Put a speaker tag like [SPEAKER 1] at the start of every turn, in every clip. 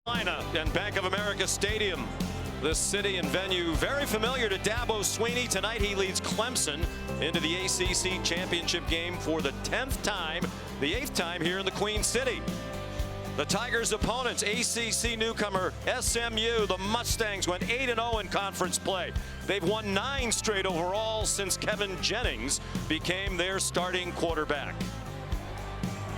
[SPEAKER 1] And Bank of America Stadium. This city and venue very familiar to Dabo Swinney. Tonight he leads Clemson into the ACC championship game for the 10th time, the 8th time here in the Queen City. The Tigers' opponents, ACC newcomer SMU. The Mustangs went 8-0 in conference play. They've won 9 straight overall since Kevin Jennings became their starting quarterback.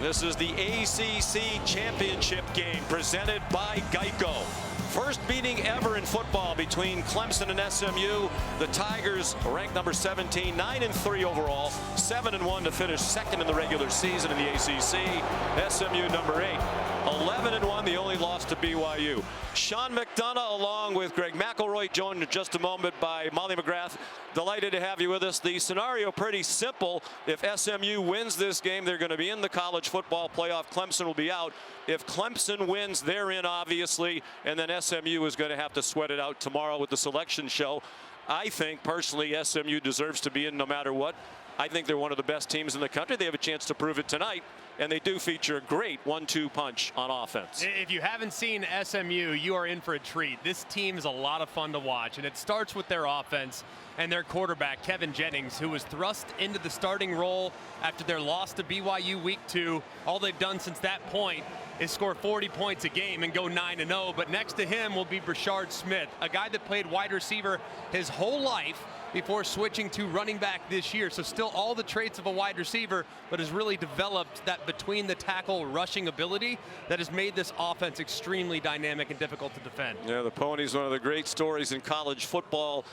[SPEAKER 1] This is the ACC championship game presented by Geico. First meeting ever in football between Clemson and SMU. The Tigers ranked number 17, 9-3 overall, 7-1 to finish second in the regular season in the ACC. SMU number 8, 11-1, the only loss to BYU. Sean McDonough along with Greg McElroy, joined in just a moment by Molly McGrath. Delighted to have you with us. The scenario pretty simple. If SMU wins this game, they're going to be in the college football playoff. Clemson will be out. If Clemson wins, they're in, obviously, and then SMU is going to have to sweat it out tomorrow with the selection show. I think personally SMU deserves to be in no matter what. I think they're one of the best teams in the country. They have a chance to prove it tonight, and they do feature a great 1-2 punch on offense.
[SPEAKER 2] If you haven't seen SMU, you are in for a treat. This team is a lot of fun to watch, and it starts with their offense and their quarterback, Kevin Jennings, who was thrust into the starting role after their loss to BYU week 2. All they've done since that point is score 40 points a game and go 9-0. But next to him will be Brashard Smith, a guy that played wide receiver his whole life before switching to running back this year. So still all the traits of a wide receiver, but has really developed that between the tackle rushing ability that has made this offense extremely dynamic and difficult to defend.
[SPEAKER 1] Yeah, the Ponies, one of the great stories in college football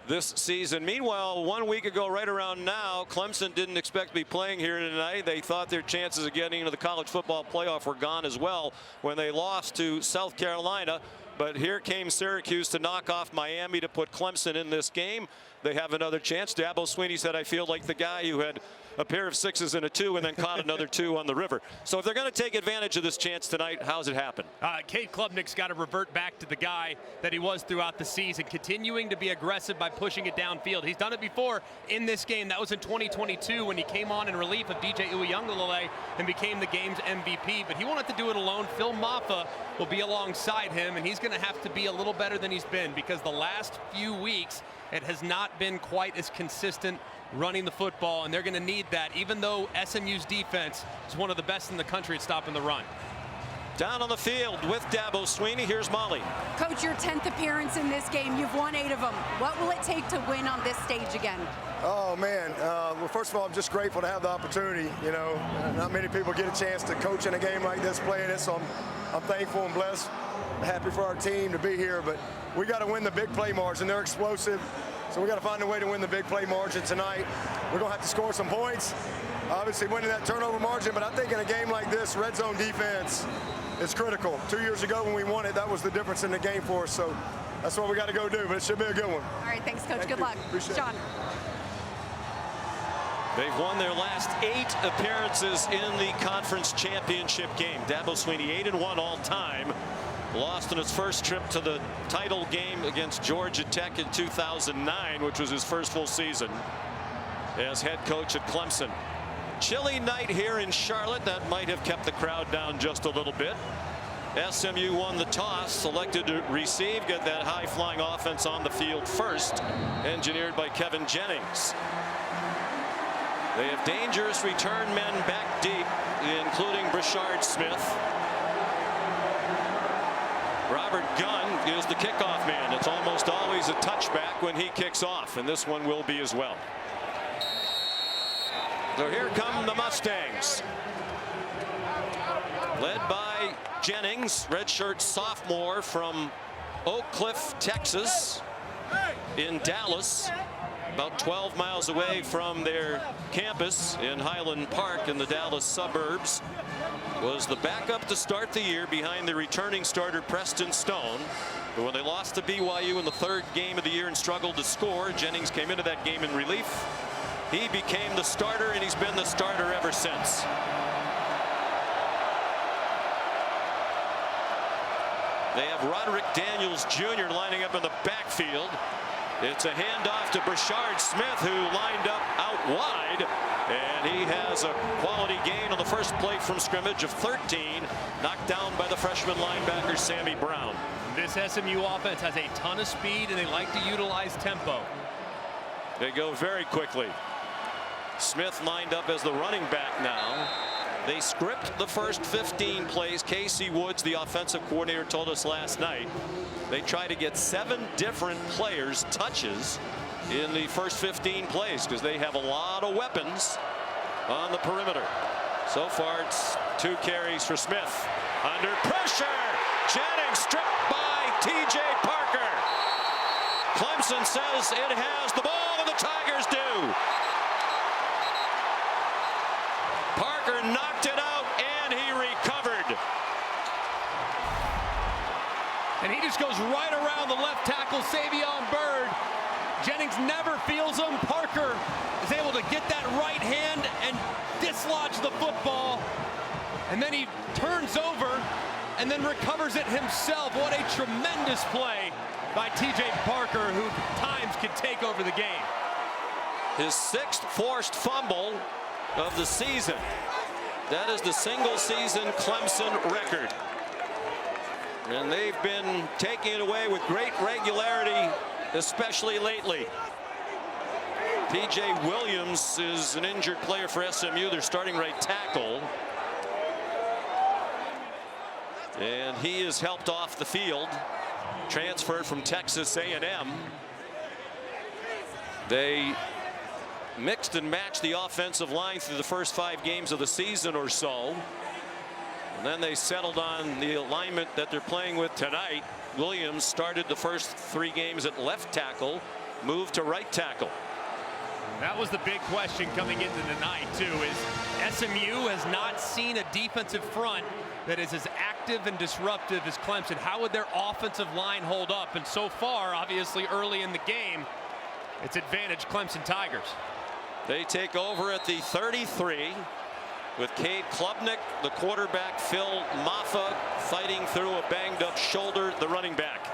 [SPEAKER 1] this season. Meanwhile, 1 week ago, right around now, Clemson didn't expect to be playing here tonight. They thought their chances of getting into the college football playoff were gone as well when they lost to South Carolina. But here came Syracuse to knock off Miami to put Clemson in this game. They have another chance. Dabo Swinney said, I feel like the guy who had a pair of 6s and a 2 and then caught another 2 on the river. So if they're going to take advantage of this chance tonight, how's it happen?
[SPEAKER 2] Cade Klubnik's got to revert back to the guy that he was throughout the season, continuing to be aggressive by pushing it downfield. He's done it before in this game. That was in 2022 when he came on in relief of DJ Uyunglele and became the game's MVP. But he won't have to do it alone. Phil Maffa will be alongside him, and he's going to have to be a little better than he's been because the last few weeks it has not been quite as consistent running the football, and they're going to need that, even though SMU's defense is one of the best in the country at stopping the run.
[SPEAKER 1] Down on the field with Dabo Swinney, here's Molly.
[SPEAKER 3] Coach, your 10th appearance in this game. You've won 8 of them. What will it take to win on this stage again?
[SPEAKER 4] Oh, man. Well, first of all, I'm just grateful to have the opportunity. You know, not many people get a chance to coach in a game like this, playing it, so I'm thankful and blessed. Happy for our team to be here, but we got to win the big play margin. They're explosive, so we got to find a way to win the big play margin tonight. We're going to have to score some points, obviously winning that turnover margin, but I think in a game like this, red zone defense is critical. 2 years ago when we won it, that was the difference in the game for us, so that's what we got to go do, but it should be a good one.
[SPEAKER 3] All right, thanks, Coach.
[SPEAKER 4] Thank
[SPEAKER 3] Good
[SPEAKER 4] you.
[SPEAKER 3] luck.
[SPEAKER 4] Appreciate
[SPEAKER 3] Sean.
[SPEAKER 4] it.
[SPEAKER 1] They've won their last 8 appearances in the conference championship game. Dabo Swinney 8-1 all time. Lost in his first trip to the title game against Georgia Tech in 2009, which was his first full season as head coach at Clemson. Chilly night here in Charlotte. That might have kept the crowd down just a little bit. SMU won the toss, selected to receive, get that high-flying offense on the field first, engineered by Kevin Jennings. They have dangerous return men back deep, including Brashard Smith. Robert Gunn is the kickoff man. It's almost always a touchback when he kicks off, and this one will be as well. So here come the Mustangs, led by Jennings, redshirt sophomore from Oak Cliff, Texas, in Dallas, about 12 miles away from their campus in Highland Park in the Dallas suburbs. Was the backup to start the year behind the returning starter Preston Stone. But when they lost to BYU in the 3rd game of the year and struggled to score, Jennings came into that game in relief. He became the starter, and he's been the starter ever since. They have Roderick Daniels Jr. lining up in the backfield. It's a handoff to Brashard Smith, who lined up out wide And he has a quality gain on the first play from scrimmage of 13, knocked down by the freshman linebacker Sammy Brown.
[SPEAKER 2] This SMU offense has a ton of speed, and they like to utilize tempo.
[SPEAKER 1] They go very quickly. Smith lined up as the running back now. They script the first 15 plays. Casey Woods, the offensive coordinator, told us last night they try to get 7 different players touches in the first 15 plays because they have a lot of weapons on the perimeter. So far, it's 2 carries for Smith. Under pressure, Jennings stripped by T.J. Parker. Clemson says it has the ball, and the Tigers do. Parker knocked it out, and he recovered.
[SPEAKER 2] And he just goes right around the left tackle, Savion Byrd. Jennings never feels him. Parker is able to get that right hand and dislodge the football. And then he turns over and then recovers it himself. What a tremendous play by T.J. Parker, who at times can take over the game.
[SPEAKER 1] His 6th forced fumble of the season. That is the single season Clemson record. And they've been taking it away with great regularity, especially lately. P.J. Williams is an injured player for SMU, their starting right tackle. And he is helped off the field, transferred from Texas A&M. They mixed and matched the offensive line through the first 5 games of the season or so. And then they settled on the alignment that they're playing with tonight. Williams started the first 3 games at left tackle, moved to right tackle.
[SPEAKER 2] That was the big question coming into tonight, too, is SMU has not seen a defensive front that is as active and disruptive as Clemson. How would their offensive line hold up? And so far, obviously early in the game, it's advantage Clemson Tigers.
[SPEAKER 1] They take over at the 33 with Cade Klubnik, the quarterback, Phil Maffa fighting through a banged up shoulder, the running back.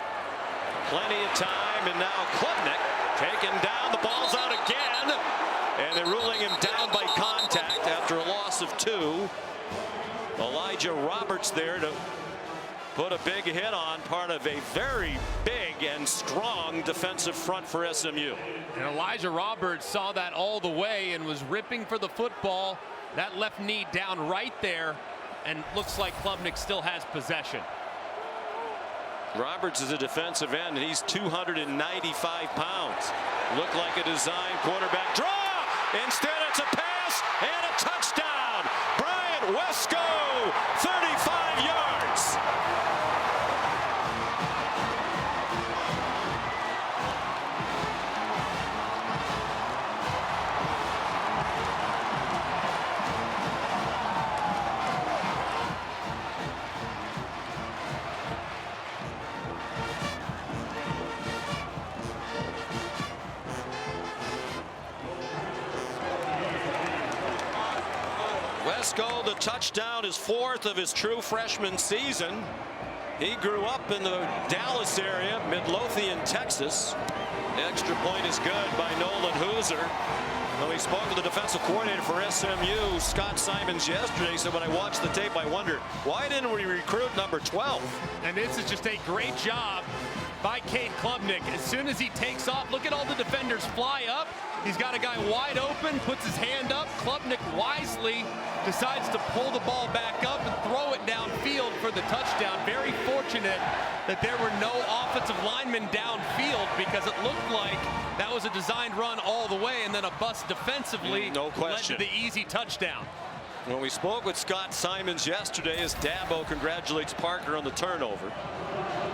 [SPEAKER 1] Plenty of time, and now Klubnik taken down. The ball's out again, and they're ruling him down by contact after a loss of 2. Elijah Roberts there to put a big hit on part of a very big and strong defensive front for SMU.
[SPEAKER 2] And Elijah Roberts saw that all the way and was ripping for the football. That left knee down right there, and looks like Klubnik still has possession.
[SPEAKER 1] Roberts is a defensive end, and he's 295 pounds. Looked like a design quarterback draw. Instead, it's a pass and a touchdown. Bryant Wesco, 35 yards. Wesco, the touchdown, is 4th of his true freshman season. He grew up in the Dallas area, Midlothian, Texas. The extra point is good by Nolan Hooser. When we spoke to the defensive coordinator for SMU, Scott Simons, yesterday, he said, when I watched the tape, I wonder, why didn't we recruit number 12?
[SPEAKER 2] And this is just a great job by Cade Klubnik. As soon as he takes off, look at all the defenders fly up. He's got a guy wide open, puts his hand up. Klubnik wisely decides to pull the ball back up and throw it downfield for the touchdown. Very fortunate that there were no offensive linemen downfield, because it looked like that was a designed run all the way, and then a bust defensively
[SPEAKER 1] no question.
[SPEAKER 2] led to the easy touchdown.
[SPEAKER 1] When we spoke with Scott Simons yesterday, as Dabo congratulates Parker on the turnover,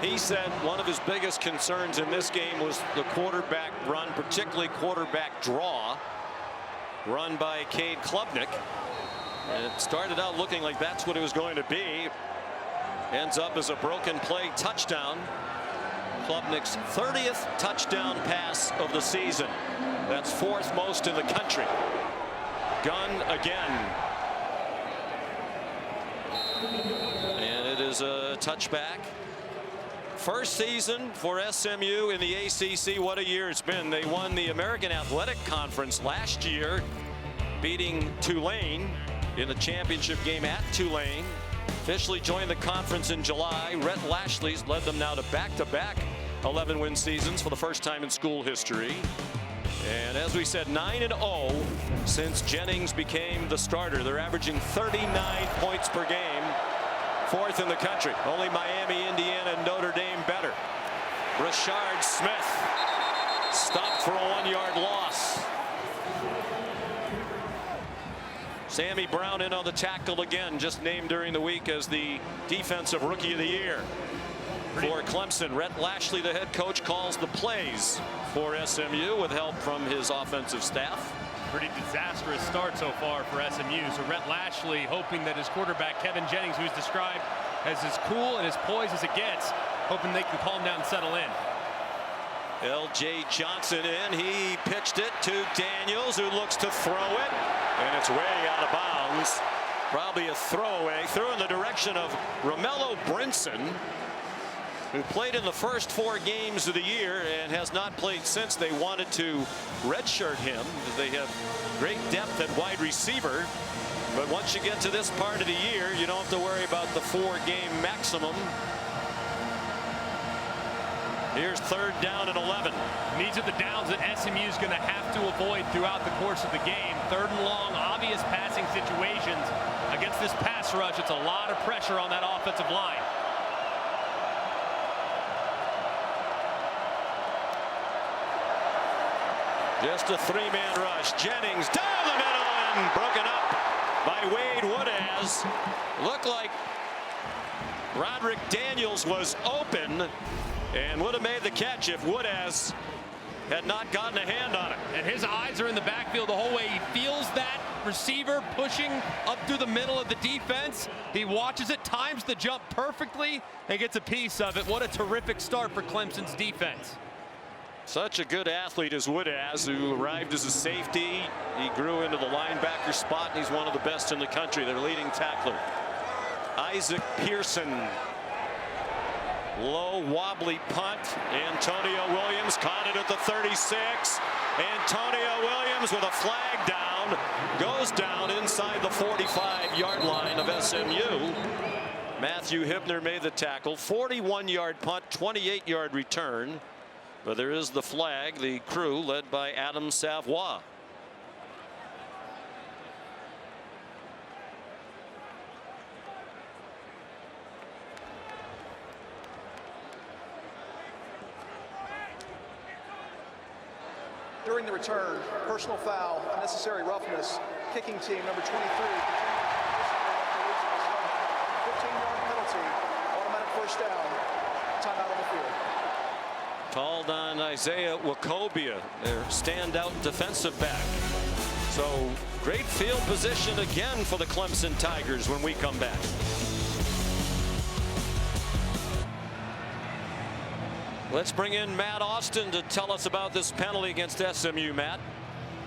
[SPEAKER 1] he said one of his biggest concerns in this game was the quarterback run, particularly quarterback draw, run by Cade Klubnik. And it started out looking like that's what it was going to be. Ends up as a broken play touchdown. Klubnik's 30th touchdown pass of the season. That's 4th most in the country. Gun again. And it is a touchback. First season for SMU in the ACC. What a year it's been. They won the American Athletic Conference last year beating Tulane in the championship game at Tulane. Officially joined the conference in July. Rhett Lashley's led them now to back-to-back 11-win seasons for the first time in school history. And as we said, 9-0 since Jennings became the starter. They're averaging 39 points per game, fourth in the country. Only Miami, Indiana, and Notre Dame better. Rashard Smith stopped for a 1-yard loss. Sammy Brown in on the tackle again, just named during the week as the Defensive Rookie of the Year for Clemson. Rhett Lashley, the head coach, calls the plays for SMU with help from his offensive staff.
[SPEAKER 2] Pretty disastrous start so far for SMU. So Rhett Lashley hoping that his quarterback Kevin Jennings, who's described as cool and as poised as it gets, hoping they can calm down and settle in.
[SPEAKER 1] L.J. Johnson in. He pitched it to Daniels, who looks to throw it, and it's way out of bounds. Probably a throwaway. Threw in the direction of Romello Brinson, who played in the first 4 games of the year and has not played since. They wanted to redshirt him because they have great depth at wide receiver. But once you get to this part of the year, you don't have to worry about the 4-game maximum. Here's 3rd down and 11.
[SPEAKER 2] These are the downs that SMU is going to have to avoid throughout the course of the game. 3rd and long, obvious passing situations. Against this pass rush, it's a lot of pressure on that offensive line.
[SPEAKER 1] Just a 3-man rush. Jennings down the middle and broken up by Wade Woodaz. Looked like Roderick Daniels was open and would have made the catch if Woodaz had not gotten a hand on it.
[SPEAKER 2] And his eyes are in the backfield the whole way. He feels that receiver pushing up through the middle of the defense. He watches it, times the jump perfectly, and gets a piece of it. What a terrific start for Clemson's defense.
[SPEAKER 1] Such a good athlete as Woodaz, who arrived as a safety. He grew into the linebacker spot, and he's one of the best in the country. Their leading tackler. Isaac Pearson. Low wobbly punt. Antonio Williams caught it at the 36. Antonio Williams with a flag down goes down inside the 45-yard line of SMU. Matthew Hibner made the tackle. 41-yard punt, 28-yard return. But there is the flag. The crew led by Adam Savoie.
[SPEAKER 5] During the return, personal foul, unnecessary roughness, kicking team number 23. 15-yard penalty, automatic first down, timeout on the field.
[SPEAKER 1] Called on Isaiah Wacobia, their standout defensive back. So great field position again for the Clemson Tigers when we come back. Let's bring in Matt Austin to tell us about this penalty against SMU. Matt.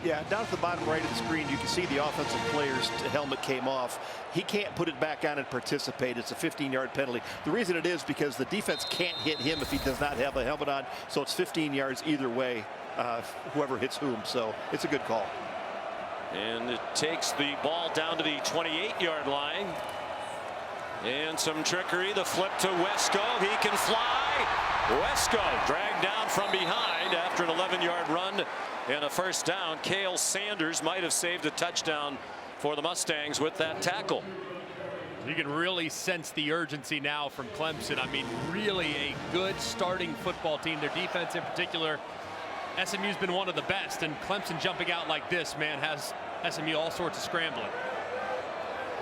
[SPEAKER 6] Yeah, down at the bottom right of the screen, you can see the offensive player's helmet came off. He can't put it back on and participate. It's a 15-yard penalty. The reason it is because the defense can't hit him if he does not have a helmet on. So it's 15 yards either way, whoever hits whom. So it's a good call.
[SPEAKER 1] And it takes the ball down to the 28-yard line. And some trickery. The flip to Wesco. He can fly. Wesco dragged down from behind after an 11-yard run and a first down. Cale Sanders might have saved a touchdown for the Mustangs with that tackle.
[SPEAKER 2] You can really sense the urgency now from Clemson. I mean, really a good starting football team. Their defense in particular, SMU's been one of the best, and Clemson jumping out like this, man, has SMU all sorts of scrambling.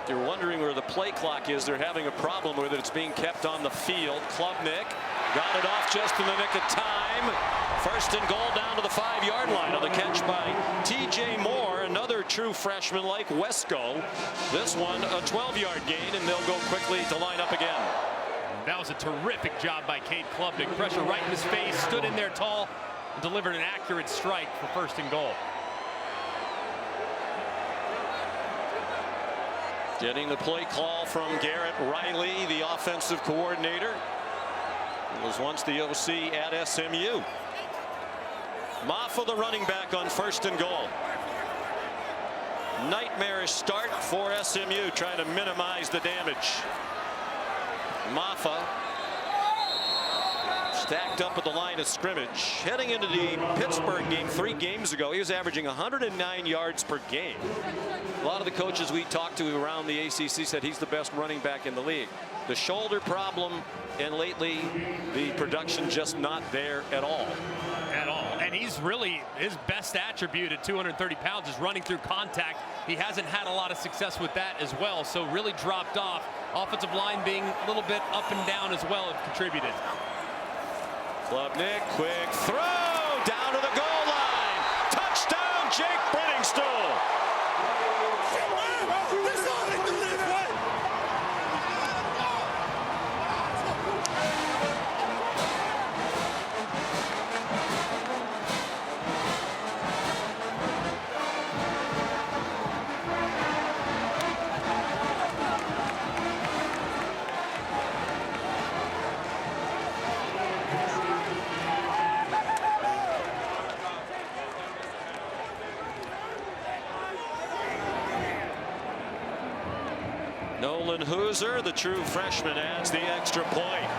[SPEAKER 1] If you're wondering where the play clock is, they're having a problem with it. It's being kept on the field. Klubnik got it off just in the nick of time. First and goal down to the 5-yard line on the catch by T.J. Moore, another true freshman like Wesco. This one a 12-yard gain, and they'll go quickly to line up again.
[SPEAKER 2] That was a terrific job by Cade Klubnik. Pressure right in his face, stood in there tall, and delivered an accurate strike for first and goal.
[SPEAKER 1] Getting the play call from Garrett Riley, the offensive coordinator. He was once the OC at SMU. Maffa, the running back, on first and goal. nightmarish start for SMU, trying to minimize the damage. Mbappe stacked up at the line of scrimmage. Heading into the Pittsburgh game 3 games ago, he was averaging 109 yards per game. A lot of the coaches we talked to around the ACC said he's the best running back in the league. The shoulder problem, and lately the production just not there at all.
[SPEAKER 2] And he's really, his best attribute at 230 pounds is running through contact. He hasn't had a lot of success with that as well, so really dropped off. Offensive line being a little bit up and down as well have contributed.
[SPEAKER 1] Klubnik, quick throw down to the goal line. Touchdown, Jake Brenningstool. Nolan Hooser, the true freshman, adds the extra point.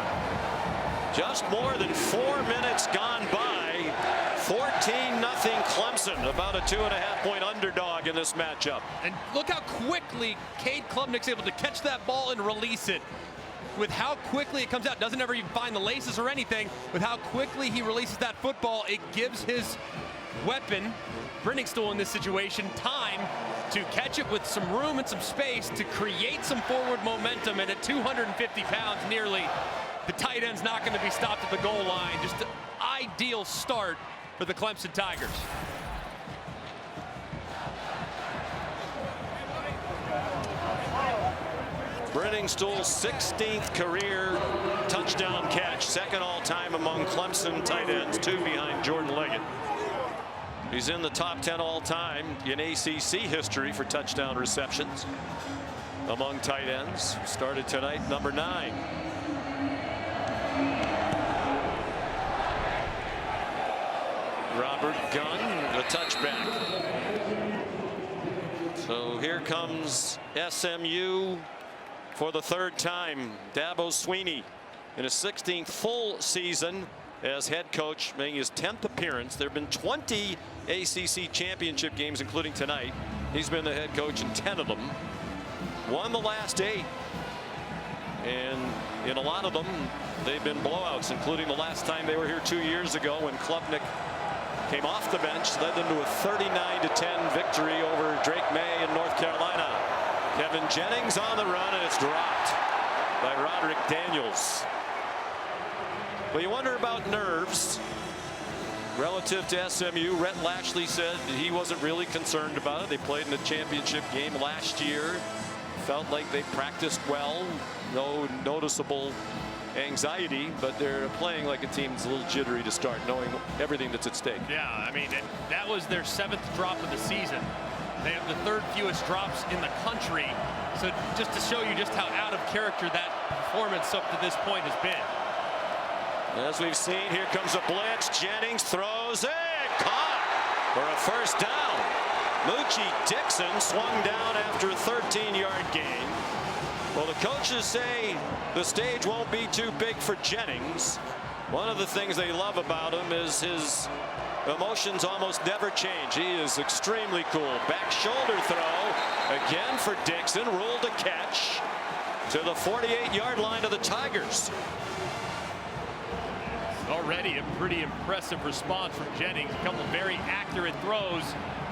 [SPEAKER 1] Just more than 4 minutes gone by. 14-0 Clemson, about a 2.5-point underdog in this matchup.
[SPEAKER 2] And look how quickly Cade Klubnik's able to catch that ball and release it. With how quickly it comes out, doesn't ever even find the laces or anything. With how quickly he releases that football, it gives his weapon, Brenningstool in this situation, time to catch it with some room and some space to create some forward momentum. And at 250 pounds nearly, the tight end's not going to be stopped at the goal line. Just an ideal start for the Clemson Tigers.
[SPEAKER 1] Brenningstool's 16th career touchdown catch, second all-time among Clemson tight ends, 2 behind Jordan Leggett. He's in the top 10 all-time in ACC history for touchdown receptions among tight ends. Started tonight, number 9. Robert Gunn, the touchback. So here comes SMU for the 3rd time. Dabo Swinney in his 16th full season as head coach, making his 10th appearance. There have been 20 ACC championship games, including tonight. He's been the head coach in 10 of them. Won the last 8. And in a lot of them, they've been blowouts, including the last time they were here 2 years ago when Klubnik came off the bench, led them to a 39-10 victory over Drake May in North Carolina. Kevin Jennings on the run, and it's dropped by Roderick Daniels. Well, you wonder about nerves relative to SMU. Rhett Lashley said that he wasn't really concerned about it. They played in a championship game last year. Felt like they practiced well. No noticeable anxiety, but they're playing like a team that's a little jittery to start, knowing everything that's at stake.
[SPEAKER 2] Yeah, I mean, that was their 7th drop of the season. They have the 3rd fewest drops in the country. So just to show you just how out of character that performance up to this point has been.
[SPEAKER 1] As we've seen, here comes a blitz. Jennings throws it, caught for a first down. Moochie Dixon swung down after a 13-yard gain. Well, the coaches say the stage won't be too big for Jennings. One of the things they love about him is his emotions almost never change. He is extremely cool. Back shoulder throw again for Dixon, ruled a catch to the 48-yard line of the Tigers.
[SPEAKER 2] Already a pretty impressive response from Jennings. A couple of very accurate throws.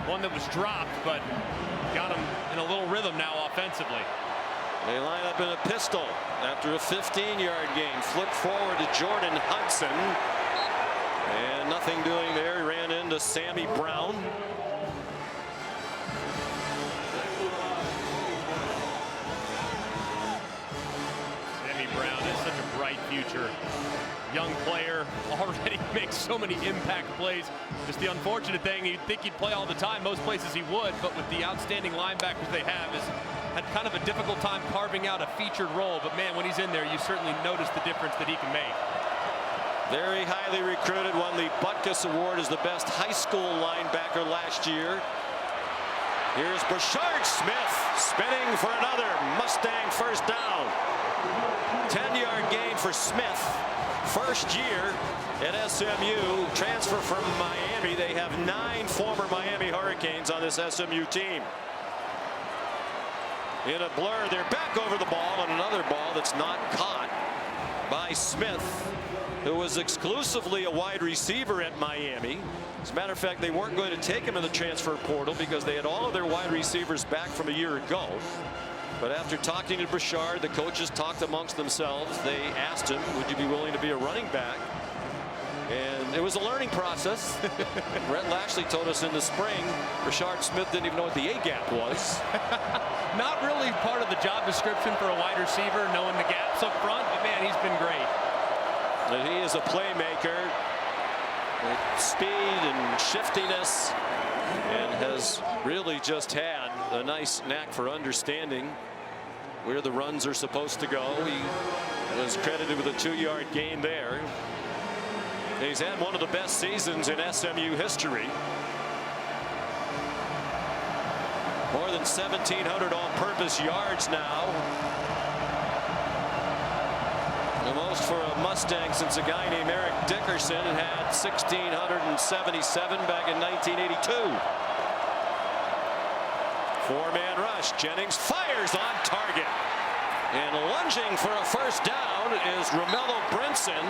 [SPEAKER 2] One that was dropped, but got him in a little rhythm now offensively.
[SPEAKER 1] They line up in a pistol after a 15-yard gain. Flip forward to Jordan Hudson. And nothing doing there. He ran into Sammy Brown.
[SPEAKER 2] Sammy Brown is such a bright future. Young player, already makes so many impact plays. Just the unfortunate thing, you'd think he'd play all the time. Most places he would, but with the outstanding linebackers they have, had kind of a difficult time carving out a featured role. But man, when he's in there, you certainly notice the difference that he can make.
[SPEAKER 1] Very highly recruited, won the Butkus Award as the best high school linebacker last year. Here's Brashard Smith spinning for another Mustang first down. 10-yard gain for Smith. First year at SMU, transfer from Miami. They have 9 former Miami Hurricanes on this SMU team. In a blur, they're back over the ball, and another ball that's not caught by Smith, who was exclusively a wide receiver at Miami. As a matter of fact, they weren't going to take him in the transfer portal because they had all of their wide receivers back from a year ago. But after talking to Brashard, the coaches talked amongst themselves. They asked him, would you be willing to be a running back? And it was a learning process. Brett Lashley told us in the spring, Brashard Smith didn't even know what the A-gap was.
[SPEAKER 2] Not really part of the job description for a wide receiver, knowing the gaps up front, but man, he's been great.
[SPEAKER 1] And he is a playmaker with speed and shiftiness, and has really just had a nice knack for understanding where the runs are supposed to go. He was credited with a 2-yard gain there. He's had one of the best seasons in SMU history. More than 1,700 all-purpose yards now. The most for a Mustang since a guy named Eric Dickerson had 1,677 back in 1982. 4-man rush. Jennings fires on target. And lunging for a first down is Romello Brinson,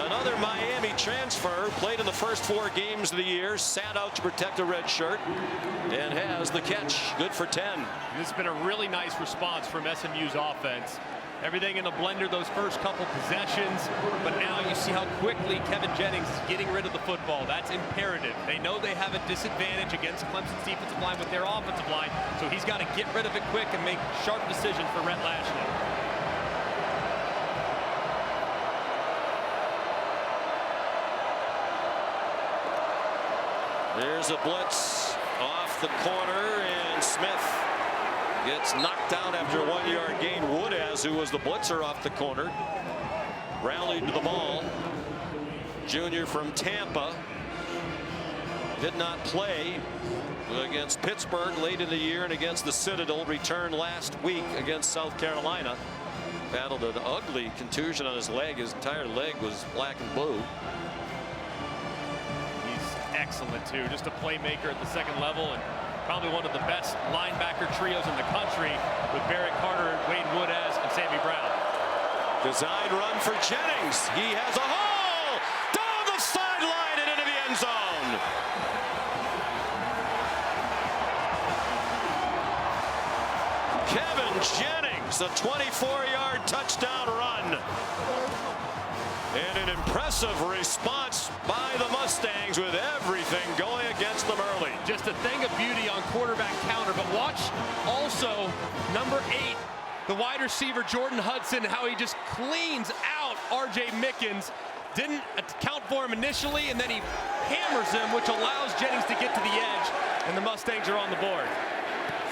[SPEAKER 1] another Miami transfer, played in the first 4 games of the year, sat out to protect a red shirt, and has the catch. Good for 10.
[SPEAKER 2] This has been a really nice response from SMU's offense. Everything in the blender those first couple possessions, but now you see how quickly Kevin Jennings is getting rid of the football. That's imperative. They know they have a disadvantage against Clemson's defensive line with their offensive line, so he's got to get rid of it quick and make sharp decisions for Rhett Lashley.
[SPEAKER 1] There's a blitz off the corner, and Smith gets knocked down after a 1-yard gain. Woodaz, who was the blitzer off the corner, rallied to the ball. Junior from Tampa. Did not play against Pittsburgh late in the year and against the Citadel. Returned last week against South Carolina. Battled an ugly contusion on his leg. His entire leg was black and blue.
[SPEAKER 2] He's excellent too. Just a playmaker at the second level, and probably one of the best linebacker trios in the country with Barrett Carter, Wayne Woodaz, and Sammy Brown.
[SPEAKER 1] Design run for Jennings. He has a hole down the sideline and into the end zone. Kevin Jennings, a 24-yard touchdown run. And an impressive response by the Mustangs with everything going against them early.
[SPEAKER 2] Just a thing of beauty on quarterback counter, but watch also number 8, the wide receiver Jordan Hudson, how he just cleans out R.J. Mickens. Didn't account for him initially, and then he hammers him, which allows Jennings to get to the edge, and the Mustangs are on the board.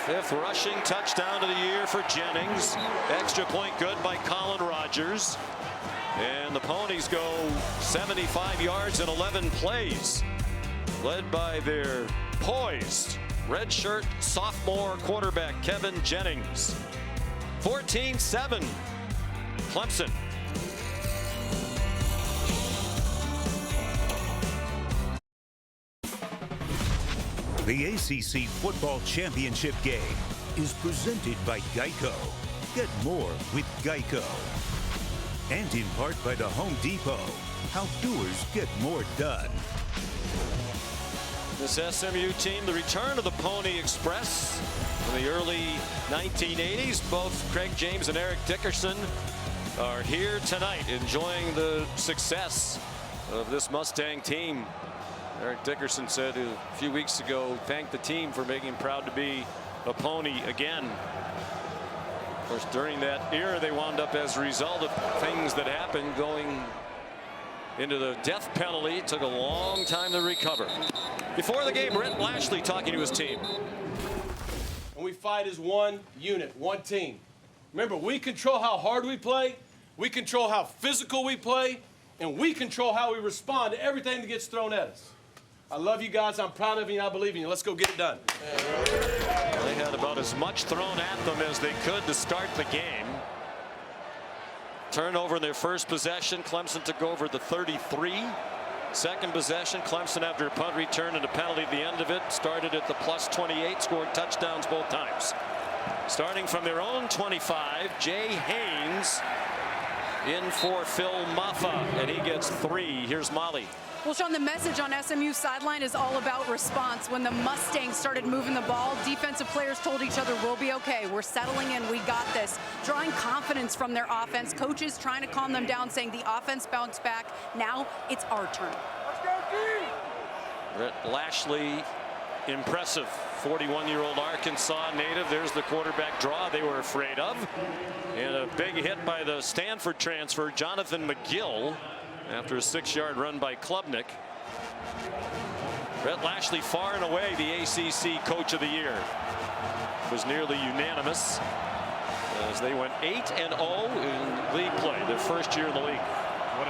[SPEAKER 1] 5th rushing touchdown of the year for Jennings. Extra point good by Colin Rogers. And the Ponies go 75 yards in 11 plays, led by their poised redshirt sophomore quarterback Kevin Jennings. 14-7 Clemson.
[SPEAKER 7] The ACC Football Championship game is presented by Geico. Get more with Geico. And in part by the Home Depot. How doers get more done.
[SPEAKER 1] This SMU team, the return of the Pony Express in the early 1980s. Both Craig James and Eric Dickerson are here tonight enjoying the success of this Mustang team. Eric Dickerson said a few weeks ago, thanked the team for making him proud to be a Pony again. Of course, during that era, they wound up as a result of things that happened going into the death penalty. It took a long time to recover. Before the game, Rhett Lashley talking to his team.
[SPEAKER 8] And we fight as one unit, one team. Remember, we control how hard we play, we control how physical we play, and we control how we respond to everything that gets thrown at us. I love you guys. I'm proud of you, and I believe in you. Let's go get it done.
[SPEAKER 1] They had about as much thrown at them as they could to start the game. Turnover in their first possession. Clemson took over the 33. Second possession, Clemson after a punt return and a penalty at the end of it. Started at the +28, scored touchdowns both times. Starting from their own 25, Jay Haynes in for Phil Maffa, and he gets 3. Here's Molly.
[SPEAKER 3] Well, Sean, the message on SMU's sideline is all about response. When the Mustangs started moving the ball, defensive players told each other, we'll be okay. We're settling in. We got this. Drawing confidence from their offense. Coaches trying to calm them down, saying the offense bounced back. Now it's our turn.
[SPEAKER 1] Brett Lashley, impressive. 41-year-old Arkansas native. There's the quarterback draw they were afraid of. And a big hit by the Stanford transfer, Jonathan McGill, after a 6-yard run by Klubnik. Brett Lashley, far and away the ACC Coach of the Year. Was nearly unanimous as they went 8-0 in league play, their first year in the league.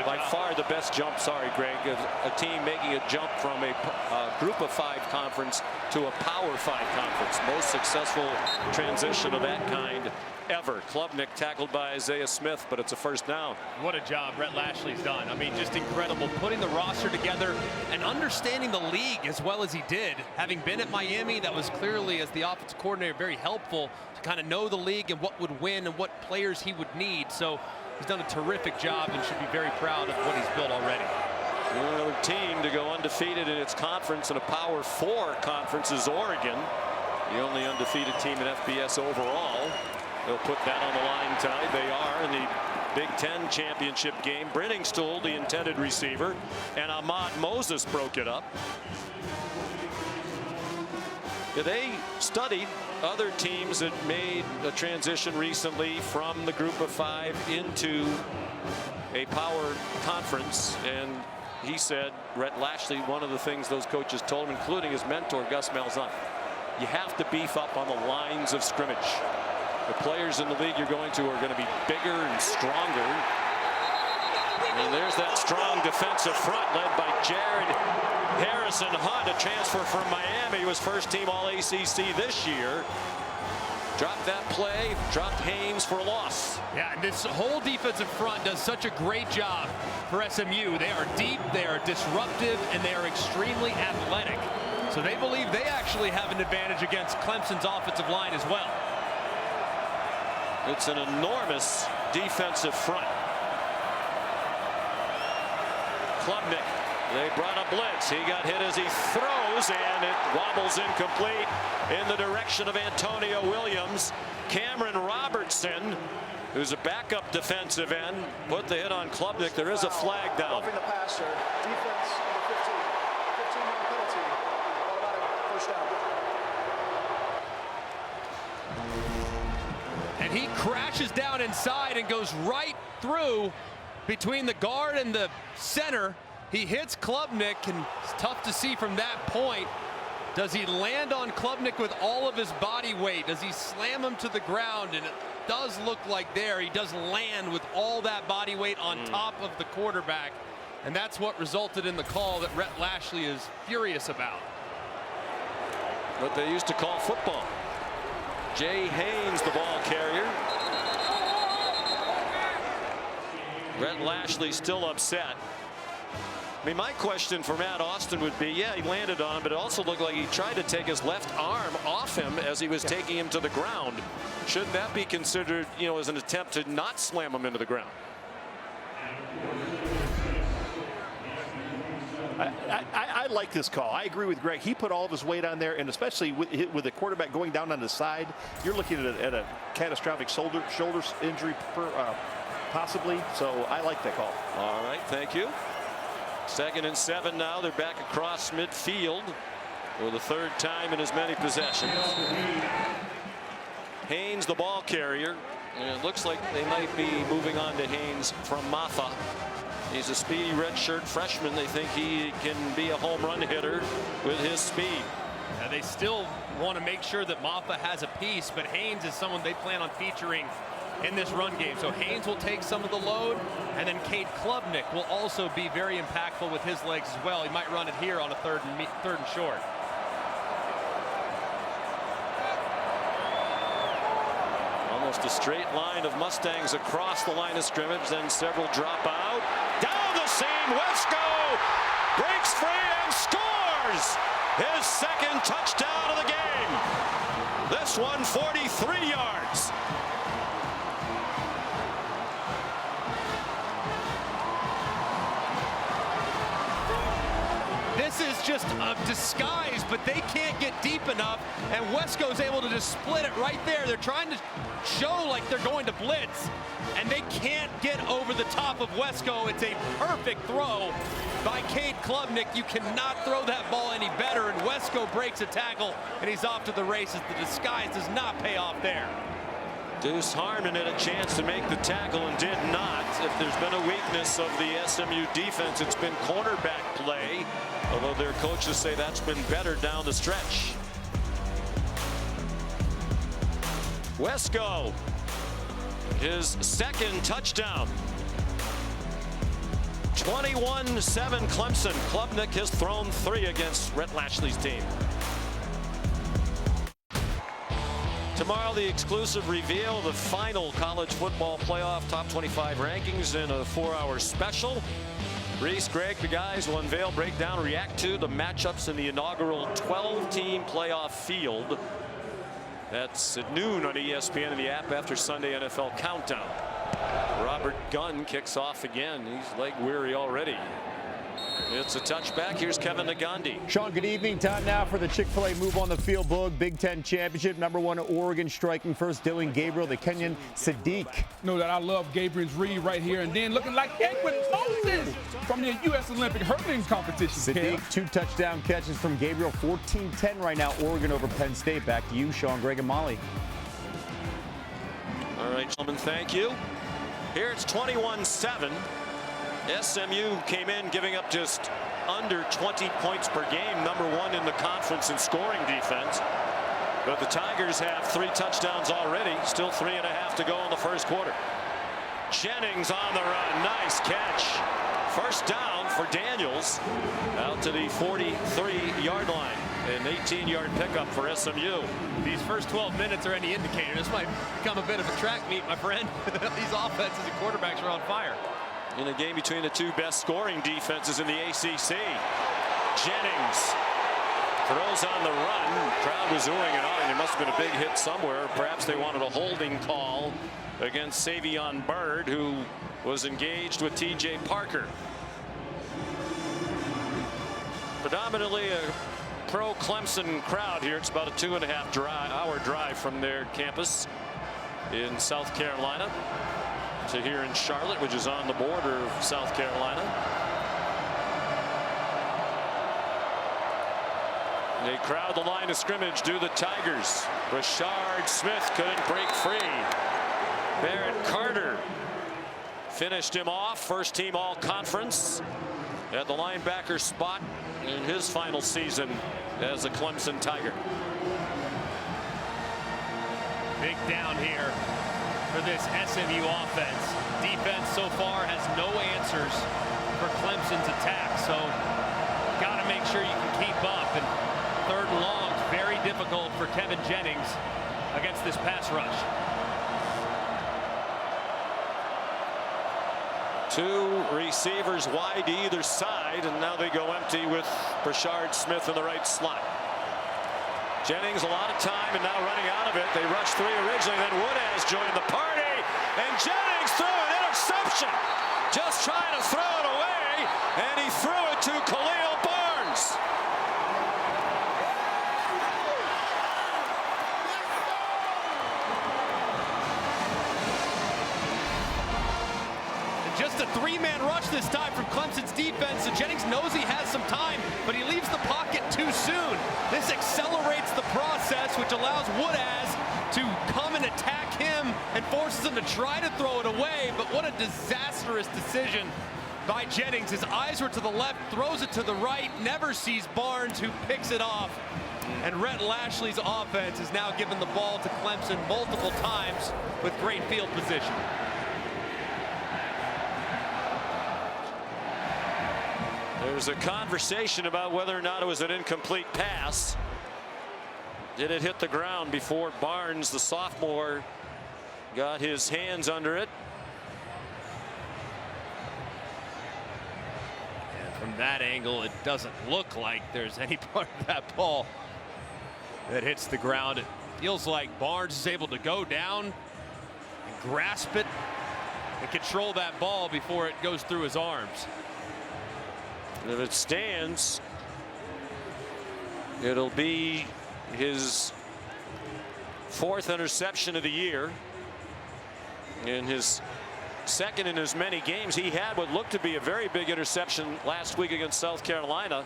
[SPEAKER 1] By far the best jump, sorry Greg, a team making a jump from a group of 5 conference to a power 5 conference. Most successful transition of that kind ever. Klubnik tackled by Isaiah Smith, but it's a first down.
[SPEAKER 2] What a job Brett Lashley's done. I mean, just incredible, putting the roster together and understanding the league as well as he did. Having been at Miami, that was clearly, as the offensive coordinator, very helpful to kind of know the league and what would win and what players he would need. So he's done a terrific job and should be very proud of what he's built already.
[SPEAKER 1] Another team to go undefeated in its conference, in a Power 4 conference, is Oregon, the only undefeated team in FBS overall. They'll put that on the line tonight. They are in the Big Ten championship game. Brenningstool, the intended receiver, and Ahmad Moses broke it up. They studied other teams that made a transition recently from the group of 5 into a power conference, and he said, Brett Lashley, one of the things those coaches told him, including his mentor Gus Malzahn, you have to beef up on the lines of scrimmage. The players in the league you're going to are going to be bigger and stronger. And there's that strong defensive front led by Jared Harrison Hunt, a transfer from Miami. He was first team All-ACC this year. Dropped that play, dropped Haynes for a loss.
[SPEAKER 2] Yeah, and this whole defensive front does such a great job for SMU. They are deep, they are disruptive, and they are extremely athletic. So they believe they actually have an advantage against Clemson's offensive line as well.
[SPEAKER 1] It's an enormous defensive front. Klubnik, they brought a blitz. He got hit as he throws, and it wobbles incomplete in the direction of Antonio Williams. Cameron Robertson, who's a backup defensive end, put the hit on Klubnik. There is a flag down.
[SPEAKER 5] Roughing the passer. Defense number 15. 15-yard penalty. Automatic first down.
[SPEAKER 2] And he crashes down inside and goes right through between the guard and the center. He hits Klubnik, and it's tough to see from that point. Does he land on Klubnik with all of his body weight? Does he slam him to the ground? And it does look like there he does land with all that body weight on top of the quarterback. And that's what resulted in the call that Brett Lashley is furious about.
[SPEAKER 1] What they used to call football. Jay Haynes, the ball carrier. Brett Lashley still upset. I mean, my question for Matt Austin would be, yeah, he landed on him, but it also looked like he tried to take his left arm off him as he was taking him to the ground. Should that be considered, you know, as an attempt to not slam him into the ground?
[SPEAKER 6] I like this call. I agree with Greg. He put all of his weight on there, and especially with the quarterback going down on the side, you're looking at a catastrophic shoulder injury possibly. So I like that call.
[SPEAKER 1] All right, thank you. 2nd and 7 now. They're back across midfield for the 3rd time in as many possessions. Haynes, the ball carrier. And it looks like they might be moving on to Haynes from Maffa. He's a speedy redshirt freshman. They think he can be a home run hitter with his speed.
[SPEAKER 2] Now they still want to make sure that Maffa has a piece, but Haynes is someone they plan on featuring in this run game. So Haynes will take some of the load, and then Cade Klubnik will also be very impactful with his legs as well. He might run it here on a third and short.
[SPEAKER 1] Almost a straight line of Mustangs across the line of scrimmage, then several drop out. Down the seam, Wesco breaks free and scores his second touchdown of the game. This one 43 yards.
[SPEAKER 2] This is just a disguise, but they can't get deep enough, and Wesco's able to just split it right there. They're trying to show like they're going to blitz, and they can't get over the top of Wesco. It's a perfect throw by Cade Klubnik. You cannot throw that ball any better, and Wesco breaks a tackle, and he's off to the races. The disguise does not pay off there.
[SPEAKER 1] Deuce Harmon had a chance to make the tackle and did not. If there's been a weakness of the SMU defense, it's been cornerback play, although their coaches say that's been better down the stretch. Wesco, his second touchdown. 21-7 Clemson. Klubnik has thrown 3 against Rhett Lashley's team. Tomorrow, the exclusive reveal of the final college football playoff top 25 rankings in a 4-hour special. Reese, Greg, the guys will unveil, break down, react to the matchups in the inaugural 12-team playoff field. That's at noon on ESPN and the app after Sunday NFL Countdown. Robert Gunn kicks off again. He's leg weary already. It's a touchback. Here's Kevin Nagandi.
[SPEAKER 9] Sean, good evening. Time now for the Chick-fil-A Move on the Field book. Big Ten Championship. #1 Oregon striking first. Dylan Gabriel, the Kenyan Sadiq.
[SPEAKER 10] Know that I love Gabriel's read right here, and then looking like Edwin Moses from the U.S. Olympic hurling competition.
[SPEAKER 9] Sadiq, 2 touchdown catches from Gabriel. 14-10 right now. Oregon over Penn State. Back to you, Sean, Greg, and Molly.
[SPEAKER 1] All right, gentlemen, thank you. Here it's 21-7. SMU came in giving up just under 20 points per game, #1 in the conference in scoring defense. But the Tigers have 3 touchdowns already, still 3.5 to go in the first quarter. Jennings on the run, nice catch. First down for Daniels out to the 43-yard line. An 18-yard pickup for SMU.
[SPEAKER 2] These first 12 minutes are any indicator. This might become a bit of a track meet, my friend. These offenses and quarterbacks are on fire.
[SPEAKER 1] In a game between the 2 best scoring defenses in the ACC. Jennings throws on the run. Crowd was oohing and ahhing. There must have been a big hit somewhere. Perhaps they wanted a holding call against Savion Byrd, who was engaged with TJ Parker. Predominantly a pro-Clemson crowd here. It's about a 2.5-hour drive from their campus in South Carolina to here in Charlotte, which is on the border of South Carolina. They crowd the line of scrimmage, do the Tigers. Rashard Smith couldn't break free. Barrett Carter finished him off. First team all-conference at the linebacker spot in his final season as a Clemson Tiger.
[SPEAKER 2] Big down here for this SMU offense. Defense so far has no answers for Clemson's attack, so got to make sure you can keep up. And 3rd and long, very difficult for Kevin Jennings against this pass rush.
[SPEAKER 1] 2 receivers wide either side, and now they go empty with Rashard Smith in the right slot. Jennings a lot of time and now running out of it. They rushed 3 originally, then Woodaz joined the party, and Jennings threw an interception. Just trying to throw it away, and he threw it to Khalil Barnes.
[SPEAKER 2] Just a 3-man rush this time from Clemson's defense. So Jennings knows he has some time, but he leaves the pocket too soon. This accelerates the process, which allows Woodaz to come and attack him and forces him to try to throw it away. But what a disastrous decision by Jennings. His eyes were to the left, throws it to the right, never sees Barnes, who picks it off And Rhett Lashley's offense has now given the ball to Clemson multiple times with great field position.
[SPEAKER 1] There's a conversation about whether or not it was an incomplete pass. Did it hit the ground before Barnes, the sophomore, got his hands under it?
[SPEAKER 2] And from that angle, it doesn't look like there's any part of that ball that hits the ground. It feels like Barnes is able to go down and grasp it and control that ball before it goes through his arms.
[SPEAKER 1] If it stands, it'll be his 4th interception of the year. In his 2nd in as many games. He had what looked to be a very big interception last week against South Carolina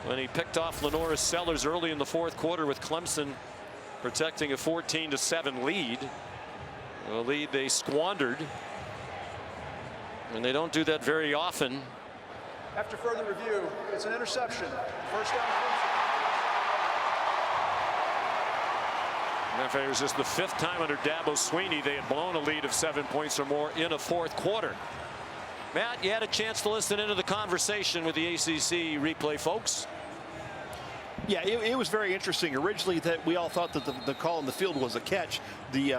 [SPEAKER 1] when he picked off Lenoris Sellers early in the 4th quarter with Clemson protecting a 14-7 lead. A lead they squandered. And they don't do that very often.
[SPEAKER 5] After further review, it's an interception. First down.
[SPEAKER 1] In fact, it was just the 5th time under Dabo Swinney they had blown a lead of 7 points or more in a 4th quarter. Matt, you had a chance to listen into the conversation with the ACC replay folks.
[SPEAKER 6] Yeah, it was very interesting. Originally, that we all thought that the call in the field was a catch. The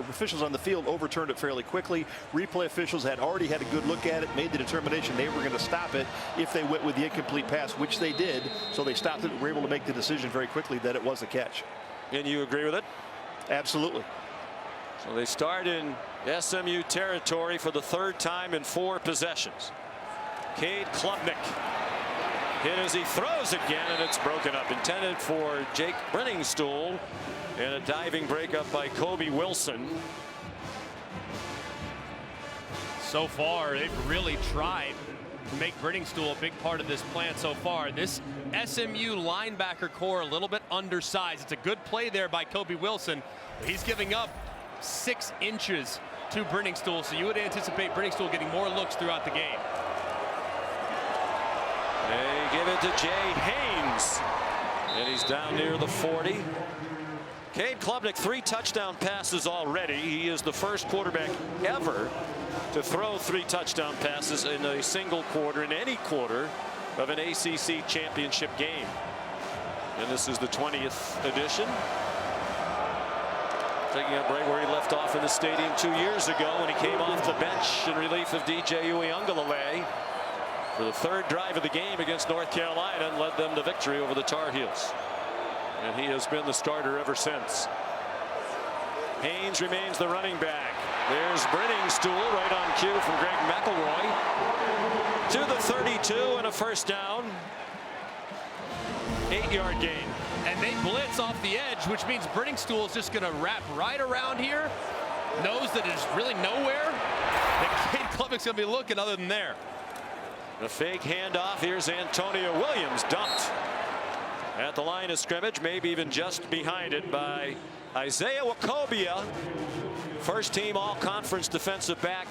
[SPEAKER 6] officials on the field overturned it fairly quickly. Replay officials had already had a good look at it, made the determination they were going to stop it if they went with the incomplete pass, which they did. So they stopped it and were able to make the decision very quickly that it was a catch.
[SPEAKER 1] And you agree with it?
[SPEAKER 6] Absolutely.
[SPEAKER 1] So they start in SMU territory for the 3rd time in 4 possessions. Cade Klubnik hit as he throws again, and it's broken up. Intended for Jake Brenningstool, and a diving breakup by Kobe Wilson.
[SPEAKER 2] So far, they've really tried to make Brenningstool a big part of this plan so far. This SMU linebacker core a little bit undersized. It's a good play there by Kobe Wilson. He's giving up 6 inches to Brenningstool, so you would anticipate Brenningstool getting more looks throughout the game.
[SPEAKER 1] They give it to Jay Haynes, and he's down near the 40. Cade Klubnik, 3 touchdown passes already. He is the first quarterback ever to throw 3 touchdown passes in a single quarter, in any quarter of an ACC championship game. And this is the 20th edition. Taking up right where he left off in the stadium 2 years ago when he came off the bench in relief of DJ Uiagalelei for the 3rd drive of the game against North Carolina and led them to victory over the Tar Heels. And he has been the starter ever since. Haynes remains the running back. There's Brenningstool right on cue from Greg McElroy to the 32 and a first down. 8-yard gain.
[SPEAKER 2] And they blitz off the edge, which means Brenningstool is just going to wrap right around here. Knows that there's really nowhere that Cade Klubnik's going to be looking other than there.
[SPEAKER 1] A fake handoff. Here's Antonio Williams, dumped at the line of scrimmage, maybe even just behind it by Isaiah Wacobia, first team all-conference defensive back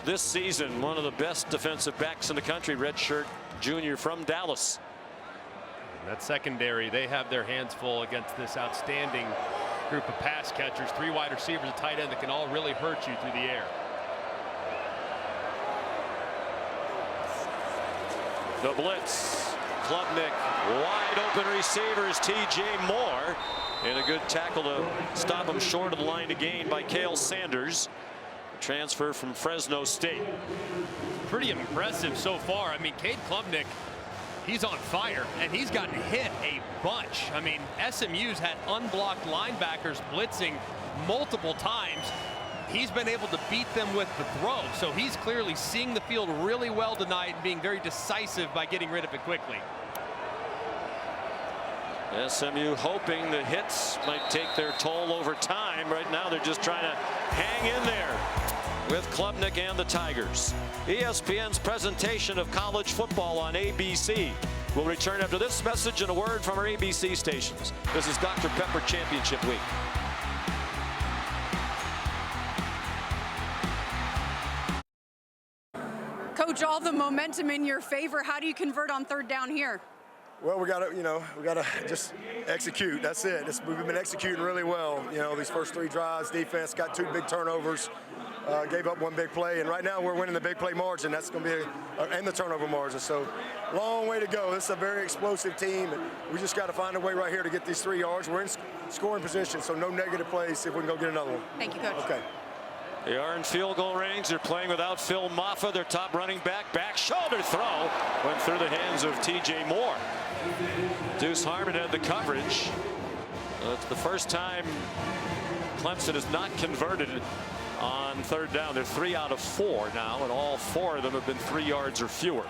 [SPEAKER 1] this season. One of the best defensive backs in the country, redshirt junior from Dallas.
[SPEAKER 2] That secondary, they have their hands full against this outstanding group of pass catchers. 3 wide receivers, a tight end that can all really hurt you through the air.
[SPEAKER 1] The blitz. Klubnik, wide open receivers. T.J. Moore, and a good tackle to stop him short of the line to gain by Cale Sanders, transfer from Fresno State.
[SPEAKER 2] Pretty impressive so far. I mean, Cade Klubnik, he's on fire, and he's gotten hit a bunch. I mean, SMU's had unblocked linebackers blitzing multiple times. He's been able to beat them with the throw, so he's clearly seeing the field really well tonight and being very decisive by getting rid of it quickly.
[SPEAKER 1] SMU hoping the hits might take their toll over time. Right now they're just trying to hang in there with Klubnik and the Tigers. ESPN's presentation of college football on ABC will return after this message and a word from our ABC stations. This is Dr. Pepper Championship Week.
[SPEAKER 3] Coach, all the momentum in your favor. How do you convert on 3rd down here?
[SPEAKER 4] Well, we gotta just execute. That's it. We've been executing really well. These first 3 drives, defense got 2 big turnovers, gave up 1 big play, and right now we're winning the big play margin. That's going to be and the turnover margin. So, long way to go. This is a very explosive team. And we just got to find a way right here to get these 3 yards. We're in scoring position, so no negative plays. See if we can go get another one.
[SPEAKER 3] Thank you, Coach.
[SPEAKER 4] Okay.
[SPEAKER 1] They are in field goal range. They're playing without Phil Maffa, their top running back. Back shoulder throw went through the hands of T.J. Moore. Deuce Harmon had the coverage. It's the first time Clemson has not converted on 3rd down. They're 3 out of 4 now, and all 4 of them have been 3 yards or fewer.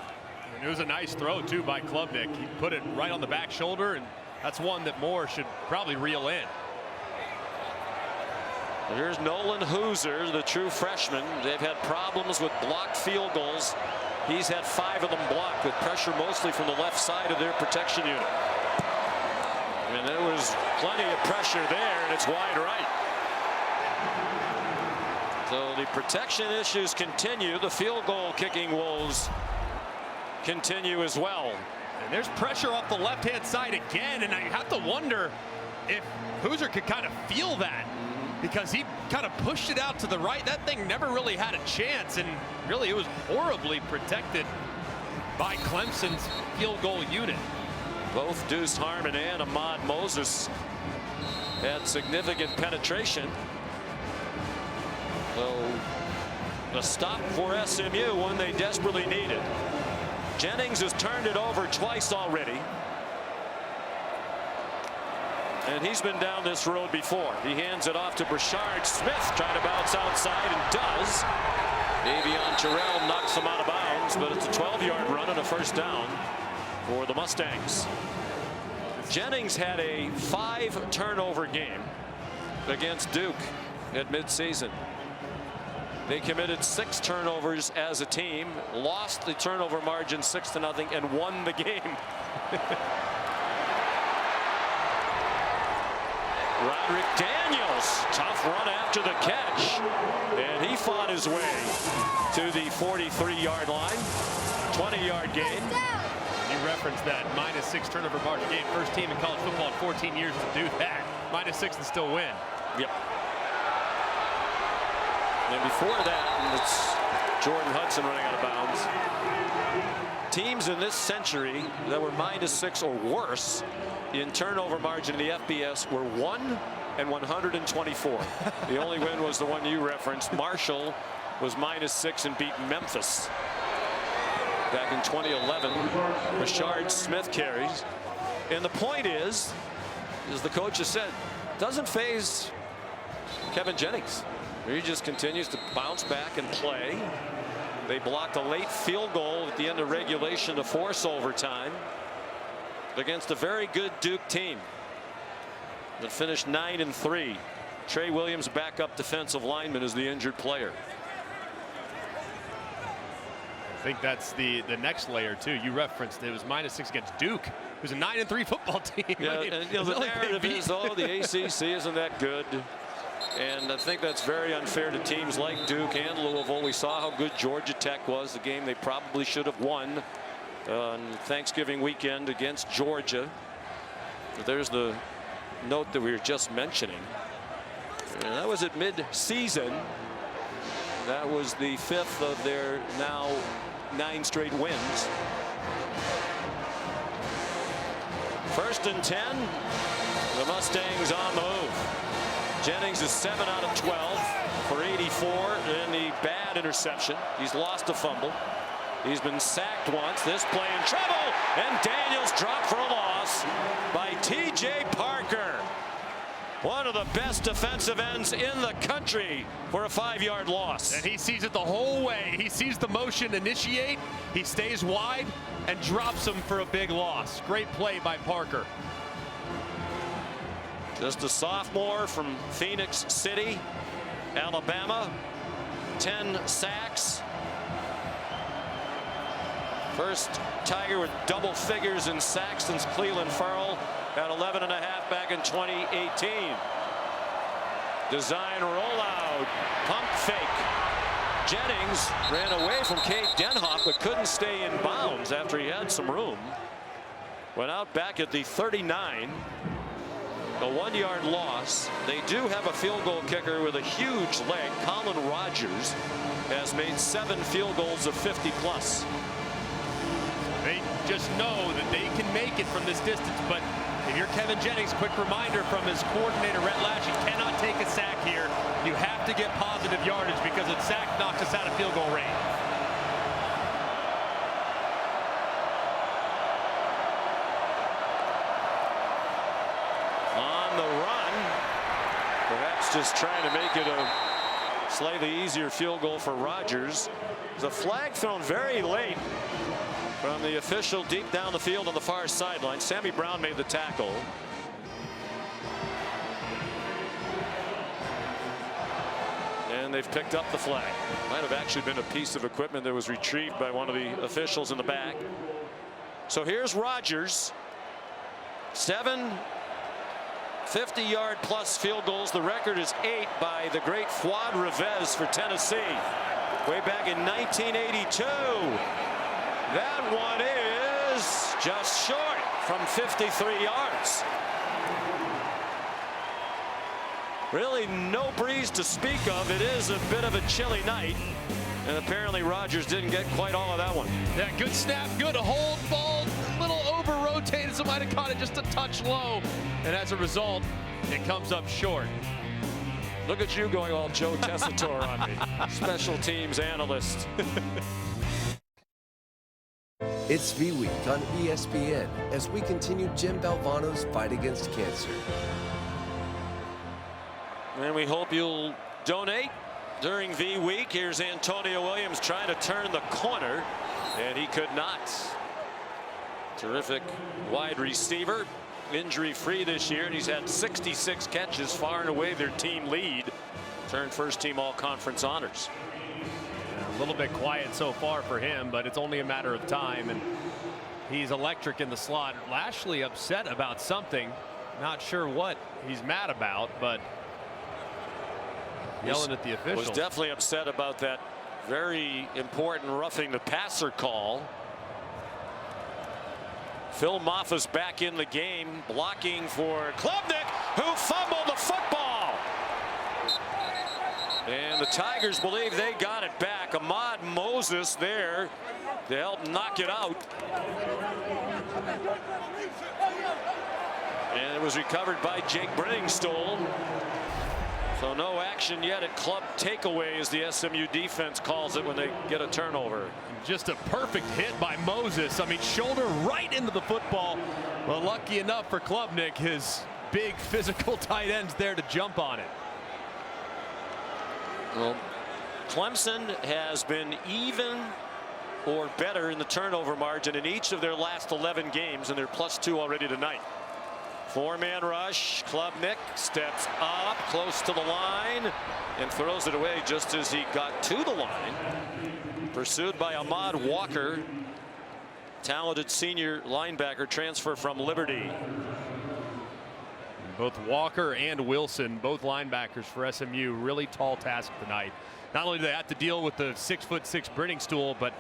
[SPEAKER 2] And it was a nice throw, too, by Klubnik. He put it right on the back shoulder, and that's one that Moore should probably reel in.
[SPEAKER 1] Here's Nolan Hooser, the true freshman. They've had problems with blocked field goals. He's had 5 of them blocked, with pressure mostly from the left side of their protection unit. And there was plenty of pressure there, and it's wide right. So the protection issues continue. The field goal kicking woes continue as well.
[SPEAKER 2] And there's pressure off the left-hand side again, and I have to wonder if Hooser could kind of feel that, because he kind of pushed it out to the right. That thing never really had a chance, and really it was horribly protected by Clemson's field goal unit.
[SPEAKER 1] Both Deuce Harmon and Ahmad Moses had significant penetration. So a stop for SMU, one they desperately needed. Jennings has turned it over twice already. And he's been down this road before. He hands it off to Brashard Smith, trying to bounce outside, and does. Davion Terrell knocks him out of bounds, but it's a 12-yard run and a 1st down for the Mustangs. Jennings had a 5-turnover game against Duke at midseason. They committed 6 turnovers as a team, lost the turnover margin 6-0, and won the game. Roderick Daniels, tough run after the catch, and he fought his way to the 43-yard line. 20-yard gain.
[SPEAKER 2] You referenced that -6 turnover margin game. First team in college football in 14 years to do that. -6 and still win.
[SPEAKER 1] Yep. And before that, it's Jordan Hudson running out of bounds. Teams in this century that were -6 or worse in turnover margin in the FBS were 1 and 124. The only win was the one you referenced. Marshall was -6 and beat Memphis back in 2011. Rashard Smith carries. And the point is, as the coach has said, doesn't faze Kevin Jennings. He just continues to bounce back and play. They blocked a late field goal at the end of regulation to force overtime against a very good Duke team that finished 9-3. Trey Williams, backup defensive lineman, is the injured player.
[SPEAKER 2] I think that's the next layer too. You referenced it was -6 against Duke, who's a 9-3 football team.
[SPEAKER 1] Yeah, and the narrative is, oh, the ACC isn't that good. And I think that's very unfair to teams like Duke and Louisville. We saw how good Georgia Tech was, the game they probably should have won on Thanksgiving weekend against Georgia. There's the note that we were just mentioning. And that was at mid-season. That was the 5th of their now 9 straight wins. 1st and 10. The Mustangs on the move. Jennings is 7 out of 12 for 84 and the bad interception. He's lost a fumble. He's been sacked once. This play in trouble, and Daniels dropped for a loss by T.J. Parker. One of the best defensive ends in the country for a 5-yard loss.
[SPEAKER 2] And he sees it the whole way. He sees the motion initiate. He stays wide and drops him for a big loss. Great play by Parker.
[SPEAKER 1] Just a sophomore from Phoenix City, Alabama. 10 sacks. First Tiger with double figures in sacks since Cleveland Farrell at 11.5 back in 2018. Design rollout, pump fake. Jennings ran away from Cade Denhoff but couldn't stay in bounds after he had some room. went out back at the 39. A 1-yard loss. They do have a field goal kicker with a huge leg. Colin Rogers has made 7 field goals of 50+.
[SPEAKER 2] They just know that they can make it from this distance, but if you're Kevin Jennings, quick reminder from his coordinator, Rhett Lash, you cannot take a sack here. You have to get positive yardage because a sack knocks us out of field goal range.
[SPEAKER 1] On the run, perhaps just trying to make it a slightly easier field goal for Rogers. There's a flag thrown very late from the official deep down the field on the far sideline. Sammy Brown made the tackle. And they've picked up the flag. Might have actually been a piece of equipment that was retrieved by one of the officials in the back. So here's Rogers. 7 50-yard plus field goals. The record is 8 by the great Fuad Revez for Tennessee way back in 1982. That one is just short from 53 yards. Really no breeze to speak of. It is a bit of a chilly night, and apparently Rogers didn't get quite all of that one.
[SPEAKER 2] Yeah, good snap, good hold, ball, a little over rotated, so might have caught it just a touch low, and as a result, it comes up short.
[SPEAKER 1] Look at you going all Joe Tessitore on me, special teams analyst.
[SPEAKER 11] It's V-Week on ESPN as we continue Jim Valvano's fight against cancer.
[SPEAKER 1] And we hope you'll donate during V-Week. Here's Antonio Williams trying to turn the corner, and he could not. Terrific wide receiver, injury-free this year, and he's had 66 catches, far and away their team lead. Turned first-team all-conference honors.
[SPEAKER 2] A little bit quiet so far for him, but it's only a matter of time, and he's electric in the slot. Lashley upset about something, not sure what he's mad about, but yelling at the officials.
[SPEAKER 1] Was definitely upset about that very important roughing the passer call. Phil Moffa's back in the game, blocking for Klubnik, who fumbled the football. And the Tigers believe they got it back. Ahmad Moses there to help knock it out. And it was recovered by Jake Brenningstole. So no action yet at club takeaway, as the SMU defense calls it when they get a turnover.
[SPEAKER 2] Just a perfect hit by Moses. I mean, shoulder right into the football. Well, lucky enough for Klubnik, his big physical tight end's there to jump on it.
[SPEAKER 1] Well, Clemson has been even or better in the turnover margin in each of their last 11 games, and they're +2 already tonight. 4-man rush. Klubnik steps up close to the line and throws it away just as he got to the line. Pursued by Ahmad Walker, talented senior linebacker, transfer from Liberty.
[SPEAKER 2] Both Walker and Wilson, both linebackers for SMU, really tall task tonight. Not only do they have to deal with the 6'6" Brenningstole, but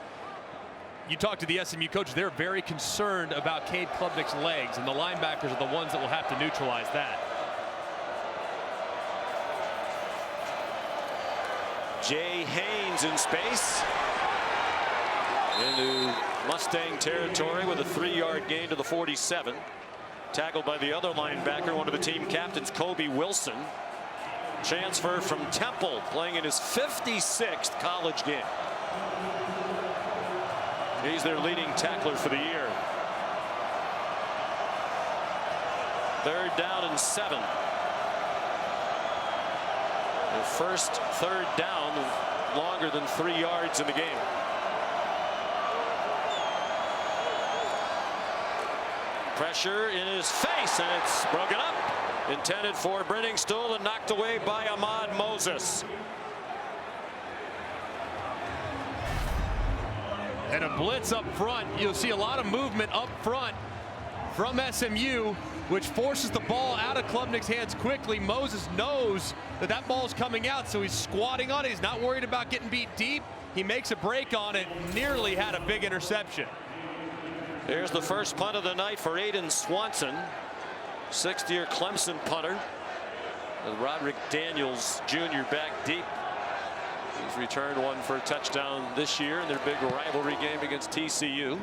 [SPEAKER 2] you talk to the SMU coach, they're very concerned about Cade Klubnik's legs, and the linebackers are the ones that will have to neutralize that.
[SPEAKER 1] Jay Haynes in space into Mustang territory with a 3-yard gain to the 47. Tackled by the other linebacker, one of the team captains, Kobe Wilson. Transfer from Temple, playing in his 56th college game. He's their leading tackler for the year. 3rd down and 7. The first 3rd down longer than 3 yards in the game. Pressure in his face, and it's broken up. Intended for Brenningstole and knocked away by Ahmad Moses.
[SPEAKER 2] And a blitz up front. You'll see a lot of movement up front from SMU, which forces the ball out of Klubnik's hands quickly. Moses knows that that ball's coming out, so he's squatting on it. He's not worried about getting beat deep. He makes a break on it, nearly had a big interception.
[SPEAKER 1] There's the first punt of the night for Aiden Swanson, sixth-year Clemson punter. With Roderick Daniels Jr. back deep. He's returned one for a touchdown this year in their big rivalry game against TCU.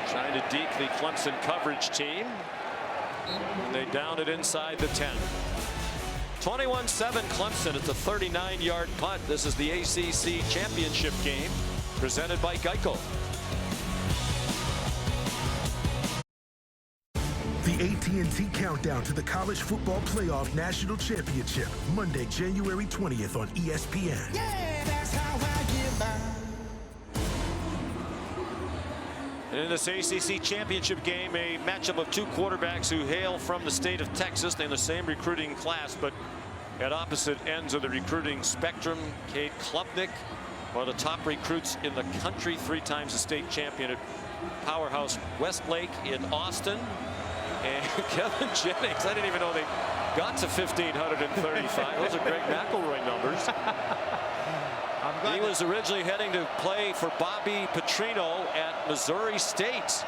[SPEAKER 1] Trying to deke the Clemson coverage team. And they downed it inside the 10. 21-7 Clemson. It's a 39-yard punt. This is the ACC championship game presented by Geico.
[SPEAKER 12] The AT&T Countdown to the College Football Playoff National Championship, Monday, January 20th on ESPN.
[SPEAKER 13] Yeah, that's how I get by.
[SPEAKER 1] And in this ACC championship game, a matchup of two quarterbacks who hail from the state of Texas. They're in the same recruiting class, but at opposite ends of the recruiting spectrum. Cade Klubnik, one of the top recruits in the country, 3 times a state champion at powerhouse Westlake in Austin. And Kevin Jennings, I didn't even know they got to 1,535. Those are Greg McElroy numbers. He was originally heading to play for Bobby Petrino at Missouri State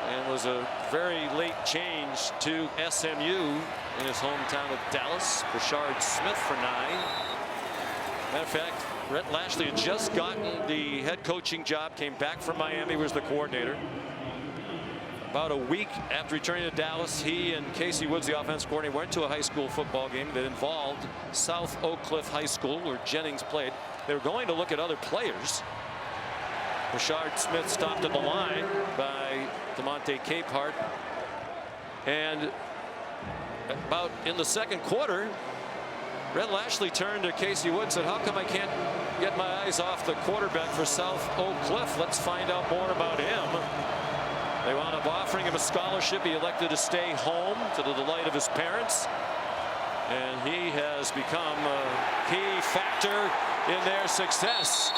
[SPEAKER 1] and was a very late change to SMU in his hometown of Dallas. Rashard Smith for 9. Matter of fact, Rhett Lashley had just gotten the head coaching job, came back from Miami, was the coordinator. About a week after returning to Dallas, he and Casey Woods, the offense coordinator, went to a high school football game that involved South Oak Cliff High School, where Jennings played. They were going to look at other players. Rashard Smith stopped at the line by DeMonte Capehart. And about in the second quarter, Rhett Lashley turned to Casey Woods and said, how come I can't get my eyes off the quarterback for South Oak Cliff? Let's find out more about him. They wound up offering him a scholarship. He elected to stay home to the delight of his parents. And he has become a key factor in their success.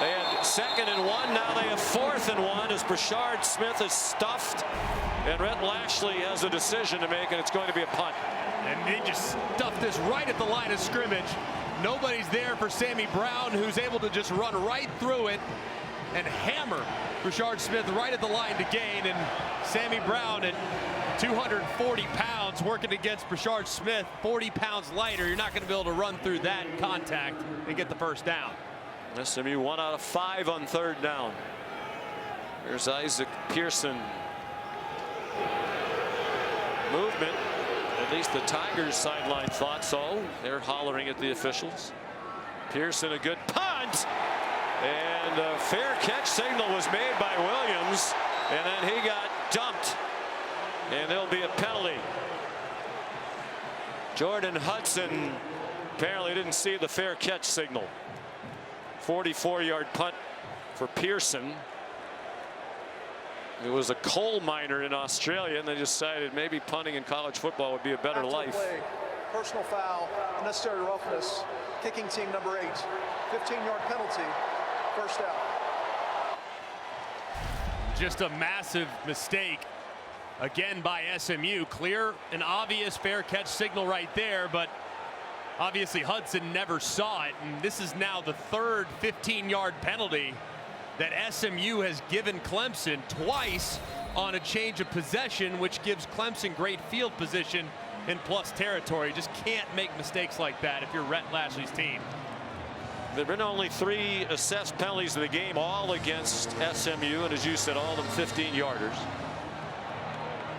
[SPEAKER 1] They had 2nd and 1. Now they have 4th and 1 as Rashard Smith is stuffed. And Rhett Lashley has a decision to make, and it's going to be a punt.
[SPEAKER 2] And they just stuffed this right at the line of scrimmage. Nobody's there for Sammy Brown, who's able to just run right through it and hammer Rashard Smith right at the line to gain. And Sammy Brown at 240 pounds working against Rashard Smith, 40 pounds lighter. You're not going to be able to run through that contact and get the first down.
[SPEAKER 1] SMU 1 out of 5 on 3rd down. There's Isaac Pearson. Movement. At least the Tigers sideline thought so. They're hollering at the officials. Pearson, a good punt. And a fair catch signal was made by Williams. And then he got dumped. And there'll be a penalty. Jordan Hudson apparently didn't see the fair catch signal. 44-yard punt for Pearson. It was a coal miner in Australia, and they decided maybe punting in college football would be a better life.
[SPEAKER 5] Personal foul, unnecessary roughness, kicking team number 8, 15-yard penalty, first out.
[SPEAKER 2] Just a massive mistake again by SMU. Clear and obvious fair catch signal right there, but obviously Hudson never saw it, and this is now the 3rd 15-yard penalty that SMU has given Clemson twice on a change of possession, which gives Clemson great field position in plus territory. Just can't make mistakes like that if you're Rhett Lashley's team.
[SPEAKER 1] There have been only 3 assessed penalties in the game, all against SMU, and as you said, all of them 15-yarders.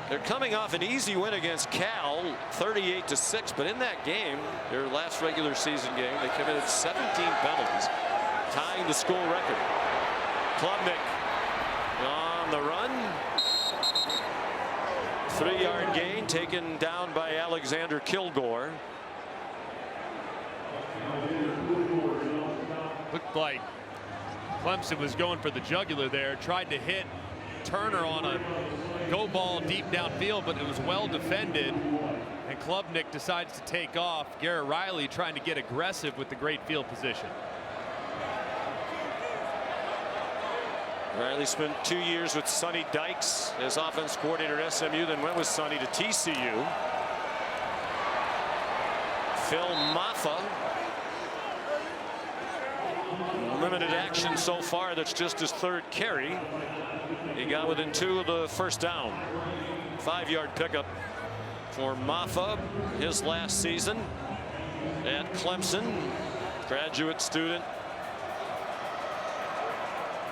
[SPEAKER 1] They're coming off an easy win against Cal, 38-6, but in that game, their last regular season game, they committed 17 penalties, tying the school record. Klubnik on the run. 3-yard gain taken down by Alexander Kilgore.
[SPEAKER 2] Looked like Clemson was going for the jugular there, tried to hit Turner on a go ball deep downfield, but it was well defended, and Klubnik decides to take off. Garrett Riley trying to get aggressive with the great field position.
[SPEAKER 1] Riley spent 2 years with Sonny Dykes as offense coordinator at SMU, then went with Sonny to TCU. Phil Maffa Limited action so far. That's just his third carry. He got within 2 of the first down. 5-yard pickup for Maffa, his last season at Clemson. Graduate student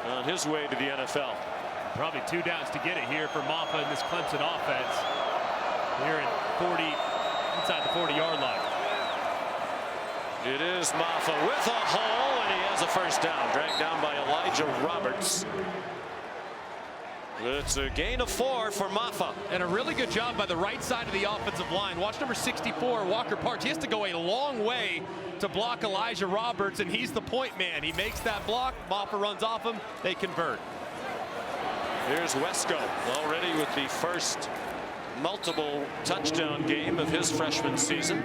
[SPEAKER 1] on his way to the NFL.
[SPEAKER 2] Probably 2 downs to get it here for Maffa in this Clemson offense. Here at inside the 40-yard line.
[SPEAKER 1] It is Maffa with a hole, and he has a first down, dragged down by Elijah Roberts. It's a gain of 4 for Maffa.
[SPEAKER 2] And a really good job by the right side of the offensive line. Watch number 64, Walker Parks. He has to go a long way to block Elijah Roberts, and he's the point man. He makes that block. Maffa runs off him. They convert.
[SPEAKER 1] Here's Wesco already with the first multiple touchdown game of his freshman season.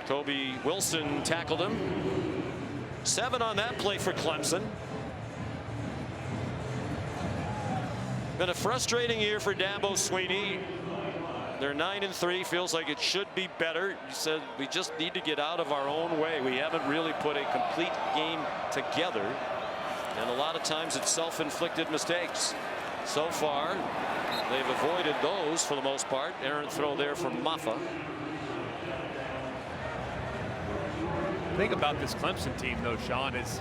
[SPEAKER 1] Kobe Wilson tackled him. 7 on that play for Clemson. Been a frustrating year for Dabo Swinney. They're 9-3. Feels like it should be better. He said we just need to get out of our own way. We haven't really put a complete game together, and a lot of times it's self-inflicted mistakes. So far they've avoided those for the most part. Errant throw there from Maffa.
[SPEAKER 2] The thing about this Clemson team, though, Sean, is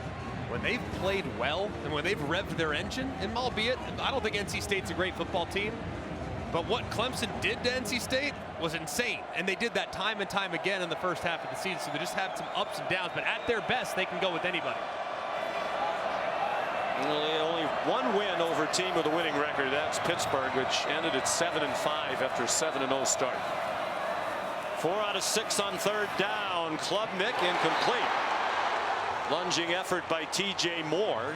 [SPEAKER 2] when they've played well and when they've revved their engine, and albeit I don't think NC State's a great football team, but what Clemson did to NC State was insane, and they did that time and time again in the first half of the season. So they just have some ups and downs, but at their best they can go with anybody.
[SPEAKER 1] Only one win over a team with a winning record. That's Pittsburgh, which ended at 7-5 after a 7-0 start. 4 out of 6 on third down. Klubnik incomplete. Lunging effort by TJ Moore.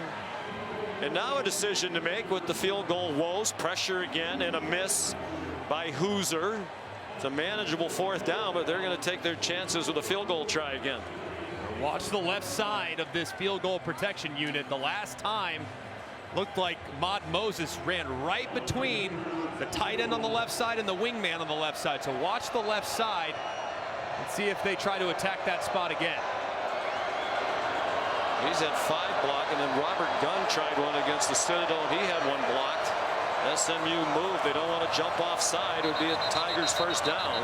[SPEAKER 1] And now a decision to make with the field goal woes. Pressure again and a miss by Hooser. It's a manageable 4th down, but they're going to take their chances with a field goal try again.
[SPEAKER 2] Watch the left side of this field goal protection unit. The last time looked like Mod Moses ran right between the tight end on the left side and the wingman on the left side. So watch the left side and see if they try to attack that spot again.
[SPEAKER 1] He's had 5 blocked, and then Robert Gunn tried one against the Citadel. He had 1 blocked. SMU moved. They don't want to jump offside. It would be a Tigers first down.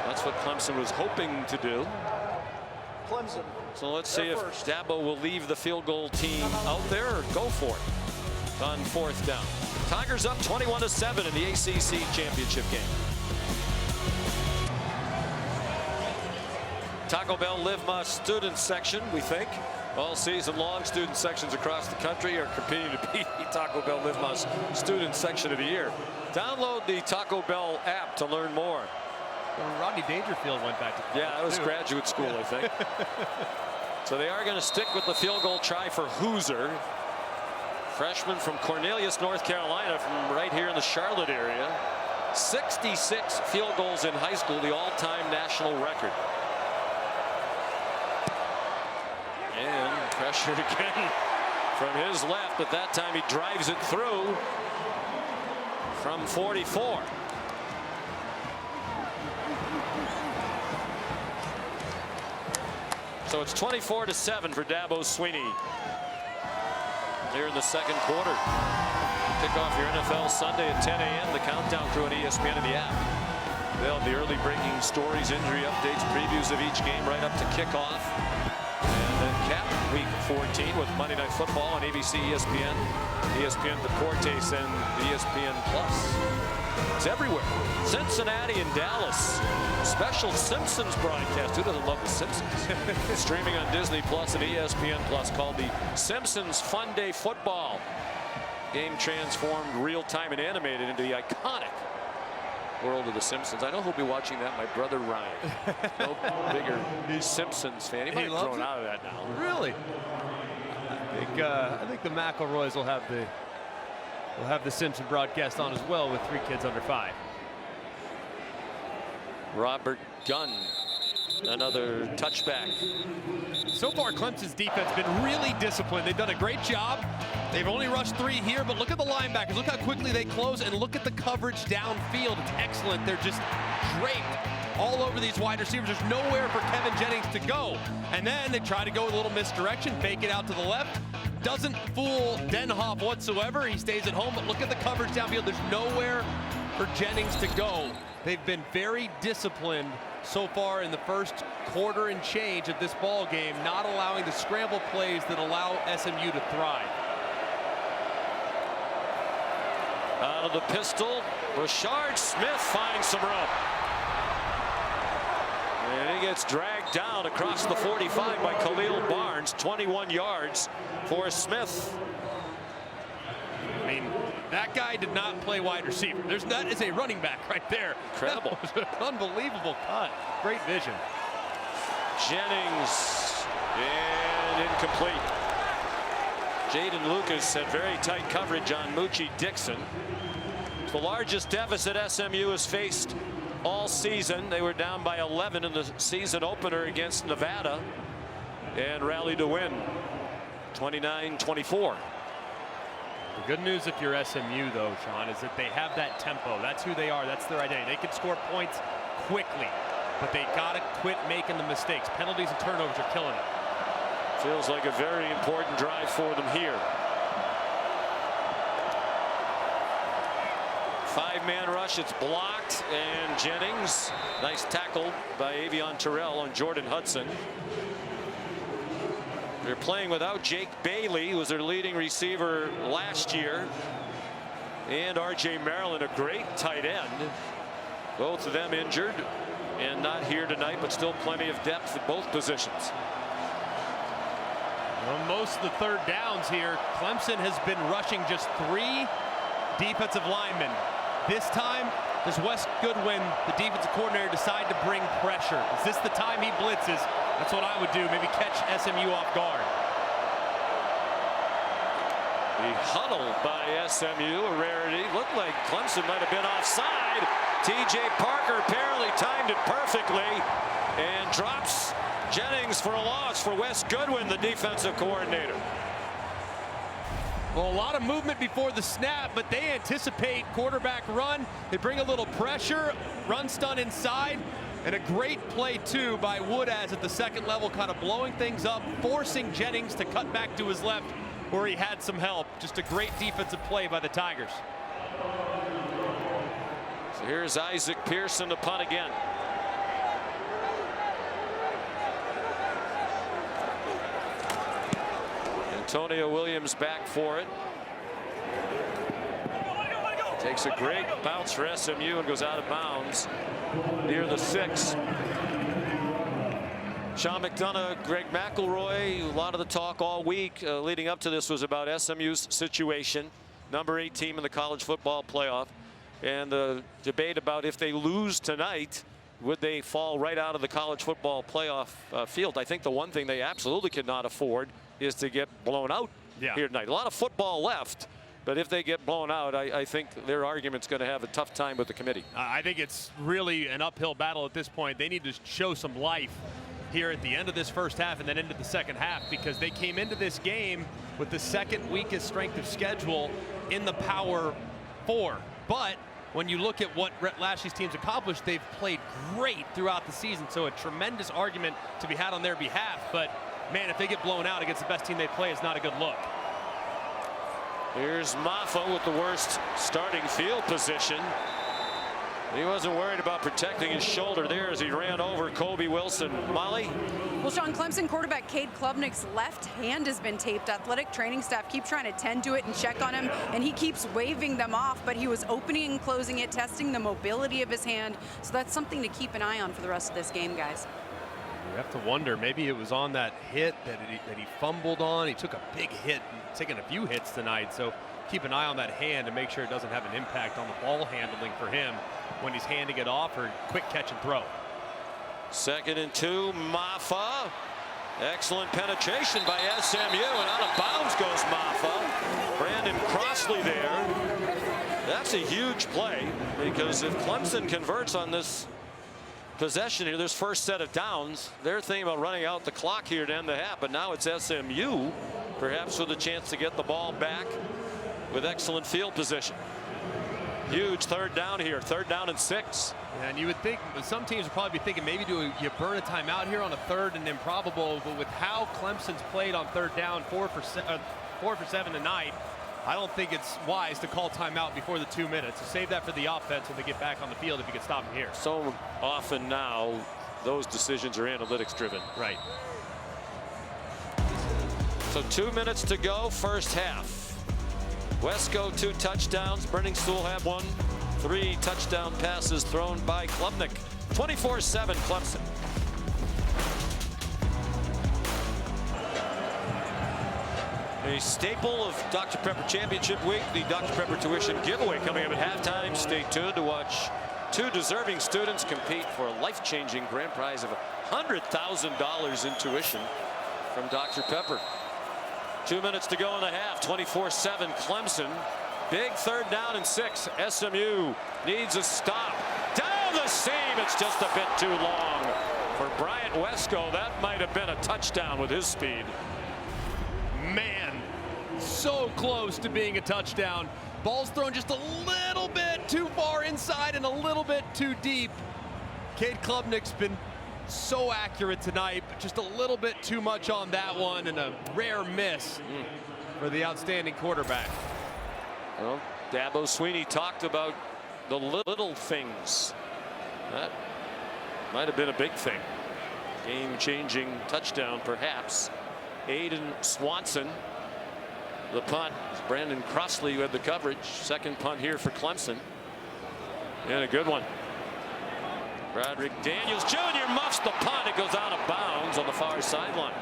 [SPEAKER 1] That's what Clemson was hoping to do.
[SPEAKER 5] Clemson.
[SPEAKER 1] So let's see if Dabo will leave the field goal team out there or go for it on 4th down. Tigers up 21-7 in the ACC championship game. Taco Bell Live Más student section, we think. All season long, student sections across the country are competing to be Taco Bell Live Más student section of the year. Download the Taco Bell app to learn more.
[SPEAKER 2] Well, Rodney Dangerfield went back to college.
[SPEAKER 1] Yeah, that was graduate school, I think. So they are going to stick with the field goal try for Hooser. Freshman from Cornelius, North Carolina, from right here in the Charlotte area. 66 field goals in high school, the all-time national record. And pressure again from his left, but that time he drives it through from 44. So it's 24-7 for Dabo Swinney here in the 2nd quarter. Kick off your NFL Sunday at 10 a.m. The countdown crew on ESPN and the app. They'll have the early breaking stories, injury updates, previews of each game right up to kickoff. And then cap week 14 with Monday Night Football on ABC, ESPN, ESPN Deportes, and ESPN Plus. It's everywhere. Cincinnati and Dallas. Special Simpsons broadcast. Who doesn't love the Simpsons? Streaming on Disney Plus and ESPN Plus, called the Simpsons Fun Day Football. Game transformed real-time and animated into the iconic world of the Simpsons. I know who'll be watching that. My brother Ryan. No bigger Simpsons fan. He might have grown out of that now.
[SPEAKER 2] Really? I think the McElroys will have the Simpson broadcast on as well with 3 kids under 5.
[SPEAKER 1] Robert Gunn, another touchback.
[SPEAKER 2] So far, Clemson's defense has been really disciplined. They've done a great job. They've only rushed 3 here, but look at the linebackers. Look how quickly they close, and look at the coverage downfield. It's excellent. They're just draped all over these wide receivers. There's nowhere for Kevin Jennings to go. And then they try to go a little misdirection, fake it out to the left. Doesn't fool Denhoff whatsoever. He stays at home, but look at the coverage downfield. There's nowhere for Jennings to go. They've been very disciplined so far in the first quarter and change of this ball game, not allowing the scramble plays that allow SMU to thrive.
[SPEAKER 1] Out of the pistol, Rashard Smith finds some room. And he gets dragged down across the 45 by Khalil Barnes. 21 yards for Smith.
[SPEAKER 2] I mean, that guy did not play wide receiver. That is a running back right there.
[SPEAKER 1] Incredible.
[SPEAKER 2] That was an unbelievable cut. Great vision.
[SPEAKER 1] Jennings, and incomplete. Jaden Lucas had very tight coverage on Moochie Dixon. The largest deficit SMU has faced all season. They were down by 11 in the season opener against Nevada and rallied to win 29-24.
[SPEAKER 2] The good news if you're SMU, though, Sean, is that they have that tempo. That's who they are. That's their identity. They can score points quickly, but they got to quit making the mistakes. Penalties and turnovers are killing it.
[SPEAKER 1] Feels like a very important drive for them here. 5-man rush. It's blocked, and Jennings, nice tackle by Avion Terrell on Jordan Hudson. They're playing without Jake Bailey, who was their leading receiver last year, and R.J. Maryland, a great tight end. Both of them injured and not here tonight, but still plenty of depth at both positions.
[SPEAKER 2] Well, most of the third downs here, Clemson has been rushing just 3 defensive linemen. This time, does Wes Goodwin, the defensive coordinator, decide to bring pressure? Is this the time he blitzes? That's what I would do, maybe catch SMU off guard.
[SPEAKER 1] The huddle by SMU, a rarity. Looked like Clemson might have been offside. T.J. Parker apparently timed it perfectly and drops Jennings for a loss for Wes Goodwin, the defensive coordinator.
[SPEAKER 2] Well, a lot of movement before the snap, but they anticipate quarterback run. They bring a little pressure, run stun inside, and a great play, too, by Woodaz at the second level, kind of blowing things up, forcing Jennings to cut back to his left where he had some help. Just a great defensive play by the Tigers.
[SPEAKER 1] So here's Isaac Pearson to punt again. Antonio Williams back for it. Takes a great bounce for SMU and goes out of bounds near the 6. Sean McDonough, Greg McElroy, a lot of the talk all week leading up to this was about SMU's situation, number 8 team in the college football playoff, and the debate about if they lose tonight, would they fall right out of the college football playoff field. I think the one thing they absolutely could not afford is to get blown out here tonight. A lot of football left, but if they get blown out, I think their argument's going to have a tough time with the committee.
[SPEAKER 2] I think it's really an uphill battle at this point. They need to show some life here at the end of this first half and then into the second half, because they came into this game with the second weakest strength of schedule in the Power 4. But when you look at what Rhett Lashlee's team's accomplished, they've played great throughout the season. So a tremendous argument to be had on their behalf. But man, if they get blown out against the best team they play, it's not a good look.
[SPEAKER 1] Here's Maffa with the worst starting field position. He wasn't worried about protecting his shoulder there as he ran over Kobe Wilson. Molly?
[SPEAKER 3] Well, Sean, Clemson quarterback Cade Klubnik's left hand has been taped. Athletic training staff keep trying to tend to it and check on him, and he keeps waving them off, but he was opening and closing it, testing the mobility of his hand. So that's something to keep an eye on for the rest of this game, guys.
[SPEAKER 2] You have to wonder, maybe it was on that hit that he fumbled on. He took a big hit, taken a few hits tonight. So keep an eye on that hand and make sure it doesn't have an impact on the ball handling for him when he's handing it off, or quick catch and throw.
[SPEAKER 1] 2nd and 2, Maffa. Excellent penetration by SMU, and out of bounds goes Maffa. Brandon Crossley there. That's a huge play, because if Clemson converts on this possession here, this first set of downs, they're thinking about running out the clock here to end the half, but now it's SMU perhaps with a chance to get the ball back with excellent field position. Huge third down here, 3rd down and 6.
[SPEAKER 2] And you would think some teams would probably be thinking maybe you burn a timeout here on a 3rd and improbable, but with how Clemson's played on 3rd down, 4 for 7 tonight, I don't think it's wise to call timeout before the 2 minutes. So save that for the offense when they get back on the field if you can stop them here.
[SPEAKER 1] So often now those decisions are analytics driven.
[SPEAKER 2] Right.
[SPEAKER 1] So 2 minutes to go, first half. Wesco 2 touchdowns. Brenningstool had 1. 3 touchdown passes thrown by Klubnik. 24-7 Clemson. A staple of Dr. Pepper Championship Week, the Dr. Pepper Tuition Giveaway coming up at halftime. Stay tuned to watch 2 deserving students compete for a life-changing grand prize of $100,000 in tuition from Dr. Pepper. 2 minutes to go in the half. 24-7 Clemson. Big 3rd down and 6. SMU needs a stop. Down the seam. It's just a bit too long for Bryant Wesco. That might have been a touchdown with his speed.
[SPEAKER 2] Man, so close to being a touchdown. Ball's thrown just a little bit too far inside and a little bit too deep. Cade Klubnik's been so accurate tonight, but just a little bit too much on that one, and a rare miss for the outstanding quarterback.
[SPEAKER 1] Well, Dabo Swinney talked about the little things. That might have been a big thing. Game-changing touchdown, perhaps. Aiden Swanson, the punt. Brandon Crossley who had the coverage. Second punt here for Clemson. And a good one. Broderick Daniels Jr. muffs the punt. It goes out of bounds on the far sideline.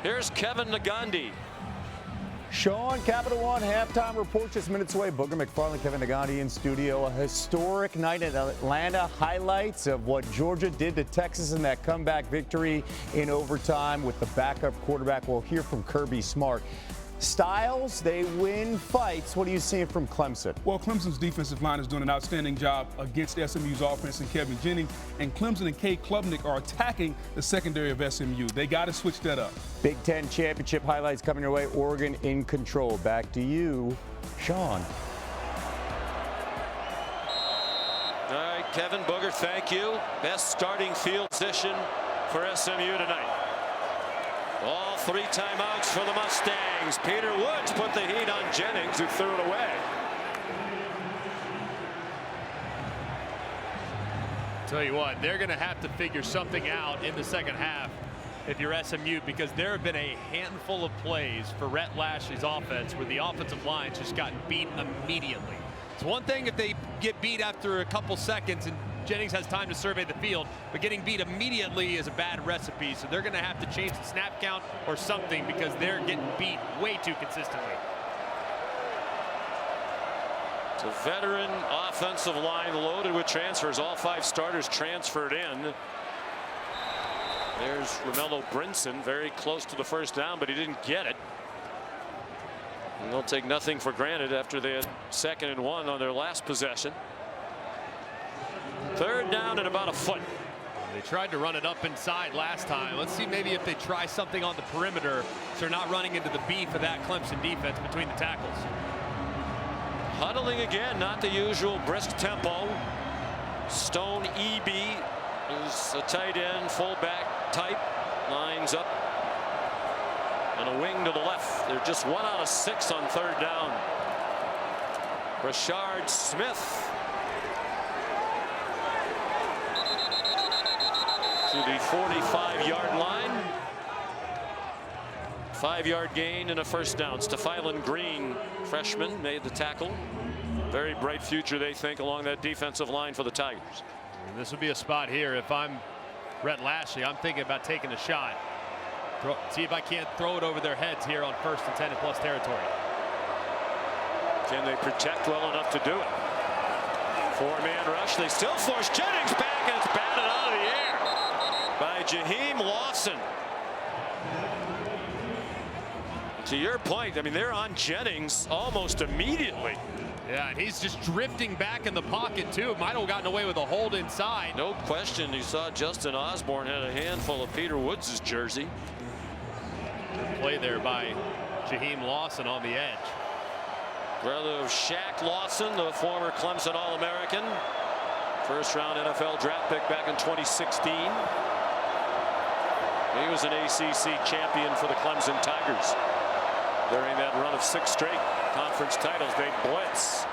[SPEAKER 1] Here's Kevin Nagandi.
[SPEAKER 9] Sean, Capital One halftime report just minutes away. Booger McFarland, Kevin Nagandi in studio. A historic night in Atlanta. Highlights of what Georgia did to Texas in that comeback victory in overtime with the backup quarterback. We'll hear from Kirby Smart. Styles, they win fights. What are you seeing from Clemson?
[SPEAKER 10] Well, Clemson's defensive line is doing an outstanding job against SMU's offense and Kevin Jennings. And Clemson and Cade Klubnik are attacking the secondary of SMU. They got to switch that up.
[SPEAKER 9] Big Ten championship highlights coming your way. Oregon in control. Back to you, Sean.
[SPEAKER 1] All right, Kevin Booger, thank you. Best starting field position for SMU tonight. All 3 timeouts for the Mustangs. Peter Woods put the heat on Jennings, who threw it away.
[SPEAKER 2] Tell you what, they're going to have to figure something out in the second half if you're SMU, because there have been a handful of plays for Rhett Lashley's offense where the offensive line's just gotten beat immediately. It's one thing if they get beat after a couple seconds and Jennings has time to survey the field, but getting beat immediately is a bad recipe. So they're going to have to change the snap count or something, because they're getting beat way too consistently.
[SPEAKER 1] It's a veteran offensive line loaded with transfers. All 5 starters transferred in. There's Romello Brinson, very close to the first down, but he didn't get it. And they'll take nothing for granted after they had 2nd and 1 on their last possession. 3rd down and about a foot.
[SPEAKER 2] They tried to run it up inside last time. Let's see maybe if they try something on the perimeter so they're not running into the beef of that Clemson defense between the tackles.
[SPEAKER 1] Huddling again, not the usual brisk tempo. Stone E.B. is a tight end, fullback type. Lines up. And a wing to the left. They're just 1 out of 6 on 3rd down. Rashard Smith to the 45-yard line. 5-yard gain and a first down. Stephylan Green, freshman, made the tackle. Very bright future, they think, along that defensive line for the Tigers.
[SPEAKER 2] And this would be a spot here. If I'm Rhett Lashley, I'm thinking about taking a shot. See if I can't throw it over their heads here on 1st and 10 plus territory.
[SPEAKER 1] Can they protect well enough to do it? 4-man rush. They still force Jennings back, and it's batted out of the air by Jaheim Lawson. To your point, I mean, they're on Jennings almost immediately.
[SPEAKER 2] Yeah, and he's just drifting back in the pocket, too. Might have gotten away with a hold inside.
[SPEAKER 1] No question. You saw Justin Osborne had a handful of Peter Woods' jersey.
[SPEAKER 2] Good play there by Jaheim Lawson on the edge.
[SPEAKER 1] Brother of Shaq Lawson, the former Clemson All-American. First-round NFL draft pick back in 2016. He was an ACC champion for the Clemson Tigers. During that run of 6 straight conference titles, they blitz.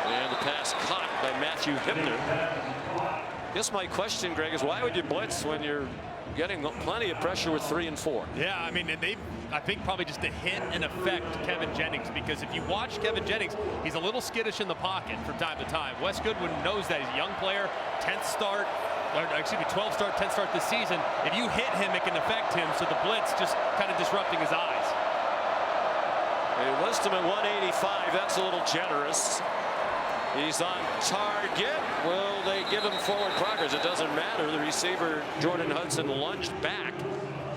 [SPEAKER 1] And the pass caught by Matthew Hibner. I guess my question, Greg, is why would you blitz when you're getting plenty of pressure with 3 and 4?
[SPEAKER 2] Yeah, I mean, I think probably just to hit and affect Kevin Jennings, because if you watch Kevin Jennings, he's a little skittish in the pocket from time to time. Wes Goodwin knows that. He's a young player, 10th start, or excuse me, 12th start, 10th start this season. If you hit him, it can affect him, so the blitz just kind of disrupting his eyes.
[SPEAKER 1] They list him at 185. That's a little generous. He's on target. Will they give him forward progress? It doesn't matter. The receiver, Jordan Hudson, lunged back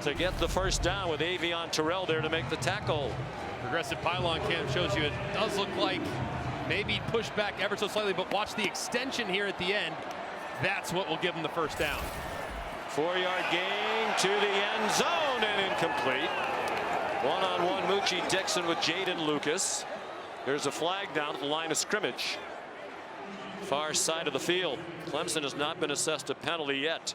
[SPEAKER 1] to get the first down with Avion Terrell there to make the tackle.
[SPEAKER 2] Progressive pylon cam shows you it does look like maybe pushed back ever so slightly, but watch the extension here at the end. That's what will give him the first down.
[SPEAKER 1] 4-yard gain to the end zone and incomplete. One-on-one Moochie Dixon with Jaden Lucas. There's a flag down at the line of scrimmage. Far side of the field. Clemson has not been assessed a penalty yet.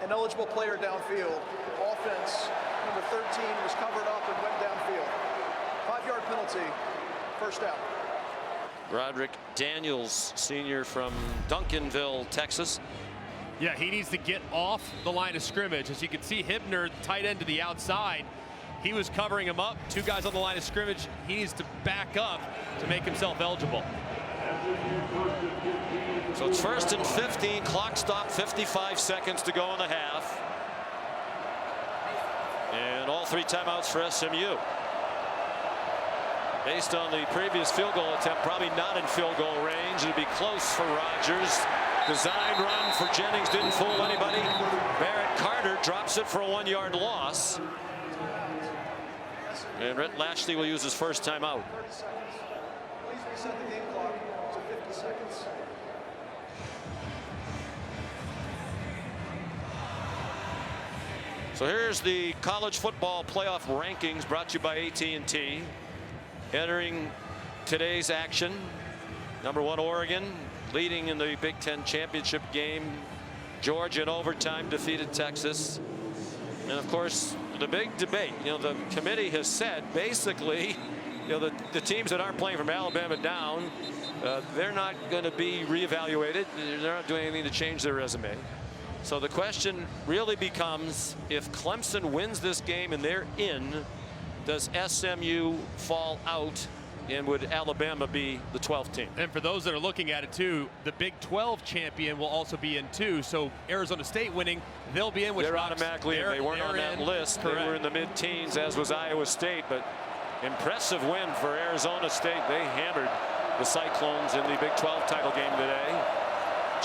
[SPEAKER 5] An eligible player downfield. Offense, number 13, was covered up and went downfield. 5-yard penalty. First down.
[SPEAKER 1] Roderick Daniels, senior from Duncanville, Texas.
[SPEAKER 2] Yeah, he needs to get off the line of scrimmage. As you can see, Hibner, tight end to the outside. He was covering him up. 2 guys on the line of scrimmage. He needs to back up to make himself eligible.
[SPEAKER 1] So it's 1st and 15. Clock stop, 55 seconds to go in the half. And all 3 timeouts for SMU. Based on the previous field goal attempt, probably not in field goal range. It'd be close for Rodgers. Design run for Jennings didn't fool anybody. Barrett Carter drops it for a 1-yard loss. And Rhett Lashley will use his first timeout.
[SPEAKER 5] 30 seconds. Please reset the game clock to 50 seconds.
[SPEAKER 1] So here's the college football playoff rankings brought to you by AT&T. Entering today's action, number 1 Oregon leading in the Big Ten championship game. Georgia in overtime defeated Texas. And of course the big debate, the committee has said basically, the teams that aren't playing from Alabama down, they're not going to be reevaluated. They're not doing anything to change their resume. So the question really becomes, if Clemson wins this game and they're in, does SMU fall out, and would Alabama be the 12th team?
[SPEAKER 2] And for those that are looking at it too, the Big 12 champion will also be in too. So Arizona State winning, they'll be in. Which
[SPEAKER 1] they're automatically in. They weren't on that list.
[SPEAKER 2] Correct.
[SPEAKER 1] They were in the mid-teens, as was Iowa State. But impressive win for Arizona State. They hammered the Cyclones in the Big 12 title game today.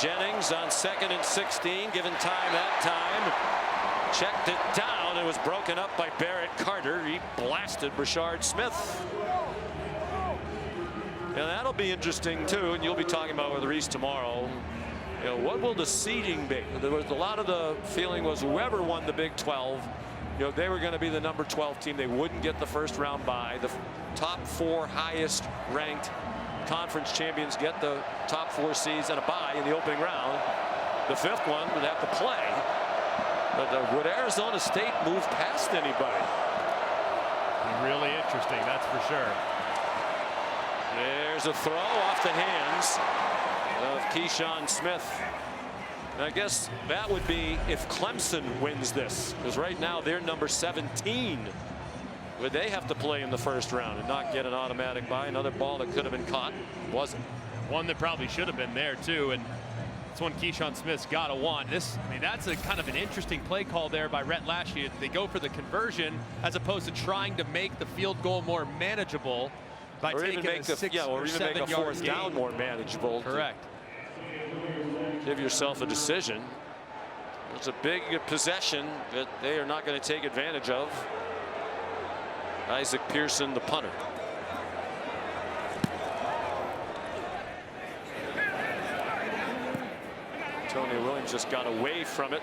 [SPEAKER 1] Jennings on 2nd and 16, given time that time. Checked it down. It was broken up by Barrett Carter. He blasted Brashard Smith. And that'll be interesting too, and you'll be talking about with Reese tomorrow. What will the seeding be? There was a lot of the feeling was whoever won the Big 12, they were going to be the number 12 team. They wouldn't get the first round bye. The top 4 highest ranked conference champions get the top 4 seeds and a bye in the opening round. The 5th one would have to play. But would Arizona State move past anybody?
[SPEAKER 2] Really interesting, that's for sure.
[SPEAKER 1] There's a throw off the hands of Keyshawn Smith. And I guess that would be if Clemson wins this, because right now they're number 17. Would they have to play in the first round and not get an automatic bye? Another ball that could have been caught, wasn't.
[SPEAKER 2] One that probably should have been there too, and it's one Keyshawn Smith's got to want. That's a kind of an interesting play call there by Rhett Lashley. They go for the conversion as opposed to trying to make the field goal more manageable by taking a 6 or 7
[SPEAKER 1] make a
[SPEAKER 2] yard
[SPEAKER 1] fourth down more manageable.
[SPEAKER 2] Correct.
[SPEAKER 1] Give yourself a decision. It's a big possession that they are not going to take advantage of. Isaac Pearson, the punter. Tony Williams just got away from it.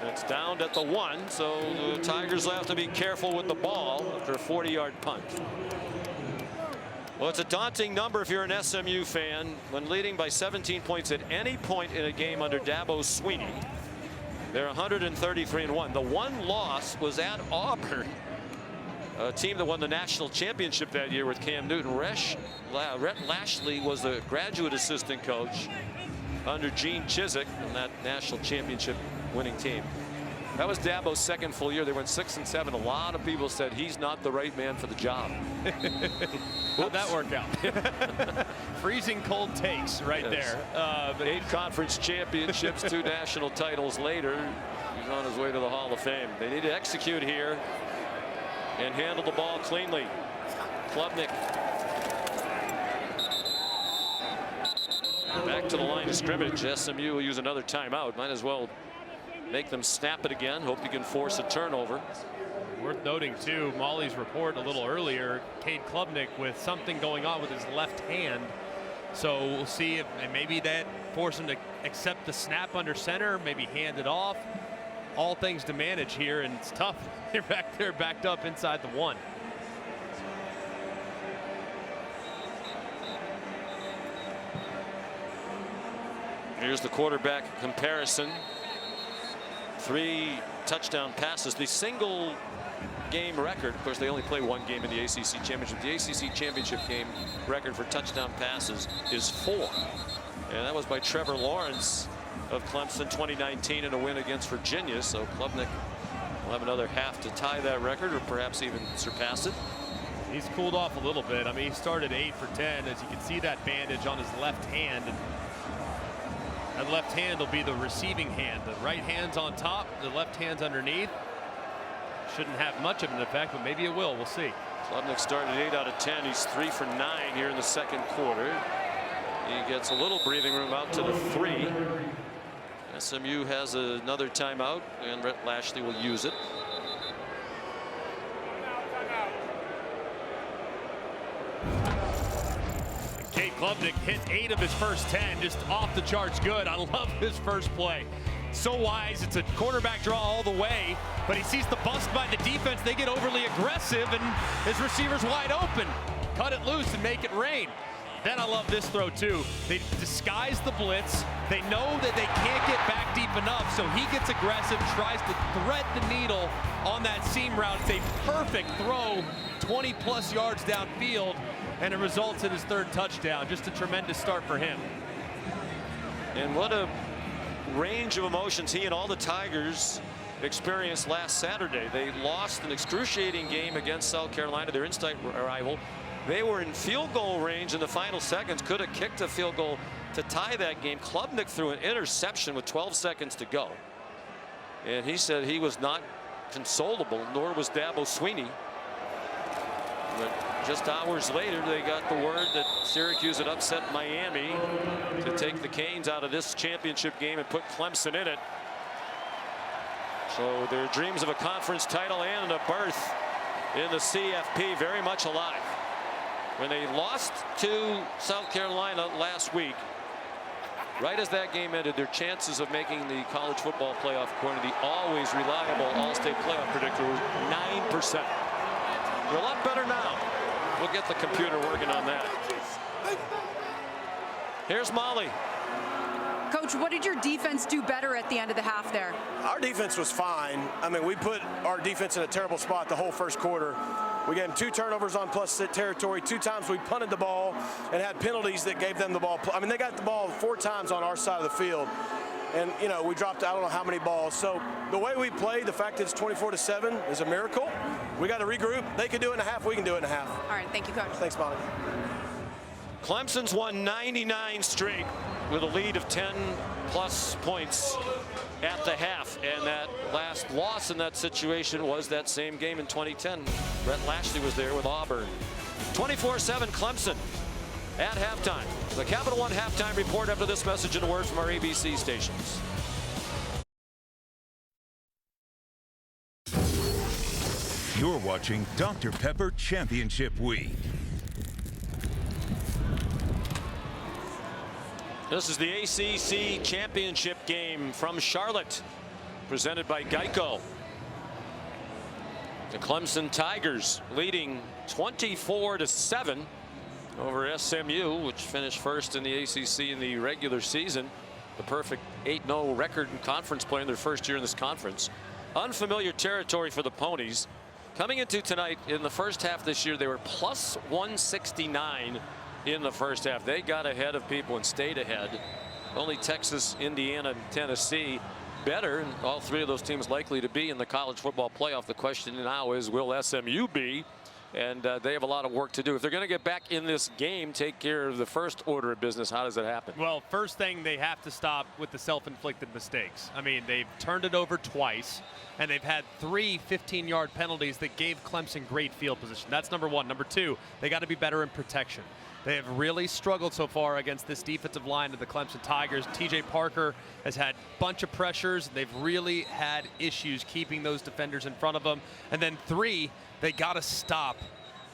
[SPEAKER 1] It's down at the 1, so the Tigers will have to be careful with the ball after a 40-yard punt. Well, it's a daunting number if you're an SMU fan when leading by 17 points at any point in a game under Dabo Swinney. They're 133-1. The one loss was at Auburn, a team that won the national championship that year with Cam Newton. Rhett Lashley was the graduate assistant coach under Gene Chizik in that national championship winning team. That was Dabo's second full year. They went 6-7. A lot of people said he's not the right man for the job.
[SPEAKER 2] How'd that work out? Freezing cold takes right there.
[SPEAKER 1] But 8 conference championships, 2 national titles later, he's on his way to the Hall of Fame. They need to execute here and handle the ball cleanly. Klubnik back to the line of scrimmage. SMU will use another timeout. Might as well make them snap it again. Hope you can force a turnover.
[SPEAKER 2] Worth noting too, Molly's report a little earlier, Cade Klubnik with something going on with his left hand. So we'll see if maybe that forced him to accept the snap under center, maybe hand it off. All things to manage here, and it's tough. They're back there backed up inside the 1.
[SPEAKER 1] Here's the quarterback comparison. 3 touchdown passes. The single game record, of course they only play 1 game in the ACC championship. The ACC championship game record for touchdown passes is 4. And that was by Trevor Lawrence of Clemson 2019 in a win against Virginia. So Klubnik will have another half to tie that record or perhaps even surpass it.
[SPEAKER 2] He's cooled off a little bit. I mean, he started 8 for 10. As you can see that bandage on his left hand. And that left hand will be the receiving hand. The right hand's on top, the left hand's underneath. Shouldn't have much of an effect, but maybe it will. We'll see.
[SPEAKER 1] Klubnik started 8 out of 10. He's 3 for 9 here in the second quarter. He gets a little breathing room out to the 3. SMU has another timeout, and Rhett Lashley will use it.
[SPEAKER 2] Cade Klubnik hit 8 of his first 10, just off the charts good. I love his first play. So wise, it's a quarterback draw all the way, but he sees the bust by the defense. They get overly aggressive, and his receiver's wide open. Cut it loose and make it rain. Then I love this throw too. They disguise the blitz. They know that they can't get back deep enough, so he gets aggressive, tries to thread the needle on that seam route. It's a perfect throw, 20+ yards downfield, and it results in his 3rd touchdown. Just a tremendous start for him.
[SPEAKER 1] And what a range of emotions he and all the Tigers experienced last Saturday. They lost an excruciating game against South Carolina, their in-state rival. They were in field goal range in the final seconds, could have kicked a field goal to tie that game. Klubnik threw an interception with 12 seconds to go. And he said he was not consolable, nor was Dabo Swinney. But just hours later, they got the word that Syracuse had upset Miami to take the Canes out of this championship game and put Clemson in it. So their dreams of a conference title and a berth in the CFP very much alive. When they lost to South Carolina last week, right as that game ended, their chances of making the college football playoff, according to the always reliable All-State playoff predictor, was 9%. They're a lot better now. We'll get the computer working on that. Here's Molly.
[SPEAKER 3] Coach, what did your defense do better at the end of the half there?
[SPEAKER 14] Our defense was fine. I mean, we put our defense in a terrible spot the whole first quarter. We gave them 2 turnovers on plus territory. 2 times we punted the ball and had penalties that gave them the ball. I mean, they got the ball 4 times on our side of the field. And, you know, we dropped, I don't know how many balls. So the way we played, the fact that it's 24-7 is a miracle. We got to regroup. They can do it in a half. We can do it in a half.
[SPEAKER 3] All right. Thank you, Coach.
[SPEAKER 14] Thanks, Molly.
[SPEAKER 1] Clemson's won 99 straight with a lead of 10+ points at the half. And that last loss in that situation was that same game in 2010. Rhett Lashley was there with Auburn. 24-7 Clemson at halftime. The Capital One halftime report after this message and a word from our ABC stations.
[SPEAKER 7] You're watching Dr. Pepper Championship Week.
[SPEAKER 1] This is the ACC championship game from Charlotte, presented by Geico. The Clemson Tigers leading 24-7 over SMU, which finished first in the ACC in the regular season. The perfect 8-0 record in conference play in their first year in this conference. Unfamiliar territory for the Ponies. Coming into tonight, in the first half this year, they were plus 169 in the first half. They got ahead of people and stayed ahead. Only Texas, Indiana, and Tennessee better, and all three of those teams likely to be in the college football playoff. The question now is, will SMU be? And they have a lot of work to do. If they're going to get back in this game, take care of the first order of business, how does it happen?
[SPEAKER 2] Well, first thing, they have to stop with the self-inflicted mistakes. I mean, they've turned it over twice, and they've had 3 15-yard penalties that gave Clemson great field position. That's number one. Number two, they got to be better in protection. They have really struggled so far against this defensive line of the Clemson Tigers. TJ Parker has had a bunch of pressures. They've really had issues keeping those defenders in front of them. And then 3, they got to stop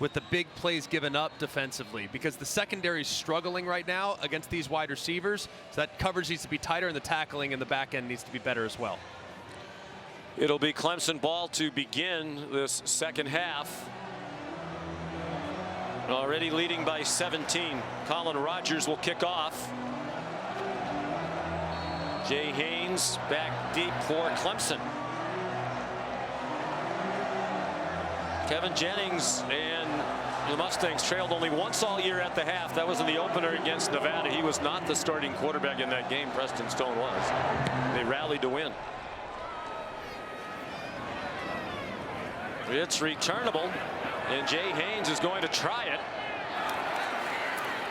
[SPEAKER 2] with the big plays given up defensively, because the secondary is struggling right now against these wide receivers. So that coverage needs to be tighter, and the tackling in the back end needs to be better as well.
[SPEAKER 1] It'll be Clemson ball to begin this second half. Already leading by 17. Colin Rogers will kick off. Jay Haynes back deep for Clemson. Kevin Jennings and the Mustangs trailed only once all year at the half. That was in the opener against Nevada. He was not the starting quarterback in that game. Preston Stone was. They rallied to win. It's returnable, and Jay Haynes is going to try it.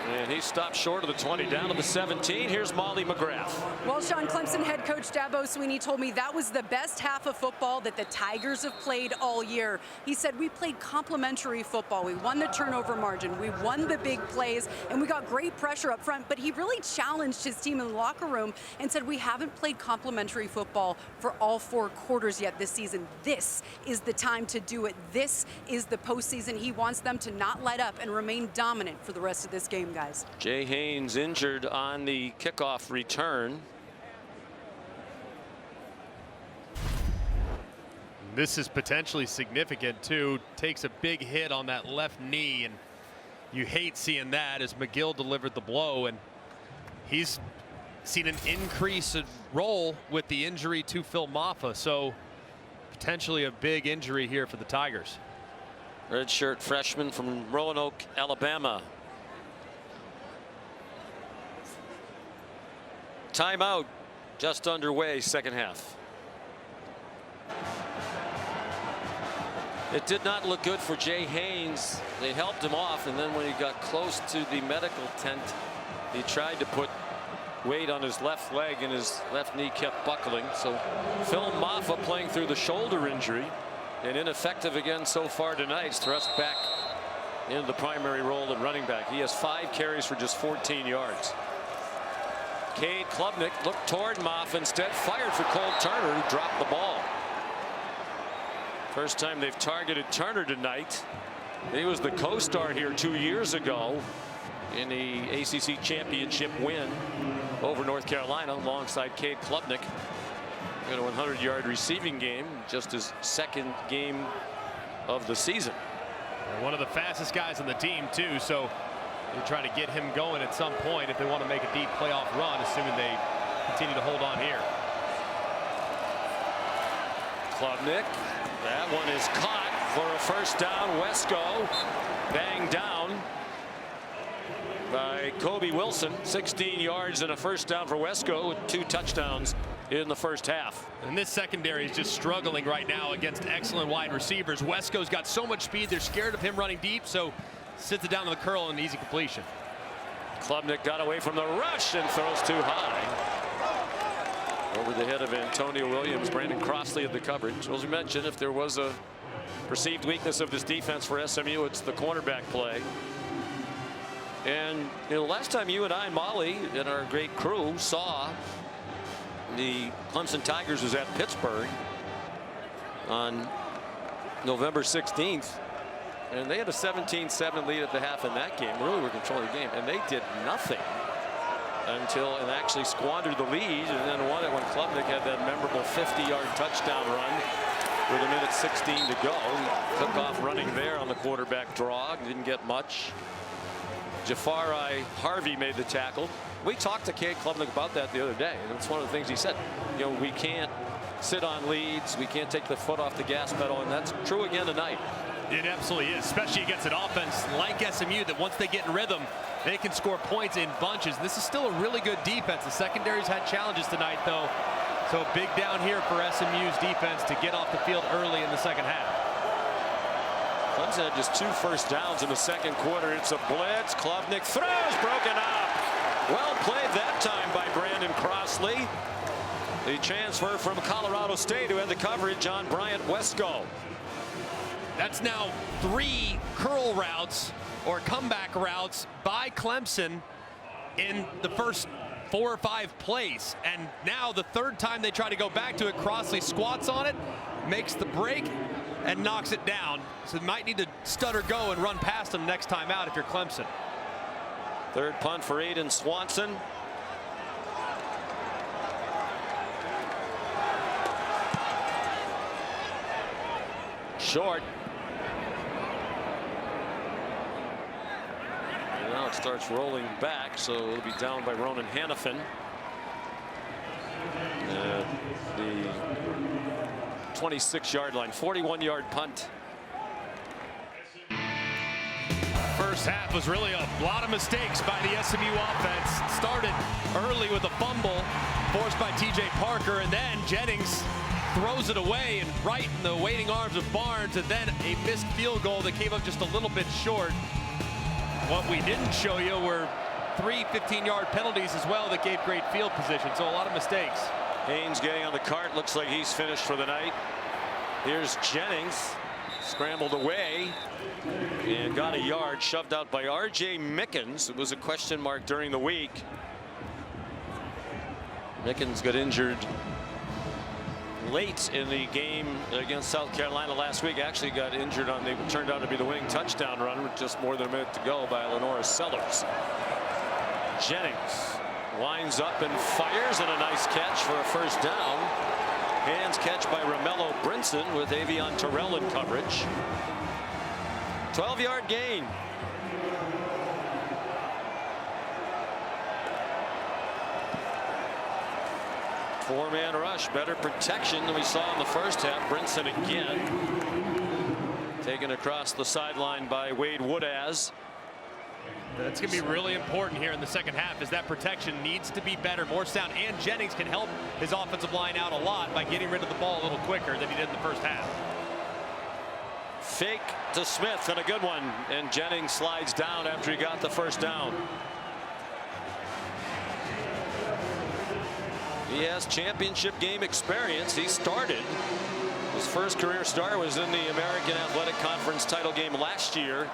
[SPEAKER 1] And he stopped short of the 20, down to the 17. Here's Molly McGrath.
[SPEAKER 3] Well, Sean, Clemson head coach Dabo Swinney told me that was the best half of football that the Tigers have played all year. He said, we played complementary football. We won the turnover margin. We won the big plays, and we got great pressure up front. But he really challenged his team in the locker room and said, we haven't played complementary football for all 4 quarters yet this season. This is the time to do it. This is the postseason. He wants them to not let up and remain dominant for the rest of this game, guys.
[SPEAKER 1] Jay Haynes injured on the kickoff return.
[SPEAKER 2] This is potentially significant too. Takes a big hit on that left knee, and you hate seeing that, as McGill delivered the blow, and he's seen an increase in role with the injury to Phil Maffa, so potentially a big injury here for the Tigers.
[SPEAKER 1] Redshirt freshman from Roanoke, Alabama. Timeout just underway, second half. It did not look good for Jay Haynes. They helped him off, and then when he got close to the medical tent, he tried to put weight on his left leg, and his left knee kept buckling. So Phil Maffa, playing through the shoulder injury and ineffective again so far tonight, is thrust back into the primary role at running back. He has 5 carries for just 14 yards. Cade Klubnik looked toward Maffa, instead fired for Cole Turner, who dropped the ball. First time they've targeted Turner tonight. He was the co-star here 2 years ago in the ACC championship win over North Carolina alongside Cade Klubnik. In a 100-yard receiving game, just his second game of the season.
[SPEAKER 2] And one of the fastest guys on the team too, so they try to get him going at some point if they want to make a deep playoff run, assuming they continue to hold on here.
[SPEAKER 1] Klubnik, that one is caught for a first down. Wesco banged down by Kobe Wilson. 16 yards and a first down for Wesco, with 2 touchdowns in the first half.
[SPEAKER 2] And this secondary is just struggling right now against excellent wide receivers. Wesco's got so much speed, they're scared of him running deep, so sits it down to the curl and easy completion.
[SPEAKER 1] Klubnik got away from the rush and throws too high. Over the head of Antonio Williams. Brandon Crossley at the coverage. As we mentioned, if there was a perceived weakness of this defense for SMU, it's the cornerback play. And you know, last time you and I, Molly, and our great crew saw the Clemson Tigers was at Pittsburgh on November 16th. And they had a 17-7 lead at the half in that game. Really were controlling the game, and they did nothing and actually squandered the lead and then won it when Klubnik had that memorable 50-yard touchdown run with a minute 16 to go. Took off running there on the quarterback draw. Didn't get much. Jafari Harvey made the tackle. We talked to Cade Klubnik about that the other day, and it's one of the things he said. You know, we can't sit on leads. We can't take the foot off the gas pedal, and that's true again tonight.
[SPEAKER 2] It absolutely is, especially against an offense like SMU that once they get in rhythm, they can score points in bunches. This is still a really good defense. The secondary's had challenges tonight, though. So big down here for SMU's defense to get off the field early in the second half.
[SPEAKER 1] Clemson had just 2 first downs in the second quarter. It's a blitz. Klubnik throws, broken up. Well played that time by Brandon Crossley. The transfer from Colorado State, who had the coverage on Bryant Wesco.
[SPEAKER 2] That's now 3 curl routes or comeback routes by Clemson in the first 4 or 5 plays. And now the third time they try to go back to it, Crossley squats on it, makes the break, and knocks it down. So they might need to stutter go and run past them next time out if you're Clemson.
[SPEAKER 1] Third punt for Aiden Swanson. Short. And now it starts rolling back, so it'll be down by Ronan Hannafin. The 26-yard line, 41-yard punt.
[SPEAKER 2] First half was really a lot of mistakes by the SMU offense. Started early with a fumble forced by TJ Parker, and then Jennings throws it away and right in the waiting arms of Barnes, and then a missed field goal that came up just a little bit short. What we didn't show you were 3 15-yard penalties as well that gave great field position, so a lot of mistakes.
[SPEAKER 1] Haynes getting on the cart. Looks like he's finished for the night. Here's Jennings. Scrambled away and got a yard, shoved out by R.J. Mickens. It was a question mark during the week. Mickens got injured late in the game against South Carolina last week. Actually got injured on the turned out to be the winning touchdown run with just more than a minute to go by Lenora Sellers. Jennings winds up and fires, and a nice catch for a first down. Hands catch by Romello Brinson with Avion Terrell in coverage. 12-yard gain. Four-man rush, better protection than we saw in the first half. Brinson again taken across the sideline by Wade Woodaz.
[SPEAKER 2] That's going to be really important here in the second half, as that protection needs to be better, more sound, and Jennings can help his offensive line out a lot by getting rid of the ball a little quicker than he did in the first half.
[SPEAKER 1] Fake to Smith, and a good one, and Jennings slides down after he got the first down. He has championship game experience. He started. His first career start was in the American Athletic Conference title game last year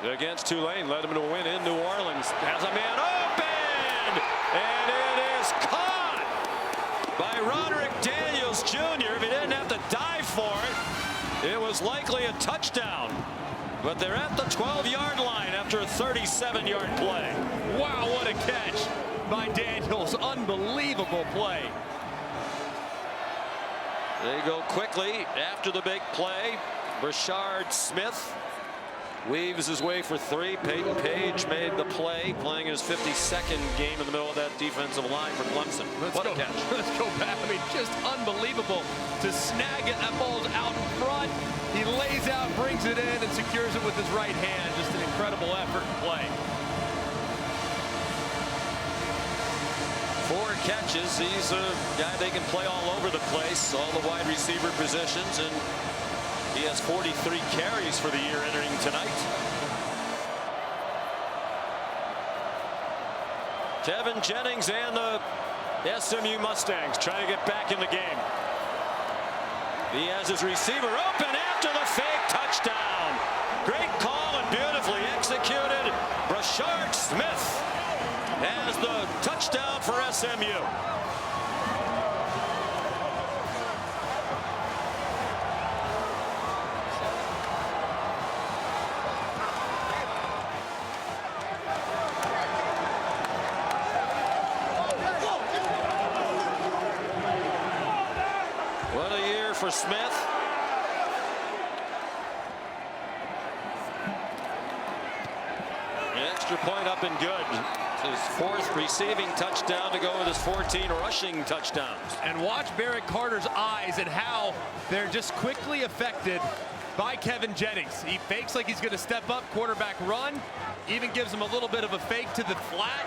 [SPEAKER 1] against Tulane. Led him to a win in New Orleans. Has a man open, and it is caught by Roderick Daniels Jr. If he didn't have to dive for it, it was likely a touchdown. But they're at the 12-yard line after a 37-yard play.
[SPEAKER 2] Wow, what a catch by Daniels. Unbelievable play.
[SPEAKER 1] They go quickly after the big play. Brashard Smith weaves his way for 3. Peyton Page made the play, playing his 52nd game in the middle of that defensive line for Clemson. What a catch.
[SPEAKER 2] Let's go back. I mean, just unbelievable to snag it. That ball's out in front. He lays out, brings it in, and secures it with his right hand. Just an incredible effort and play.
[SPEAKER 1] 4 catches. He's a guy they can play all over the place, all the wide receiver positions, and he has 43 carries for the year entering tonight. Kevin Jennings and the SMU Mustangs trying to get back in the game. He has his receiver open after the fake touchdown. Great call and beautifully executed. Brashard Smith has the touchdown for SMU. What a year for Smith. Extra point up and good. His 4th receiving touchdown to go with his 14 rushing touchdowns.
[SPEAKER 2] And watch Barrett Carter's eyes and how they're just quickly affected by Kevin Jennings. He fakes like he's going to step up, quarterback run, even gives him a little bit of a fake to the flat,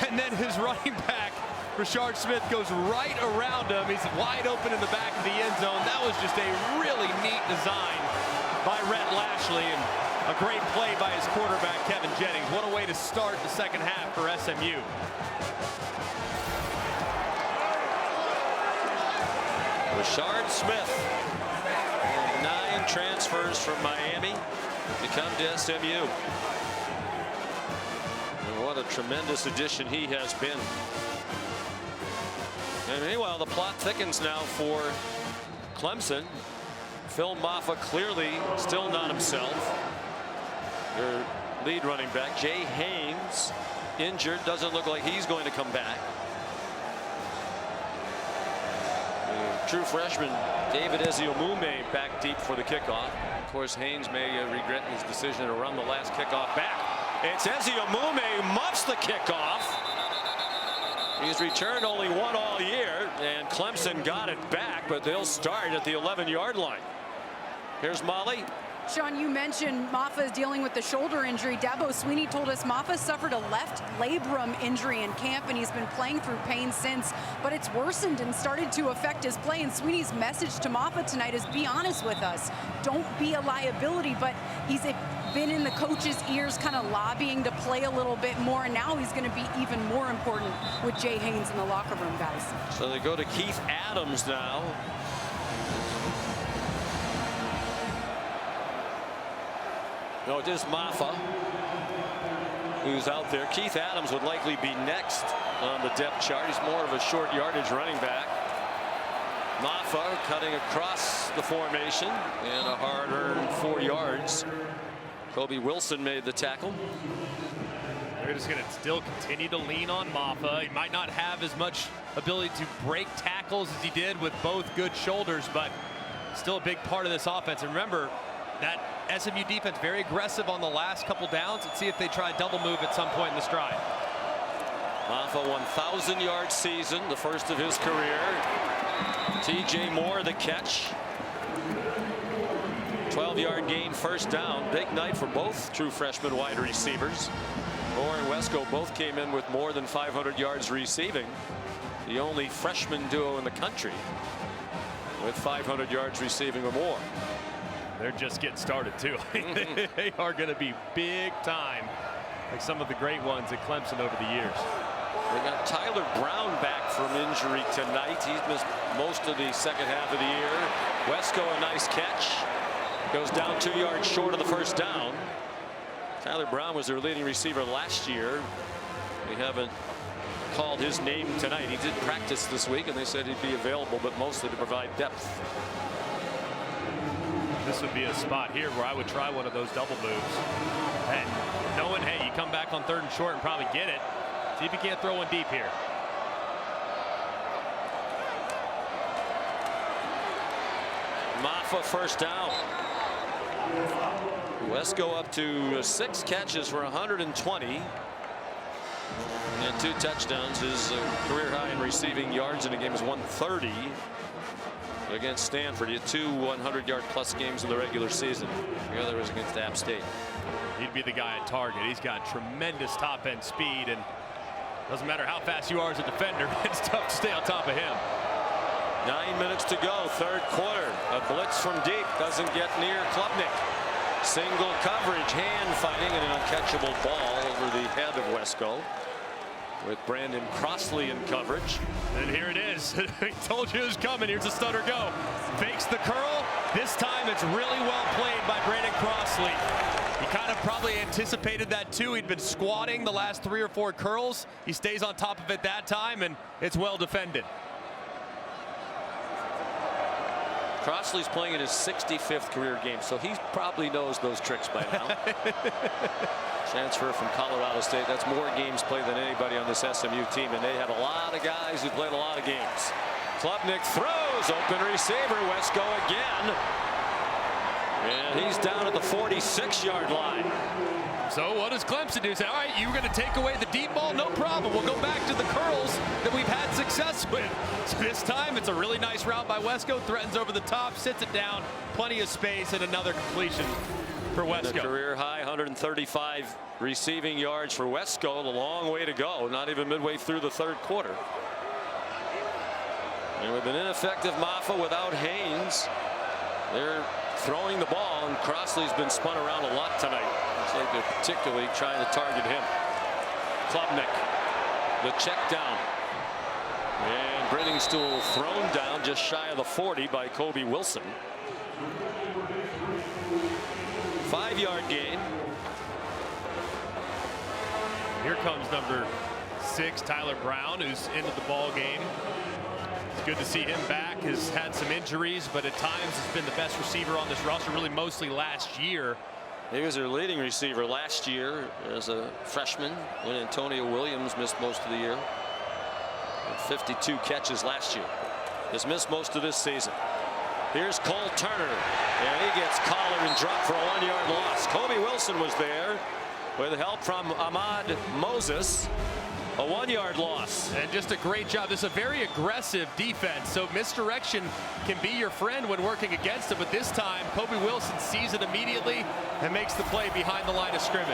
[SPEAKER 2] and then his running back, Rashard Smith, goes right around him. He's wide open in the back of the end zone. That was just a really neat design by Rhett Lashley, and a great play by his quarterback, Kevin Jennings. What a way to start the second half for SMU.
[SPEAKER 1] Rashard Smith, 9 transfers from Miami to come to SMU. And what a tremendous addition he has been. And meanwhile, the plot thickens now for Clemson. Phil Maffa clearly still not himself. Their lead running back, Jay Haynes, injured. Doesn't look like he's going to come back. The true freshman David Eziomume back deep for the kickoff. Of course, Haynes may regret his decision to run the last kickoff back. It's Eziomume muffs the kickoff. He's returned only one all year, and Clemson got it back, but they'll start at the 11-yard line. Here's Molly.
[SPEAKER 3] Sean, you mentioned Maffa is dealing with the shoulder injury. Dabo Swinney told us Maffa suffered a left labrum injury in camp, and he's been playing through pain since, but it's worsened and started to affect his play. And Swinney's message to Maffa tonight is, be honest with us. Don't be a liability, but he's been in the coach's ears kind of lobbying to play a little bit more, and now he's going to be even more important with Jay Haynes in the locker room, guys.
[SPEAKER 1] So they go to Keith Adams now. No, it is Maffa who's out there. Keith Adams would likely be next on the depth chart. He's more of a short yardage running back. Maffa cutting across the formation and a hard-earned 4 yards. Kobe Wilson made the tackle.
[SPEAKER 2] They're just going to still continue to lean on Maffa. He might not have as much ability to break tackles as he did with both good shoulders, but still a big part of this offense. And remember, that SMU defense very aggressive on the last couple downs. Let's see if they try double move at some point in the stride.
[SPEAKER 1] Maffa 1,000-yard season, the first of his career. TJ Moore the catch. 12-yard gain, first down. Big night for both true freshman wide receivers. Moore and Wesco both came in with more than 500 yards receiving. The only freshman duo in the country with 500 yards receiving or more.
[SPEAKER 2] They're just getting started, too. They are going to be big time, like some of the great ones at Clemson over the years.
[SPEAKER 1] They got Tyler Brown back from injury tonight. He's missed most of the second half of the year. Wesco, a nice catch. Goes down 2 yards short of the first down. Tyler Brown was their leading receiver last year. They haven't called his name tonight. He did practice this week, and they said he'd be available, but mostly to provide depth.
[SPEAKER 2] This would be a spot here where I would try one of those double moves. Hey, knowing, hey, you come back on 3rd and short and probably get it. See if you can't throw one deep here.
[SPEAKER 1] Maffa first down. Wesco up to 6 catches for 120. And 2 touchdowns. His career high in receiving yards in a game is 130. Against Stanford. He had 2 100-yard plus games in the regular season. The other was against App State.
[SPEAKER 2] He'd be the guy at target. He's got tremendous top-end speed, and doesn't matter how fast you are as a defender, it's tough to stay on top of him.
[SPEAKER 1] 9 minutes to go, 3rd quarter. A blitz from deep doesn't get near Klubnik. Single coverage, hand fighting, and an uncatchable ball over the head of Wesco, with Brandon Crossley in coverage.
[SPEAKER 2] And here it is. He told you it was coming. Here's a stutter go. Fakes the curl. This time it's really well played by Brandon Crossley. He kind of probably anticipated that too. He'd been squatting the last 3 or 4 curls. He stays on top of it that time, and it's well defended.
[SPEAKER 1] Crossley's playing in his 65th career game, so he probably knows those tricks by now. Transfer from Colorado State. That's more games played than anybody on this SMU team, and they have a lot of guys who played a lot of games. Klubnik throws, open receiver, Wesco again. And he's down at the 46-yard line.
[SPEAKER 2] So what does Clemson do? Say, all right, you're going to take away the deep ball? No problem. We'll go back to the curls that we've had success with. So this time, it's a really nice route by Wesco. Threatens over the top, sits it down. Plenty of space and another completion for Wesco.
[SPEAKER 1] The career high 135 receiving yards for Wesco. A long way to go. Not even midway through the third quarter. And with an ineffective Maffa without Haynes, they're throwing the ball, and Crossley's been spun around a lot tonight. Looks like they're particularly trying to target him. Klubnik, the check down. And Brenningstool thrown down just shy of the 40 by Kobe Wilson. 5-yard gain.
[SPEAKER 2] Here comes number 6, Tyler Brown, who's into the ball game. It's good to see him back. Has had some injuries, but at times has been the best receiver on this roster, really mostly last year.
[SPEAKER 1] He was their leading receiver last year as a freshman when Antonio Williams missed most of the year. 52 catches last year. Has missed most of this season. Here's Cole Turner, and he gets collared and dropped for a 1-yard loss. Kobe Wilson was there with help from Ahmad Moses. A 1-yard loss.
[SPEAKER 2] And just a great job. This is a very aggressive defense, so misdirection can be your friend when working against it, but this time Kobe Wilson sees it immediately and makes the play behind the line of scrimmage.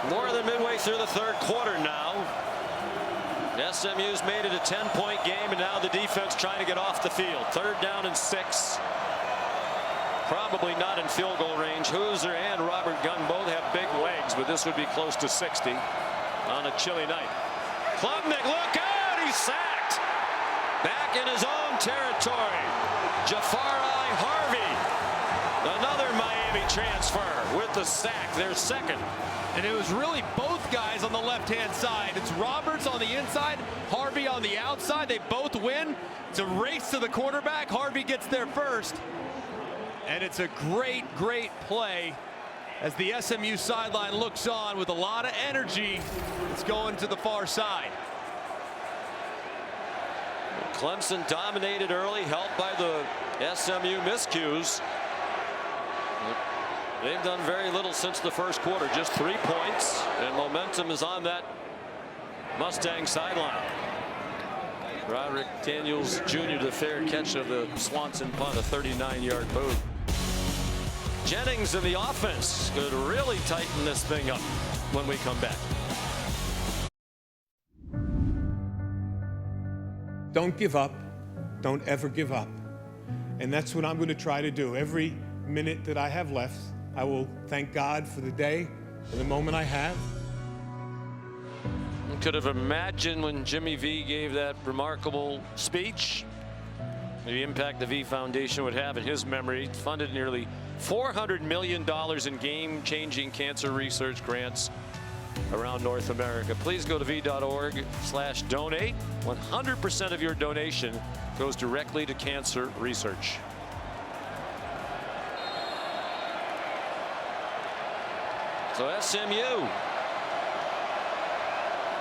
[SPEAKER 1] More than midway through the third quarter now. SMU's made it a 10-point game, and now the defense trying to get off the field. 3rd down and 6. Probably not in field goal range. Hooser and Robert Gunn both have big legs, but this would be close to 60 on a chilly night. Klubnik, look out! He's sacked. Back in his own territory. Jafari Harvey, another Miami transfer with the sack. Their second.
[SPEAKER 2] And it was really both guys on the left-hand side. It's Roberts on the inside, Harvey on the outside. They both win. It's a race to the quarterback. Harvey gets there first. And it's a great, great play as the SMU sideline looks on with a lot of energy. It's going to the far side.
[SPEAKER 1] Clemson dominated early, helped by the SMU miscues. They've done very little since the first quarter, just 3 points, and momentum is on that Mustang sideline. Roderick Daniels Jr., the fair catch of the Swanson punt, a 39-yard move. Jennings in the offense could really tighten this thing up when we come back.
[SPEAKER 15] Don't give up. Don't ever give up. And that's what I'm going to try to do. Every minute that I have left, I will thank God for the day and the moment I have.
[SPEAKER 1] You could have imagined when Jimmy V gave that remarkable speech the impact the V Foundation would have in his memory. Funded nearly $400 million in game-changing cancer research grants around North America. Please go to v.org/donate. 100% of your donation goes directly to cancer research. So SMU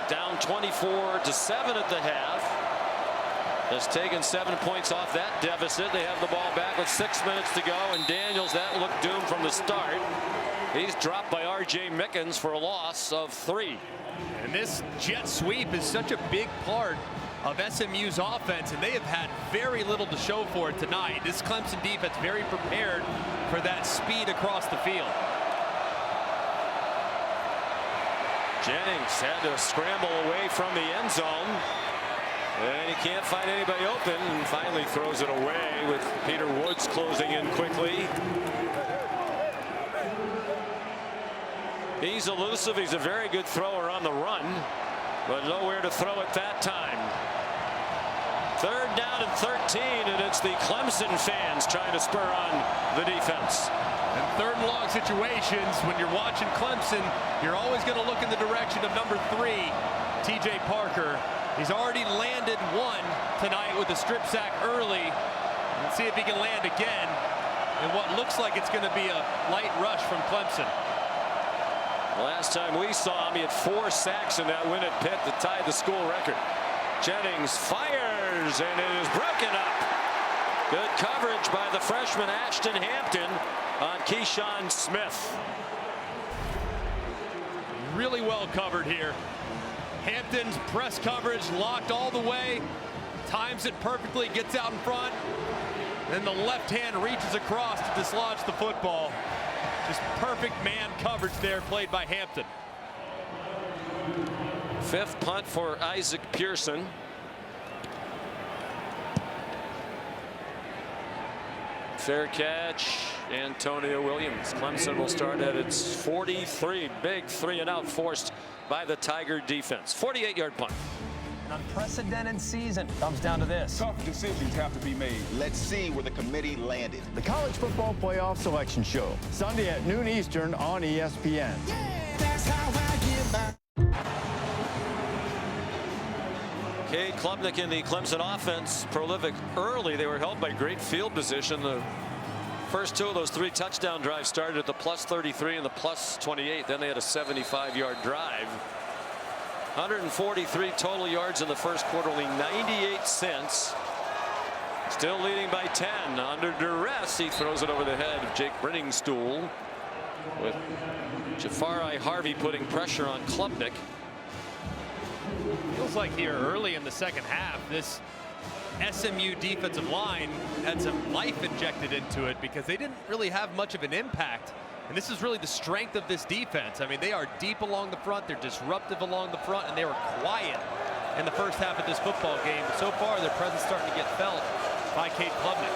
[SPEAKER 1] down 24-7 at the half. Has taken 7 points off that deficit. They have the ball back with 6 minutes to go, and Daniels, that looked doomed from the start. He's dropped by R.J. Mickens for a loss of 3.
[SPEAKER 2] And this jet sweep is such a big part of SMU's offense, and they have had very little to show for it tonight. This Clemson defense very prepared for that speed across the field.
[SPEAKER 1] Jennings had to scramble away from the end zone. And he can't find anybody open, and finally throws it away with Peter Woods closing in quickly. He's elusive. He's a very good thrower on the run, but nowhere to throw it that time. 3rd down and 13, and it's the Clemson fans trying to spur on the defense.
[SPEAKER 2] And 3rd and long situations, when you're watching Clemson, you're always going to look in the direction of number 3, T.J. Parker. He's already landed one tonight with a strip sack early. Let's see if he can land again in what looks like it's going to be a light rush from Clemson.
[SPEAKER 1] Last time we saw him, he had 4 sacks in that win at Pitt that tied the school record. Jennings fires, and it is broken up. Good coverage by the freshman Ashton Hampton on Keyshawn Smith.
[SPEAKER 2] Really well covered here. Hampton's press coverage locked all the way. Times it perfectly, gets out in front. Then the left hand reaches across to dislodge the football. Just perfect man coverage there played by Hampton.
[SPEAKER 1] 5th punt for Isaac Pearson. Fair catch, Antonio Williams. Clemson will start at its 43. Big 3-and-out forced by the Tiger defense. 48-yard punt.
[SPEAKER 16] An unprecedented season comes down to this.
[SPEAKER 10] Tough decisions have to be made.
[SPEAKER 17] Let's see where the committee landed.
[SPEAKER 9] The College Football Playoff Selection Show, Sunday at noon Eastern on ESPN.
[SPEAKER 13] Yeah, that's how I get by.
[SPEAKER 1] Cade Klubnik in the Clemson offense, prolific early. They were held by great field position. The first 2 of those 3 touchdown drives started at the +33 and the +28. Then they had a 75-yard drive. 143 total yards in the first quarter, only 98 cents. Still leading by 10. Under duress, he throws it over the head of Jake Brenningstool, with Jafari Harvey putting pressure on Klubnik.
[SPEAKER 2] Feels like here early in the second half, this SMU defensive line had some life injected into it because they didn't really have much of an impact. And this is really the strength of this defense. I mean, they are deep along the front, they're disruptive along the front, and they were quiet in the first half of this football game. But so far, their presence starting to get felt by Cade Klubnik.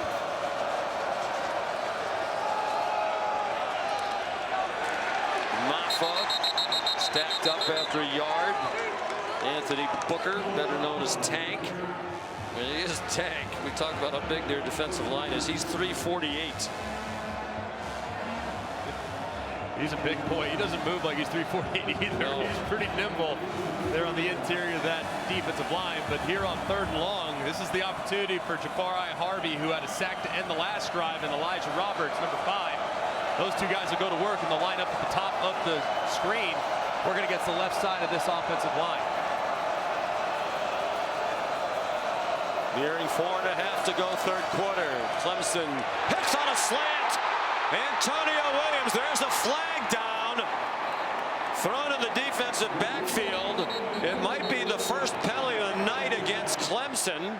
[SPEAKER 1] Maffa stacked up after a yard. Anthony Booker, better known as Tank. And he is Tank. We talked about how big their defensive line is. He's 348.
[SPEAKER 2] He's a big boy. He doesn't move like he's 348 either. No. He's pretty nimble there on the interior of that defensive line. But here on 3rd and long, this is the opportunity for Jafari Harvey, who had a sack to end the last drive, and Elijah Roberts, number 5. Those 2 guys will go to work in the lineup at the top of the screen, working against the left side of this offensive line.
[SPEAKER 1] Nearing 4.5 to go, 3rd quarter. Clemson hits on a slant. Antonio Williams, there's a flag down. Thrown in the defensive backfield. It might be the first penalty of the night against Clemson.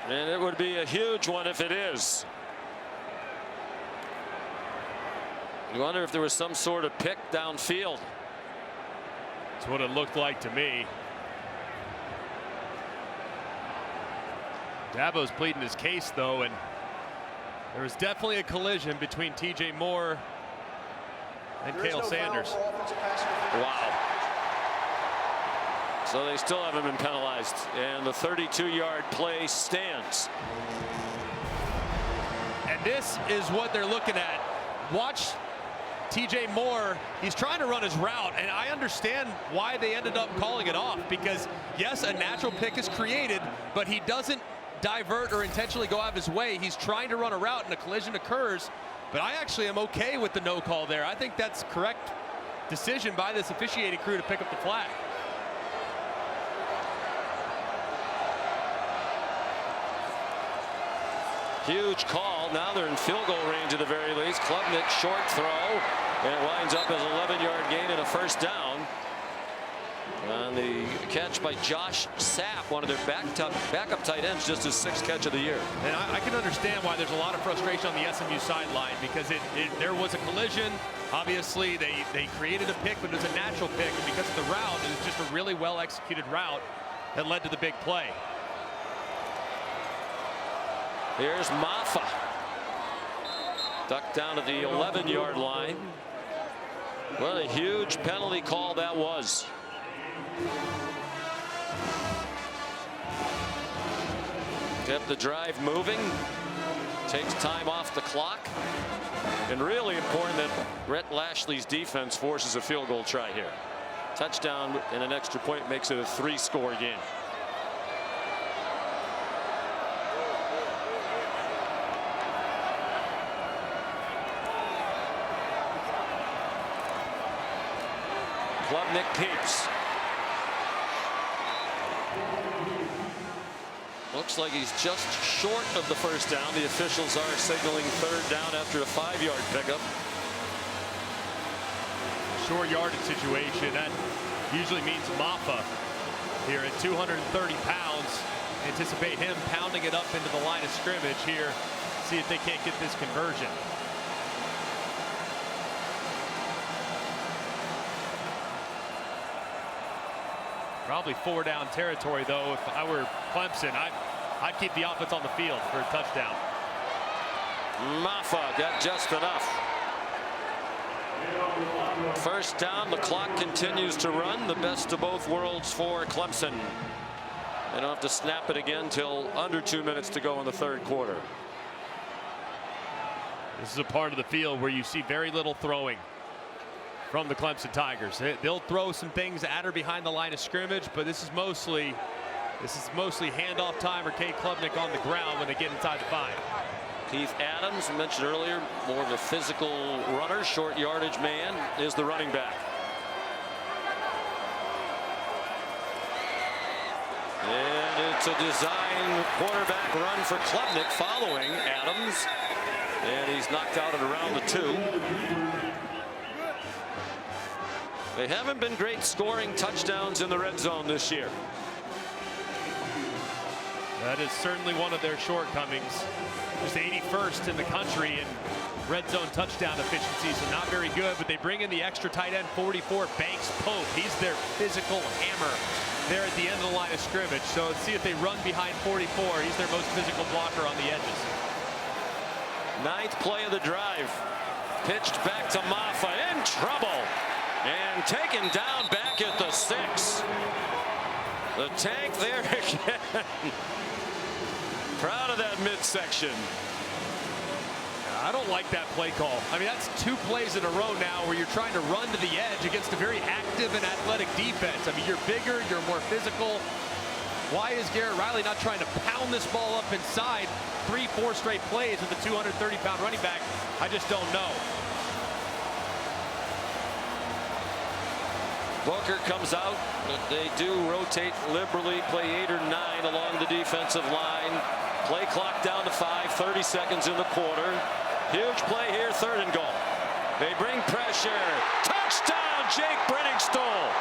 [SPEAKER 1] And it would be a huge one if it is. You wonder if there was some sort of pick downfield.
[SPEAKER 2] That's what it looked like to me. Dabo's pleading his case, though, and there was definitely a collision between TJ Moore and Cale Sanders.
[SPEAKER 1] Wow. So they still haven't been penalized, and the 32-yard play stands.
[SPEAKER 2] And this is what they're looking at. Watch TJ Moore. He's trying to run his route, and I understand why they ended up calling it off, because yes, a natural pick is created, but he doesn't divert or intentionally go out of his way. He's trying to run a route and a collision occurs, but I actually am okay with the no call there. I think that's correct decision by this officiating crew to pick up the flag.
[SPEAKER 1] Huge call. Now they're in field goal range at the very least. Klubnik short throw, and it winds up as an 11-yard gain and a first down. On the catch by Josh Sapp, one of their backup tight ends, just his 6th catch of the year.
[SPEAKER 2] And I can understand why there's a lot of frustration on the SMU sideline, because there was a collision. Obviously, they created a pick, but it was a natural pick, and because of the route, it was just a really well executed route that led to the big play.
[SPEAKER 1] Here's Maffa. Ducked down at the 11-yard line. What a huge penalty call that was. Kept the drive moving. Takes time off the clock. And really important that Rhett Lashley's defense forces a field goal try here. Touchdown and an extra point makes it a 3-score game. Klubnik keeps. Looks like he's just short of the first down. The officials are signaling third down after a 5-yard pickup.
[SPEAKER 2] Short yardage situation. That usually means Mbappe here at 230 pounds. Anticipate him pounding it up into the line of scrimmage here. See if they can't get this conversion. Probably 4-down territory, though. If I were Clemson, I'd keep the offense on the field for a touchdown.
[SPEAKER 1] Maffa got just enough. First down, the clock continues to run. The best of both worlds for Clemson. They don't have to snap it again till under 2 minutes to go in the third quarter.
[SPEAKER 2] This is a part of the field where you see very little throwing from the Clemson Tigers. They'll throw some things at or behind the line of scrimmage, but this is mostly handoff time or Cade Klubnik on the ground when they get inside the 5.
[SPEAKER 1] Keith Adams, mentioned earlier, more of a physical runner, short yardage man, is the running back. And it's a design quarterback run for Klubnik following Adams. And he's knocked out at around the 2. They haven't been great scoring touchdowns in the red zone this year.
[SPEAKER 2] That is certainly one of their shortcomings. Just 81st in the country in red zone touchdown efficiency, so not very good, but they bring in the extra tight end 44, Banks Pope. He's their physical hammer there at the end of the line of scrimmage. So let's see if they run behind 44. He's their most physical blocker on the edges.
[SPEAKER 1] 9th play of the drive. Pitched back to Maffa, in trouble. And taken down back at the 6. The tank there again. Proud of that midsection.
[SPEAKER 2] I don't like that play call. I mean, that's 2 plays in a row now where you're trying to run to the edge against a very active and athletic defense. I mean, you're bigger, you're more physical. Why is Garrett Riley not trying to pound this ball up inside 3-4 straight plays with a 230-pound running back? I just don't know.
[SPEAKER 1] Booker comes out, but they do rotate liberally, play 8 or 9 along the defensive line. Play clock down to 5, 30 seconds in the quarter. Huge play here, 3rd and goal. They bring pressure. Touchdown, Jake Brenningstool.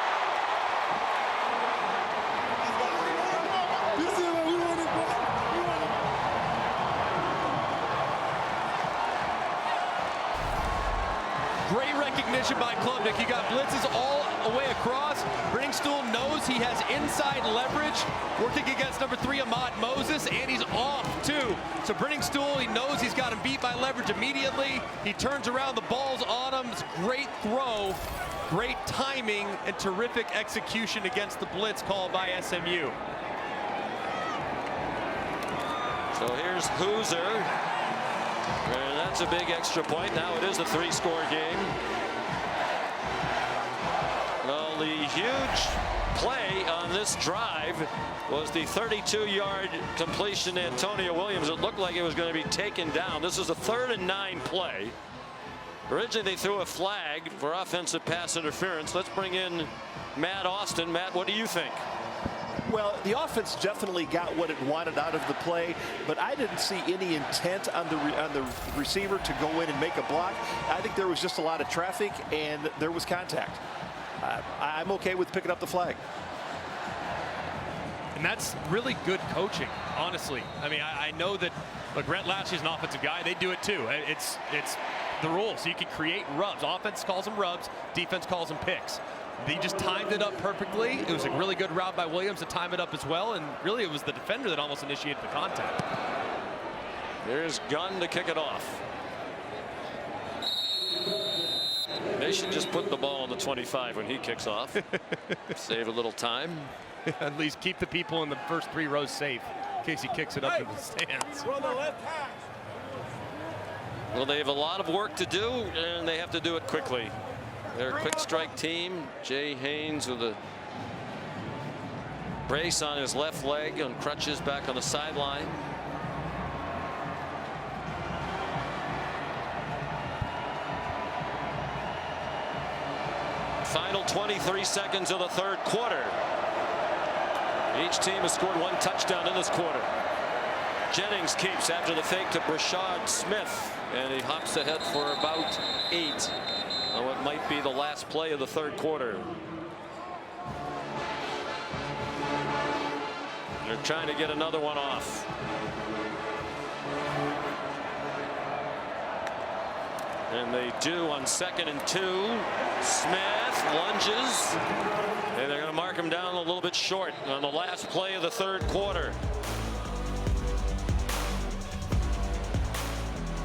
[SPEAKER 2] Great recognition by Klubnik. He got blitzes all the way across. Brenningstool knows he has inside leverage, working against number 3 Ahmad Moses, and he's off too. So Brenningstool, he knows he's got him beat by leverage immediately. He turns around, the ball's on him. It's a great throw, great timing, and terrific execution against the blitz called by SMU.
[SPEAKER 1] So here's Hooser. And that's a big extra point. Now it is a 3-score game. Well, the huge play on this drive was the 32-yard completion to Antonio Williams. It looked like it was going to be taken down. This is a 3rd and 9 play. Originally, they threw a flag for offensive pass interference. Let's bring in Matt Austin. Matt, what do you think?
[SPEAKER 6] Well, the offense definitely got what it wanted out of the play, but I didn't see any intent on the receiver to go in and make a block. I think there was just a lot of traffic and there was contact. I'm okay with picking up the flag.
[SPEAKER 2] And that's really good coaching, honestly. I mean, I know that, look, Rhett Lashley's an offensive guy. They do it too. It's the rules. So you can create rubs. Offense calls them rubs. Defense calls them picks. They just timed it up perfectly. It was a really good route by Williams to time it up as well. And really, it was the defender that almost initiated the contact.
[SPEAKER 1] Here's Gunn to kick it off. They should just put the ball on the 25 when he kicks off. Save a little time.
[SPEAKER 2] At least keep the people in the first 3 rows safe in case he kicks it up to the stands.
[SPEAKER 1] Well, they have a lot of work to do, and they have to do it quickly. They're a quick strike team. Jay Haynes with a brace on his left leg, on crutches back on the sideline. Final 23 seconds of the third quarter. Each team has scored one touchdown in this quarter. Jennings keeps after the fake to Brashad Smith, and he hops ahead for about 8 on what might be the last play of the third quarter. They're trying to get another one off. And they do on 2nd and 2. Smith lunges, and they're going to mark him down a little bit short on the last play of the third quarter.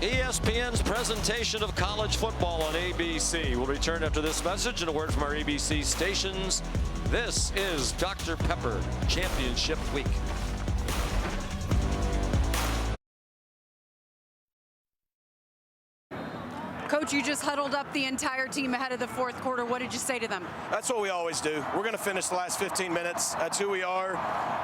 [SPEAKER 1] ESPN's presentation of college football on ABC will return after this message and a word from our ABC stations. This is Dr. Pepper Championship Week.
[SPEAKER 3] Coach, you just huddled up the entire team ahead of the fourth quarter. What did you say to them?
[SPEAKER 14] That's what we always do. We're going to finish the last 15 minutes. That's who we are.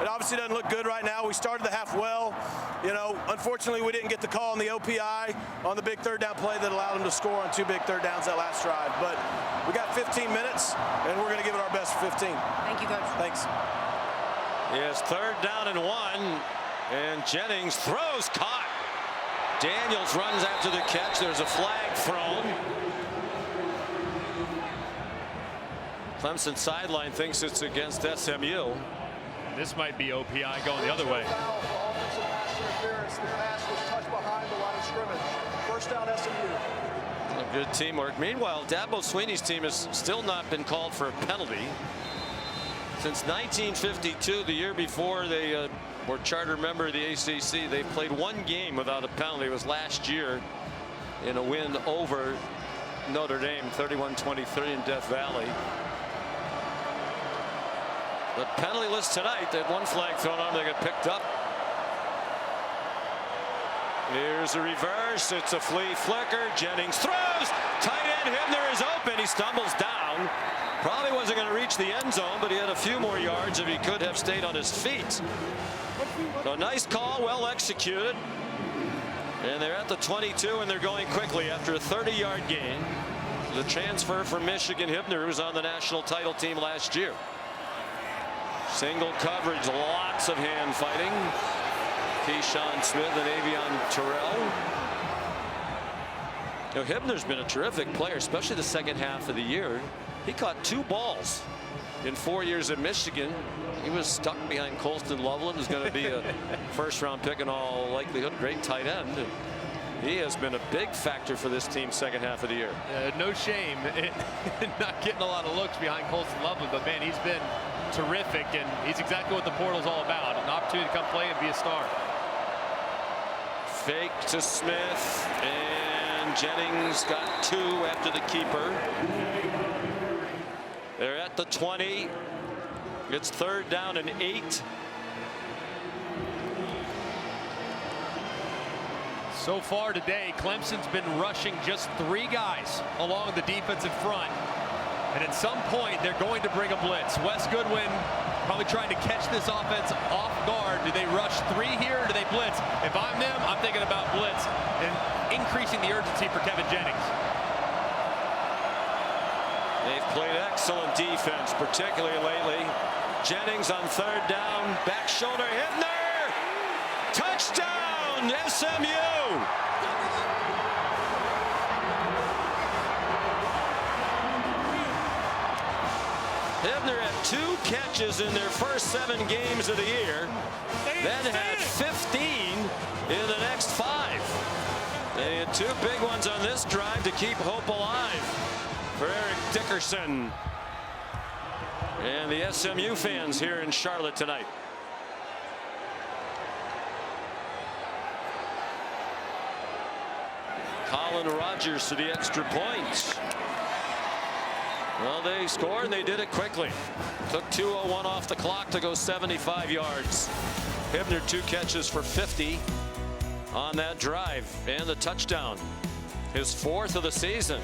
[SPEAKER 14] It obviously doesn't look good right now. We started the half well. You know, unfortunately, we didn't get the call on the OPI on the big third down play that allowed them to score on 2 big third downs that last drive. But we got 15 minutes, and we're going to give it our best for 15.
[SPEAKER 3] Thank you, Coach.
[SPEAKER 14] Thanks.
[SPEAKER 1] Yes, 3rd down and 1, and Jennings throws, caught. Daniels runs after the catch. There's a flag thrown. Clemson sideline thinks it's against SMU.
[SPEAKER 2] This might be OPI going the other way.
[SPEAKER 5] Offensive pass interference. The pass was touched behind the line of scrimmage. First down, SMU.
[SPEAKER 1] Good teamwork. Meanwhile, Dabo Swinney's team has still not been called for a penalty. Since 1952, the year before they were charter member of the ACC, they've played 1 game without a penalty. It was last year in a win over Notre Dame, 31-23 in Death Valley. The penalty list tonight, they had 1 flag thrown on, they got picked up. Here's a reverse. It's a flea flicker. Jennings throws. Tight end Hibner is open. He stumbles down. Probably wasn't going to reach the end zone, but he had a few more yards if he could have stayed on his feet. So nice call, well executed. And they're at the 22, and they're going quickly after a 30-yard gain. The transfer from Michigan, Hibner, who was on the national title team last year. Single coverage, lots of hand fighting. Keyshawn Smith and Avion Terrell. You know, Hibner's been a terrific player, especially the second half of the year. He caught 2 balls in 4 years at Michigan. He was stuck behind Colston Loveland, who's going to be a first-round pick in all likelihood. Great tight end. He has been a big factor for this team second half of the year.
[SPEAKER 2] No shame in not getting a lot of looks behind Colston Loveland, but man, he's been terrific, and he's exactly what the portal's all about. An opportunity to come play and be a star.
[SPEAKER 1] Fake to Smith, and Jennings got 2 after the keeper. They're at the 20. It's 3rd down and 8.
[SPEAKER 2] So far today, Clemson's been rushing just 3 guys along the defensive front. And at some point, they're going to bring a blitz. Wes Goodwin probably trying to catch this offense off guard. Do they rush 3 here, or do they blitz? If I'm them, I'm thinking about blitz and increasing the urgency for Kevin Jennings.
[SPEAKER 1] They've played excellent defense, particularly lately. Jennings on 3rd down, back shoulder, Hibner! Touchdown, SMU! Hibner had 2 catches in their first 7 games of the year, then had 15 in the next 5. They had 2 big ones on this drive to keep hope alive for Eric Dickerson and the SMU fans here in Charlotte tonight. Colin Rogers to the extra point. Well, they scored, and they did it quickly. Took 2:01 off the clock to go 75 yards. Hibner 2 catches for 50 on that drive, and the touchdown, his 4th of the season.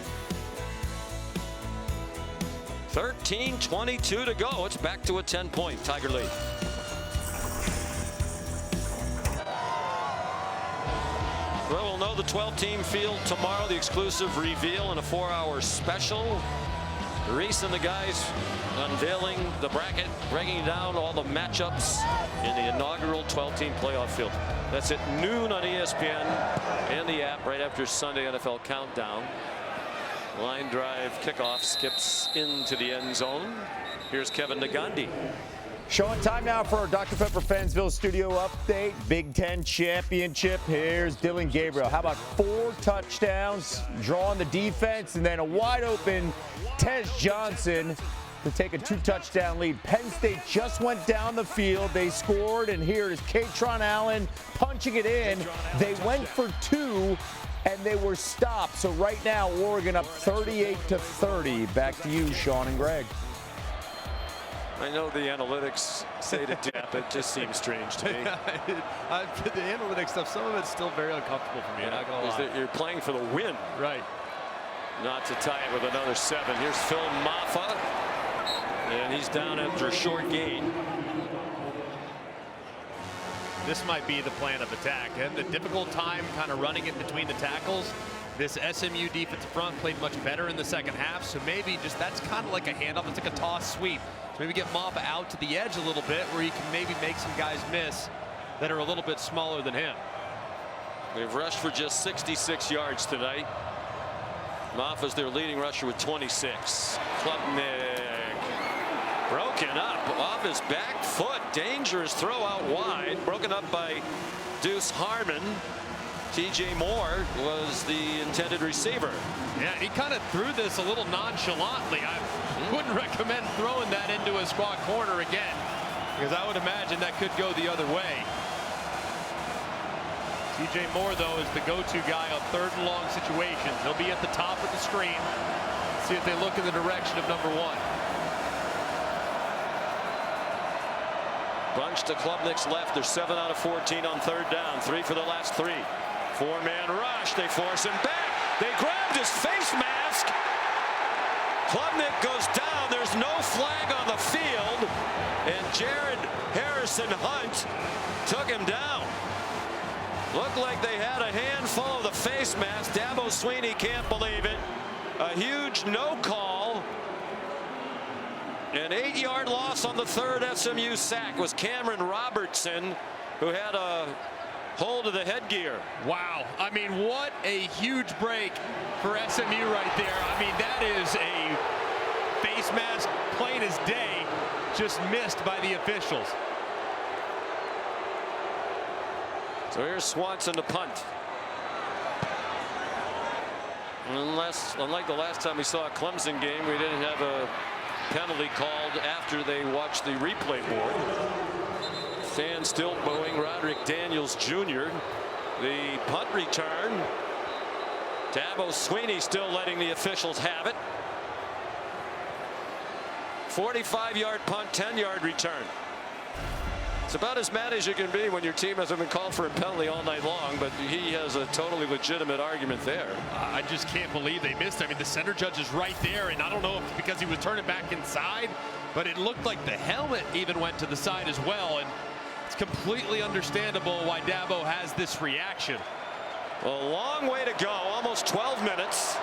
[SPEAKER 1] 13:22 to go. It's back to a 10-point Tiger lead. Well, we'll know the 12-team field tomorrow. The exclusive reveal in a 4-hour special. Reese and the guys unveiling the bracket, breaking down all the matchups in the inaugural 12-team playoff field. That's at noon on ESPN and the app right after Sunday NFL Countdown. Line drive kickoff skips into the end zone. Here's Kevin Nagandi.
[SPEAKER 9] Showing time now for our Dr. Pepper Fansville studio update. Big Ten championship. Here's Dylan Gabriel. How about 4 touchdowns, drawing the defense, and then a wide open Tez Johnson to take a 2-touchdown lead. Penn State just went down the field. They scored, and here is Katron Allen punching it in. They went for 2, and they were stopped. So right now, Oregon up 38-30. Back to you, Sean and Greg.
[SPEAKER 1] I know the analytics say to dip. It just seems strange to me.
[SPEAKER 2] The analytics stuff, some of it's still very uncomfortable for me. Not gonna lie.
[SPEAKER 1] You're playing for the win.
[SPEAKER 2] Right.
[SPEAKER 1] Not to tie it with another 7. Here's Phil Maffa. And he's down after a short gain.
[SPEAKER 2] This might be the plan of attack. And the difficult time kind of running in between the tackles. This SMU defensive front played much better in the second half. So maybe just that's kind of like a handoff. It's like a toss sweep. So maybe get Maffa out to the edge a little bit where he can maybe make some guys miss that are a little bit smaller than him.
[SPEAKER 1] They've rushed for just 66 yards tonight. Maffa's their leading rusher with 26. Klubnik broken up off his back foot. Dangerous throw out wide. Broken up by Deuce Harmon. TJ Moore was the intended receiver.
[SPEAKER 2] Yeah, he kind of threw this a little nonchalantly. I wouldn't recommend throwing that into a squat corner again, because I would imagine that could go the other way. TJ Moore, though, is the go-to guy on 3rd and long situations. He'll be at the top of the screen. See if they look in the direction of number 1.
[SPEAKER 1] Bunch to Klubnik's left. They're 7 out of 14 on 3rd down. 3 for the last 3. 4-man rush. They force him back. They grabbed his face mask. Klubnik goes down. There's no flag on the field. And Jared Harrison Hunt took him down. Looked like they had a handful of the face mask. Dabo Swinney can't believe it. A huge no call. An 8-yard loss on the 3rd SMU sack was Cameron Robertson, who had a hold of the headgear.
[SPEAKER 2] Wow. I mean, what a huge break for SMU right there. I mean, that is a face mask plain as day, just missed by the officials.
[SPEAKER 1] So here's Swanson to punt. Unlike the last time we saw a Clemson game, we didn't have a penalty called after they watched the replay board. Fans still booing Roderick Daniels Jr. The punt return. Dabo Swinney still letting the officials have it. 45-yard punt, 10-yard return. It's about as mad as you can be when your team hasn't been called for a penalty all night long, but he has a totally legitimate argument there.
[SPEAKER 2] I just can't believe they missed. I mean, the center judge is right there, and I don't know if it's because he was turning back inside, but it looked like the helmet even went to the side as well, and it's completely understandable why Dabo has this reaction.
[SPEAKER 1] A long way to go, almost 12 minutes.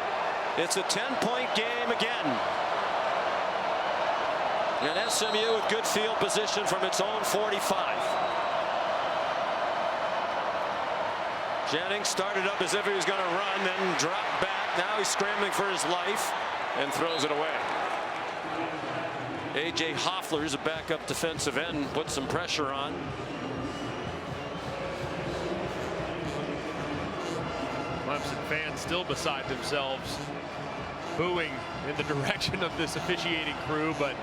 [SPEAKER 1] It's a 10-point game again. And SMU with good field position from its own 45. Jennings started up as if he was going to run, then dropped back. Now he's scrambling for his life and throws it away. A.J. Hoffler is a backup defensive end, put some pressure on.
[SPEAKER 2] Clemson fans still beside themselves, booing in the direction of this officiating crew, but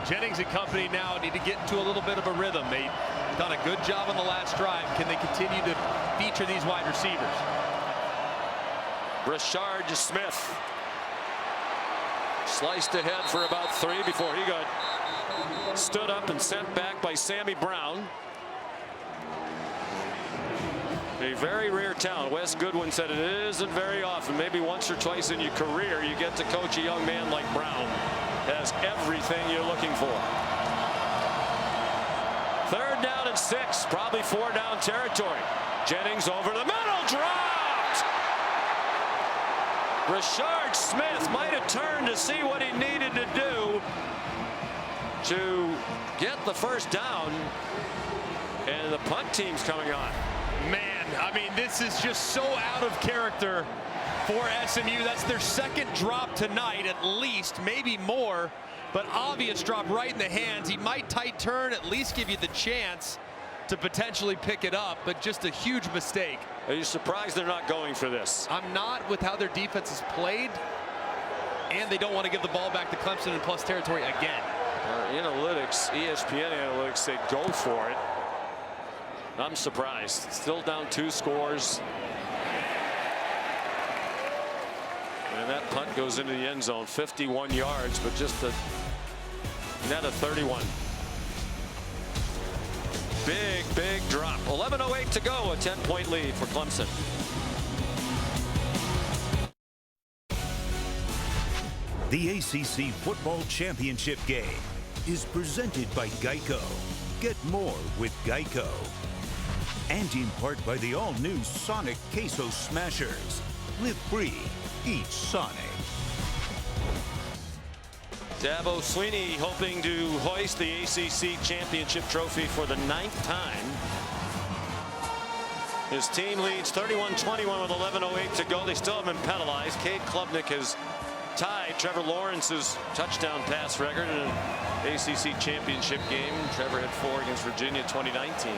[SPEAKER 2] Jennings and company now need to get into a little bit of a rhythm. They've done a good job on the last drive. Can they continue to feature these wide receivers?
[SPEAKER 1] Brashard Smith sliced ahead for about 3 before he got stood up and sent back by Sammy Brown. A very rare talent. Wes Goodwin said it isn't very often, maybe once or twice in your career, you get to coach a young man like Brown. Has everything you're looking for. 3rd down and 6, probably 4-down territory. Jennings over the middle, dropped. Rashard Smith might have turned to see what he needed to do to get the first down. And the punt team's coming on.
[SPEAKER 2] Man, I mean, this is just so out of character for SMU. That's their second drop tonight, at least, maybe more. But obvious drop right in the hands. He might tight turn, at least give you the chance to potentially pick it up, but just a huge mistake.
[SPEAKER 1] Are you surprised they're not going for this?
[SPEAKER 2] I'm not, with how their defense is played, and they don't want to give the ball back to Clemson in plus territory again.
[SPEAKER 1] Analytics, ESPN analytics say go for it. I'm surprised. Still down 2 scores. And that punt goes into the end zone, 51 yards, but just a net of 31. Big drop. 11:08 to go, a 10-point lead for Clemson.
[SPEAKER 7] The ACC Football Championship game is presented by Geico. Get more with Geico. And in part by the all-new Sonic Queso Smashers. Live free. Eat Sonic.
[SPEAKER 1] Dabo Swinney hoping to hoist the ACC championship trophy for the 9th time. His team leads 31-21 with 11:08 to go. They still haven't been penalized. Cade Klubnik has tied Trevor Lawrence's touchdown pass record in an ACC championship game. Trevor had 4 against Virginia 2019.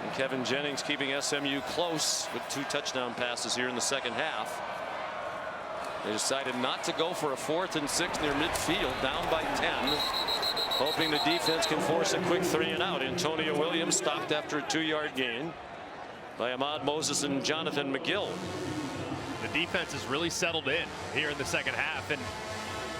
[SPEAKER 1] And Kevin Jennings keeping SMU close with 2 touchdown passes here in the second half. They decided not to go for a 4th and 6 near midfield, down by 10, hoping the defense can force a quick 3 and out. Antonio Williams stopped after a 2-yard gain by Ahmad Moses and Jonathan McGill.
[SPEAKER 2] The defense has really settled in here in the second half, and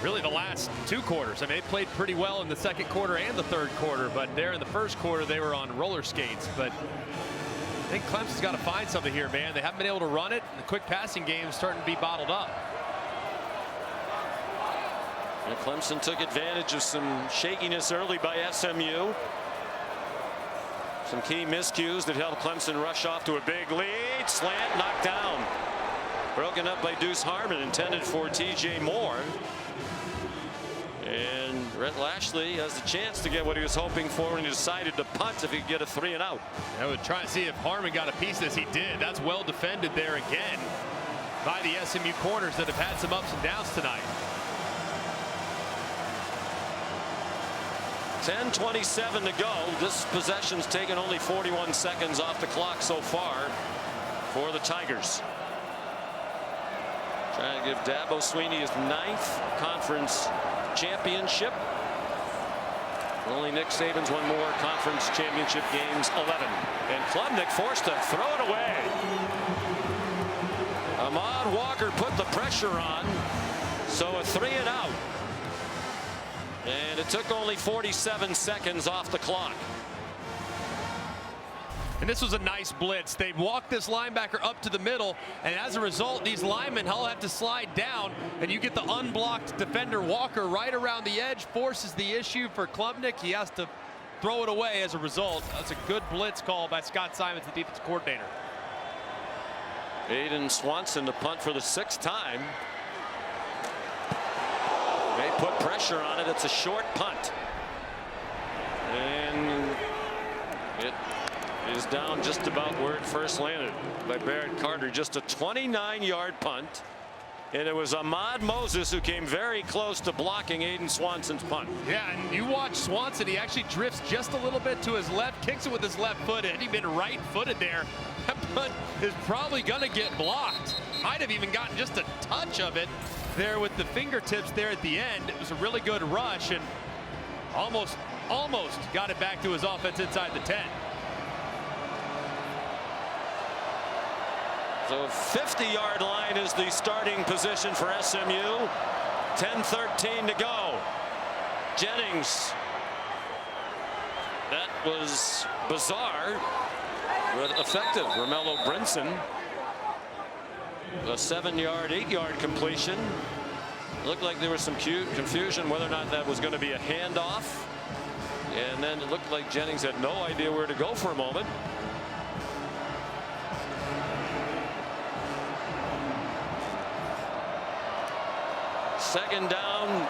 [SPEAKER 2] really the last 2 quarters. I mean, they played pretty well in the second quarter and the third quarter, but there in the first quarter they were on roller skates. But I think Clemson's got to find something here, man. They haven't been able to run it. The quick passing game is starting to be bottled up.
[SPEAKER 1] And Clemson took advantage of some shakiness early by SMU. Some key miscues that helped Clemson rush off to a big lead. Slant knocked down. Broken up by Deuce Harmon, intended for TJ Moore. And Rhett Lashley has the chance to get what he was hoping for when he decided to punt if he could get a 3 and out.
[SPEAKER 2] I would try and see if Harmon got a piece of this. He did. That's well defended there again by the SMU corners that have had some ups and downs tonight.
[SPEAKER 1] 10:27 to go. This possession's taken only 41 seconds off the clock so far for the Tigers. Trying to give Dabo Swinney his 9th conference championship. Only Nick Saban's won more conference championship games, 11. And Klubnik forced to throw it away. Ahmad Walker put the pressure on, so a 3 and out. And it took only 47 seconds off the clock.
[SPEAKER 2] And this was a nice blitz. They walked this linebacker up to the middle, and as a result, these linemen all have to slide down, and you get the unblocked defender Walker right around the edge, forces the issue for Klubnik. He has to throw it away as a result. That's a good blitz call by Scott Simons, the defense coordinator.
[SPEAKER 1] Aiden Swanson to punt for the 6th time. They put pressure on it. It's a short punt. And it is down just about where it first landed by Barrett Carter. Just a 29-yard punt. And it was Ahmad Moses who came very close to blocking Aiden Swanson's punt.
[SPEAKER 2] Yeah, and you watch Swanson. He actually drifts just a little bit to his left, kicks it with his left foot. Had he been right-footed there, that punt is probably going to get blocked. Might have even gotten just a touch of it there with the fingertips there at the end. It was a really good rush and almost got it back to his offense inside the 10.
[SPEAKER 1] So 50-yard line is the starting position for SMU. 10:13 to go. Jennings. That was bizarre, but effective. Romello Brinson. A 7-yard, 8-yard completion. Looked like there was some confusion whether or not that was going to be a handoff. And then it looked like Jennings had no idea where to go for a moment. Second down.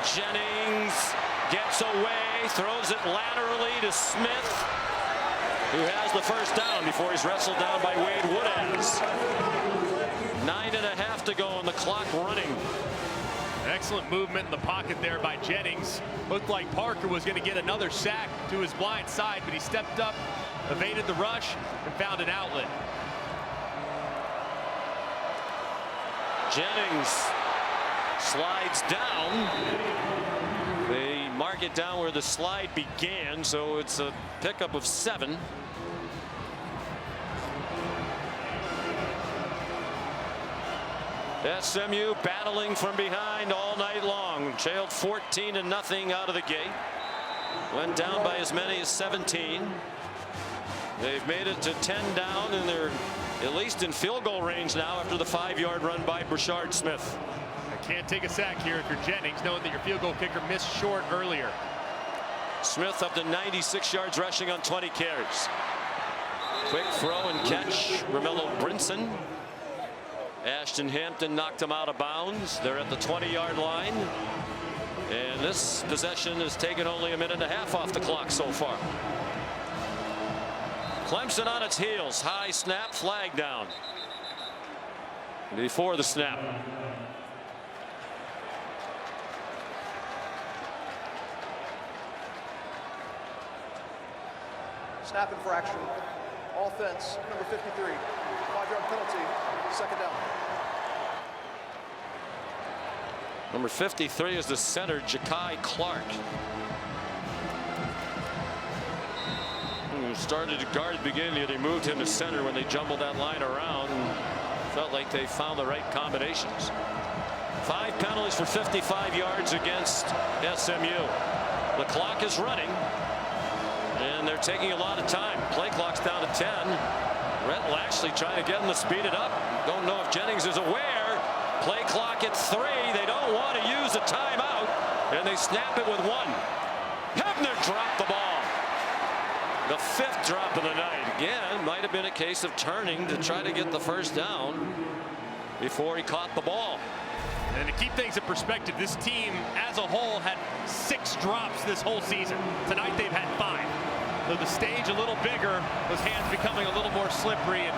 [SPEAKER 1] Jennings gets away, throws it laterally to Smith, who has the first down before he's wrestled down by Wade Woodaz. 9.5 to go and the clock running.
[SPEAKER 2] Excellent movement in the pocket there by Jennings. Looked like Parker was going to get another sack to his blind side, but he stepped up, evaded the rush, and found an outlet.
[SPEAKER 1] Jennings slides down. They mark it down where the slide began, so it's a pickup of 7. SMU battling from behind all night long. Trailed 14-0 out of the gate. Went down by as many as 17. They've made it to 10 down, and they're at least in field goal range now after the 5-yard run by Brashard Smith.
[SPEAKER 2] Can't take a sack here if you're Jennings, knowing that your field goal kicker missed short earlier.
[SPEAKER 1] Smith up to 96 yards rushing on 20 carries. Quick throw and catch. Romello Brinson. Ashton Hampton knocked him out of bounds. They're at the 20-yard line. And this possession has taken only a minute and a half off the clock so far. Clemson on its heels. High snap, flag down. Before the snap.
[SPEAKER 5] Snap infraction. Offense, number 53. 5-yard penalty. Second down.
[SPEAKER 1] Number 53 is the center, Ja'Kai Clark, who started to guard at the beginning. They moved him to center when they jumbled that line around. Felt like they found the right combinations. 5 penalties for 55 yards against SMU. The clock is running, and they're taking a lot of time. Play clock's down to 10. Rhett Lashley trying to get him to speed it up. Don't know if Jennings is aware. Play clock at 3. They don't want to use a timeout, and they snap it with 1. Hebner dropped the ball. The 5th drop of the night. Again, might have been a case of turning to try to get the first down before he caught the ball.
[SPEAKER 2] And to keep things in perspective, this team as a whole had 6 drops this whole season. Tonight they've had 5. So the stage a little bigger, those hands becoming a little more slippery, and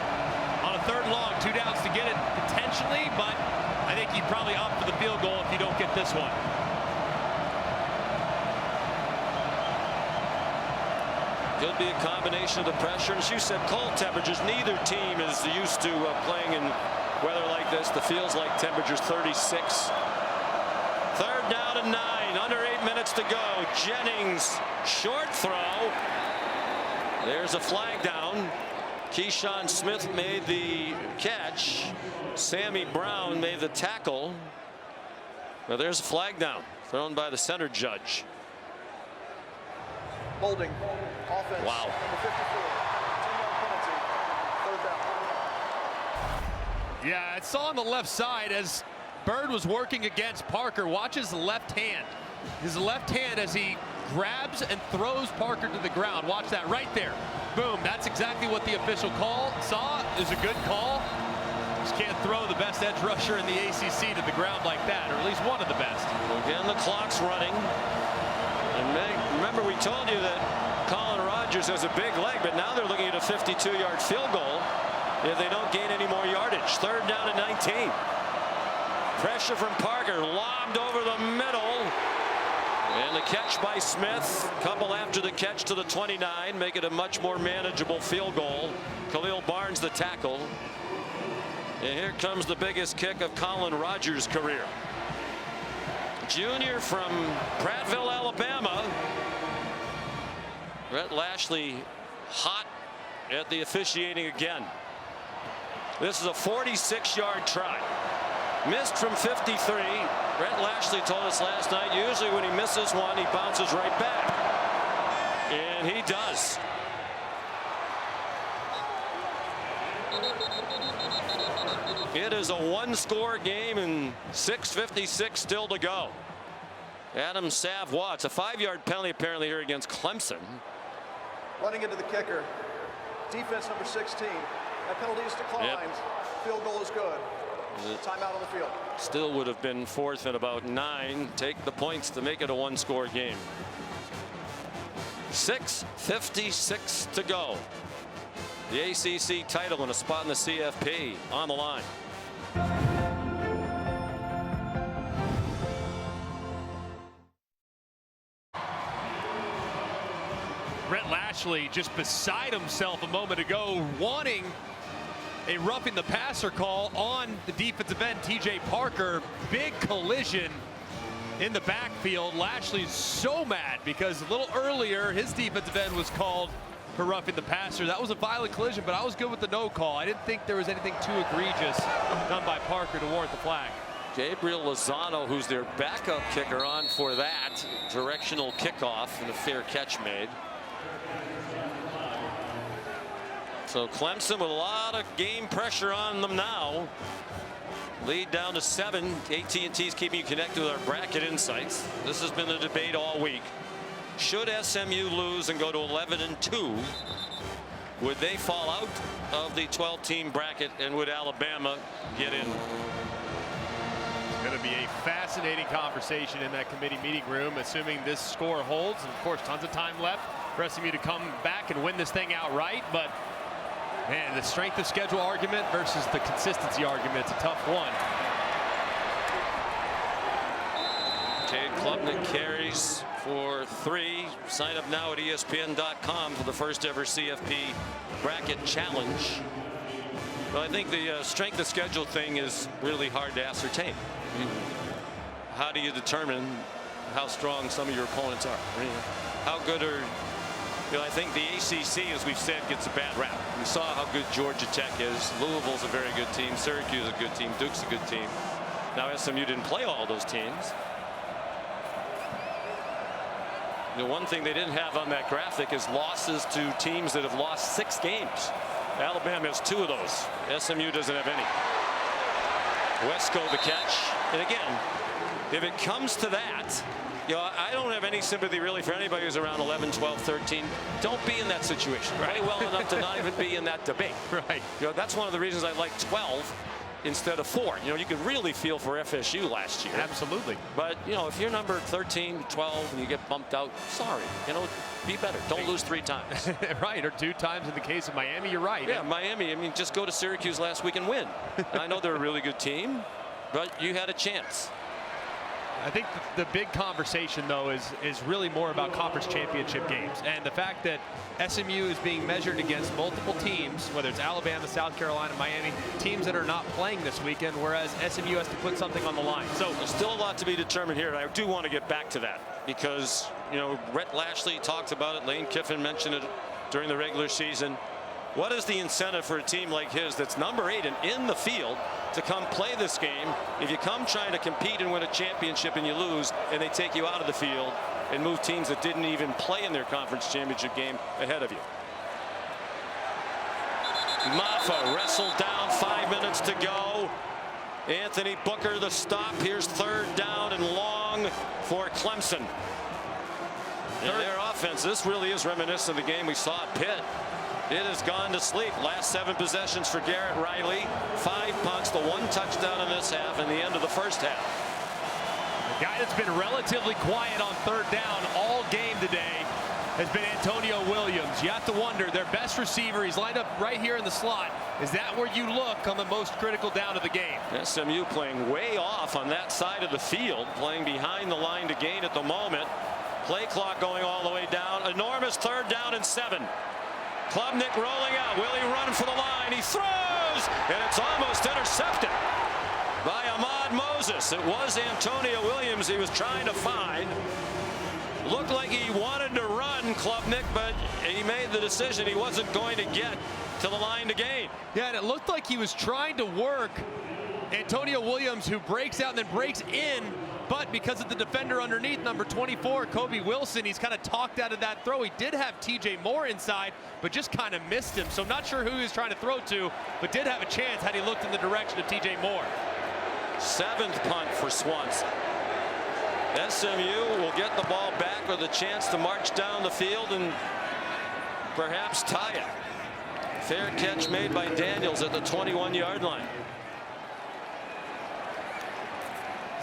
[SPEAKER 2] on a 3rd and long, 2 downs to get it potentially, but I think you'd probably opt for the field goal if you don't get this one.
[SPEAKER 1] Could be a combination of the pressure, and as you said, cold temperatures. Neither team is used to playing in weather like this. The feels like temperatures 36. 3rd down and 9. Under 8 minutes to go. Jennings, short throw. There's a flag down. Keyshawn Smith made the catch. Sammy Brown made the tackle. Well, there's a flag down thrown by the center judge.
[SPEAKER 5] Holding. Offense.
[SPEAKER 1] Wow.
[SPEAKER 5] Number 54. 2-yard penalty. 3rd down.
[SPEAKER 2] Yeah, I saw on the left side as Bird was working against Parker. Watch his left hand. His left hand as he grabs and throws Parker to the ground. Watch that right there. Boom. That's exactly what the official saw. Is a good call. Just can't throw the best edge rusher in the ACC to the ground like that, or at least one of the best.
[SPEAKER 1] Again, the clock's running. And remember, we told you that Colin Rogers has a big leg, but now they're looking at a 52-yard field goal if they don't gain any more yardage. 3rd down and 19. Pressure from Parker, lobbed over the middle. And the catch by Smith. Couple after the catch to the 29, make it a much more manageable field goal. Khalil Barnes the tackle. And here comes the biggest kick of Colin Rogers' career. Junior from Prattville, Alabama. Rhett Lashley hot at the officiating again. This is a 46-yard try. Missed from 53. Rhett Lashley told us last night, usually when he misses one, he bounces right back. And he does. It is a 1-score game and 6:56 still to go. Adam Savoie, it's a 5-yard penalty apparently here against Clemson.
[SPEAKER 5] Running into the kicker. Defense number 16. That penalty is declined.
[SPEAKER 1] Yep.
[SPEAKER 5] Field goal is good. Timeout on the field.
[SPEAKER 1] Still would have been fourth and about 9. Take the points to make it a one-score game. 6:56 to go. The ACC title and a spot in the CFP on the line.
[SPEAKER 2] Brett Lashley just beside himself a moment ago, wanting a roughing the passer call on the defensive end, TJ Parker. Big collision in the backfield. Lashley's so mad because a little earlier his defensive end was called for roughing the passer. That was a violent collision, but I was good with the no call. I didn't think there was anything too egregious done by Parker to warrant the flag.
[SPEAKER 1] Gabriel Lozano, who's their backup kicker, on for that directional kickoff and a fair catch made. So Clemson with a lot of game pressure on them now. Lead down to 7. AT&T's keeping you connected with our bracket insights. This has been a debate all week. Should SMU lose and go to 11-2, would they fall out of the 12-team bracket, and would Alabama get in?
[SPEAKER 2] It's going to be a fascinating conversation in that committee meeting room, assuming this score holds. And of course, tons of time left for SMU to come back and win this thing outright. But man, the strength of schedule argument versus the consistency argument, it's a tough one.
[SPEAKER 1] Cade Klubnik carries for 3. Sign up now at ESPN.com for the first ever CFP bracket challenge. But I think the strength of schedule thing is really hard to ascertain. How do you determine how strong some of your opponents are? How good are, I think the ACC, as we've said, gets a bad rap. We saw how good Georgia Tech is. Louisville's a very good team. Syracuse is a good team. Duke's a good team. Now SMU didn't play all those teams. The one thing they didn't have on that graphic is losses to teams that have lost 6 games. Alabama has 2 of those. SMU doesn't have any. Wesco the catch. And again, if it comes to that, I don't have any sympathy really for anybody who's around 11, 12, 13. Don't be in that situation. Play well enough to not even be in that debate.
[SPEAKER 2] Right.
[SPEAKER 1] That's one of the reasons I like 12 instead of 4. You could really feel for FSU last year.
[SPEAKER 2] Absolutely.
[SPEAKER 1] But if you're number 13, 12, and you get bumped out, sorry. Be better. Don't lose 3 times.
[SPEAKER 2] Right, or 2 times in the case of Miami. You're right.
[SPEAKER 1] Yeah, Miami. I mean, just go to Syracuse last week and win. And I know they're a really good team, but you had a chance.
[SPEAKER 2] I think the big conversation, though, is really more about conference championship games. And the fact that SMU is being measured against multiple teams, whether it's Alabama, South Carolina, Miami, teams that are not playing this weekend, whereas SMU has to put something on the line.
[SPEAKER 1] So there's still a lot to be determined here. And I do want to get back to that because, Brett Lashley talked about it. Lane Kiffin mentioned it during the regular season. What is the incentive for a team like his that's number 8 and in the field to come play this game if you come trying to compete and win a championship and you lose and they take you out of the field and move teams that didn't even play in their conference championship game ahead of you? Maffa wrestled down, 5 minutes to go. Anthony Booker the stop. Here's 3rd down and long for Clemson. And their offense, this really is reminiscent of the game we saw at Pitt. It has gone to sleep. Last 7 possessions for Garrett Riley. 5 punts, the 1 touchdown in this half and the end of the first half.
[SPEAKER 2] The guy that's been relatively quiet on 3rd down all game today has been Antonio Williams. You have to wonder, their best receiver, he's lined up right here in the slot. Is that where you look on the most critical down of the game?
[SPEAKER 1] SMU playing way off on that side of the field, playing behind the line to gain at the moment. Play clock going all the way down. Enormous 3rd down and 7. Klubnik rolling out. Will he run for the line? He throws, and it's almost intercepted by Ahmad Moses. It was Antonio Williams he was trying to find. Looked like he wanted to run, Klubnik, but he made the decision he wasn't going to get to the line to gain.
[SPEAKER 2] Yeah, and it looked like he was trying to work Antonio Williams, who breaks out and then breaks in. But because of the defender underneath, number 24, Kobe Wilson, he's kind of talked out of that throw. He did have TJ Moore inside, but just kind of missed him. So I'm not sure who he was trying to throw to, but did have a chance had he looked in the direction of TJ Moore.
[SPEAKER 1] 7th punt for Swanson. SMU will get the ball back with a chance to march down the field and perhaps tie it. Fair catch made by Daniels at the 21-yard line.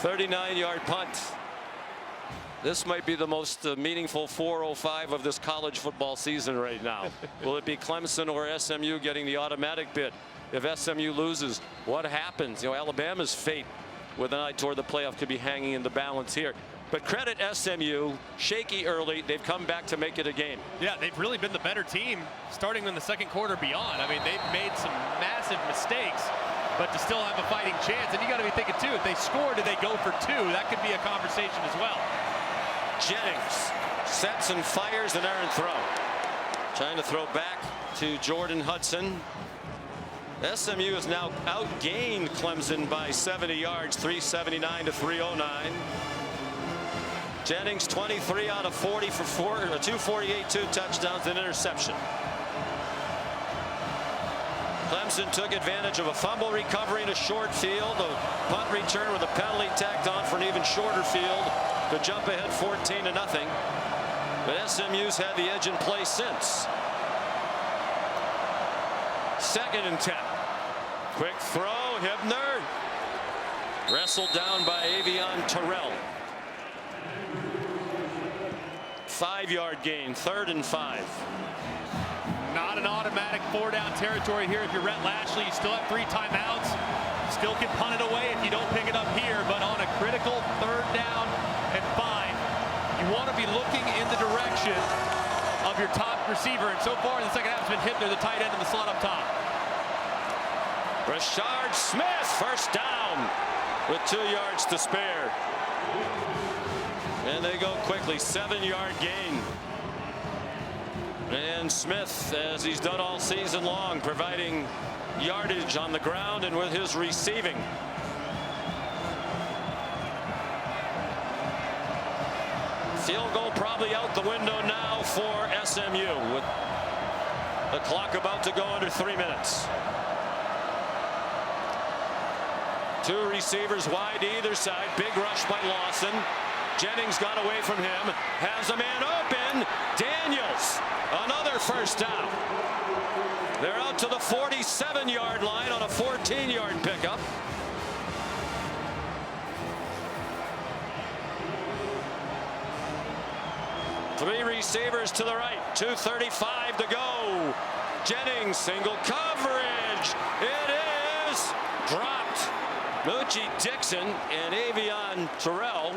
[SPEAKER 1] 39-yard punt. This might be the most meaningful 4:05 of this college football season right now. Will it be Clemson or SMU getting the automatic bid? If SMU loses, what happens? You know, Alabama's fate with an eye toward the playoff could be hanging in the balance here. But credit SMU, shaky early. They've come back to make it a game.
[SPEAKER 2] Yeah, they've really been the better team starting in the second quarter beyond. I mean, they've made some massive mistakes, but to still have a fighting chance. And you got to be thinking, too, if they score, do they go for two? That could be a conversation as well.
[SPEAKER 1] Jennings sets and fires an errant throw. Trying to throw back to Jordan Hudson. SMU has now outgained Clemson by 70 yards, 379 to 309. Jennings 23 out of 40 for 248, 2 touchdowns, and interception. Clemson took advantage of a fumble recovery in a short field, a punt return with a penalty tacked on for an even shorter field to jump ahead 14-0. But SMU's had the edge in play since. 2nd and 10. Quick throw, Hibner. Wrestled down by Avion Terrell. 5-yard gain, 3rd and 5.
[SPEAKER 2] Not an automatic 4-down territory here. If you're Rhett Lashley, you still have 3 timeouts. Still can punt it away if you don't pick it up here. But on a critical 3rd down and 5, you want to be looking in the direction of your top receiver. And so far in the second half, it's been Hibner, the tight end in the slot up top.
[SPEAKER 1] Rashard Smith, first down with 2 yards to spare. And they go quickly, 7-yard gain. And Smith, as he's done all season long, providing yardage on the ground and with his receiving. Field goal probably out the window now for SMU with the clock about to go under 3 minutes. 2 receivers wide either side. Big rush by Lawson. Jennings got away from him. Has a man open. Daniels. Another first down. They're out to the 47-yard line on a 14-yard pickup. Three receivers to the right. 2:35 to go. Jennings, single coverage. It is dropped. Moochie Dixon and Avion Terrell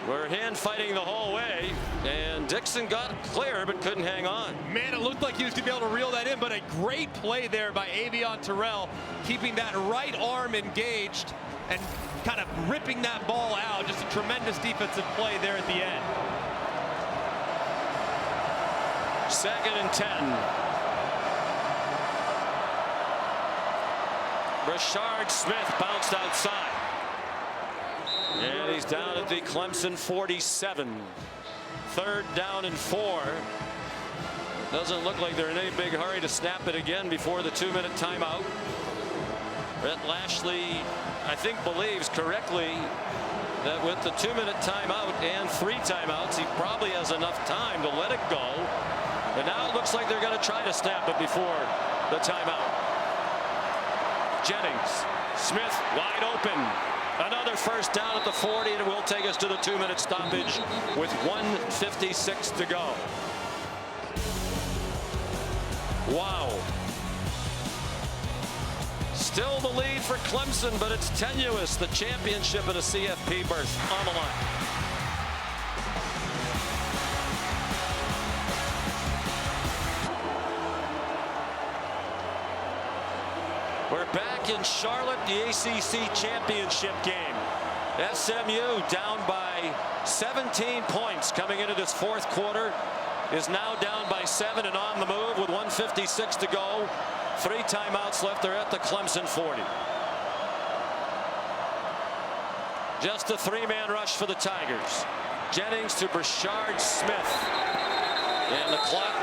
[SPEAKER 1] were hand fighting the whole way, and Dixon got clear but couldn't hang on.
[SPEAKER 2] Man, it looked like he was going to be able to reel that in, but a great play there by Avion Terrell, keeping that right arm engaged and kind of ripping that ball out. Just a tremendous defensive play there at the end.
[SPEAKER 1] 2nd and 10. Rashard Smith bounced outside. And he's down at the Clemson 47. 3rd down and 4. Doesn't look like they're in any big hurry to snap it again before the 2-minute timeout. Rhett Lashley, I think, believes correctly that with the 2-minute timeout and 3 timeouts, he probably has enough time to let it go. And now it looks like they're going to try to snap it before the timeout. Jennings, Smith wide open. Another first down at the 40, and it will take us to the 2-minute stoppage with 1:56 to go. Wow. Still the lead for Clemson, but it's tenuous. The championship and a CFP berth on the line. We're back in Charlotte, the ACC championship game. SMU down by 17 points coming into this 4th quarter, is now down by 7 and on the move with 1:56 to go. 3 timeouts left. They're at the Clemson 40. Just a 3-man rush for the Tigers. Jennings to Rashard Smith. And the clock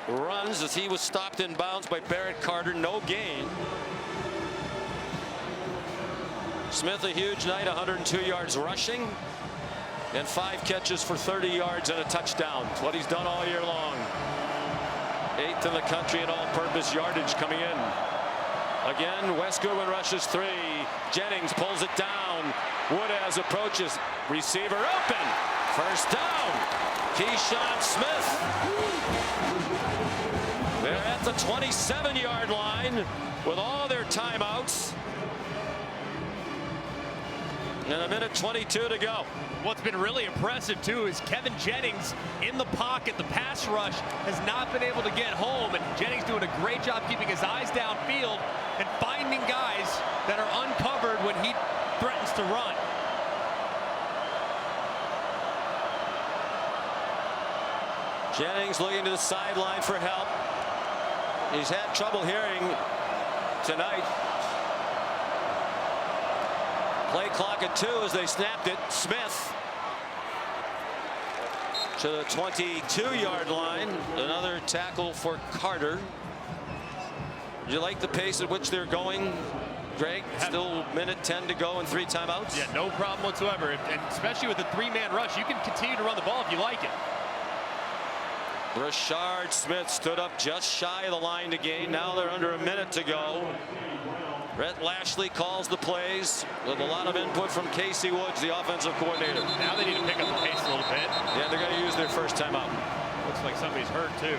[SPEAKER 1] runs as he was stopped in bounds by Barrett Carter. No gain. Smith a huge night, 102 yards rushing and 5 catches for 30 yards and a touchdown. It's what he's done all year long. 8th in the country in all-purpose yardage coming in. Again, Wes Goodwin rushes 3. Jennings pulls it down. Woodaz approaches. Receiver open. First down. Keyshawn Smith. They're at the 27-yard line with all their timeouts. And a minute 22 to go.
[SPEAKER 2] What's been really impressive, too, is Kevin Jennings in the pocket. The pass rush has not been able to get home, and Jennings doing a great job keeping his eyes downfield and finding guys that are uncovered when he threatens to run.
[SPEAKER 1] Jennings looking to the sideline for help. He's had trouble hearing tonight. Play clock at 2 as they snapped it. Smith to the 22-yard line. Another tackle for Carter. Do you like the pace at which they're going, Greg? Still minute 10 to go and 3 timeouts?
[SPEAKER 2] Yeah, no problem whatsoever. And especially with the 3-man rush, you can continue to run the ball if you like it.
[SPEAKER 1] Rashard Smith stood up just shy of the line to gain. Now they're under a minute to go. Rhett Lashley calls the plays with a lot of input from Casey Woods, the offensive coordinator.
[SPEAKER 2] Now they need to pick up the pace a little bit.
[SPEAKER 1] Yeah, they're going to use their first timeout.
[SPEAKER 2] Looks like somebody's hurt too.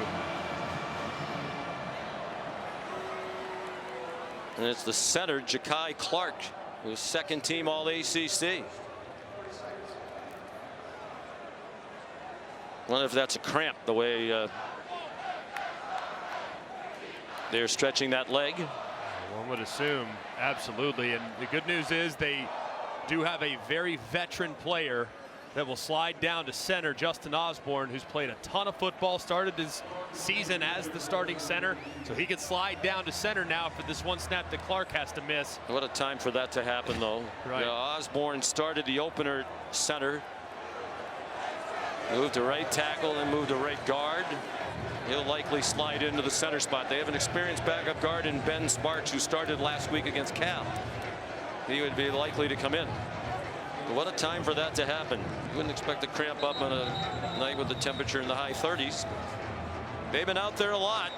[SPEAKER 1] And it's the center, Ja'Kai Clark, who's second team All ACC. Wonder if that's a cramp, the way they're stretching that leg.
[SPEAKER 2] One would assume, absolutely. And the good news is they do have a very veteran player that will slide down to center, Justin Osborne, who's played a ton of football, started his season as the starting center, so he can slide down to center now for this one snap that Clark has to miss.
[SPEAKER 1] What a time for that to happen, though.
[SPEAKER 2] Right.
[SPEAKER 1] You know, Osborne started the opener center, moved to right tackle, then moved to right guard. He'll likely slide into the center spot. They have an experienced backup guard in Ben Sparks, who started last week against Cal. He would be likely to come in. But what a time for that to happen. You wouldn't expect to cramp up on a night with the temperature in the high 30s. They've been out there a lot.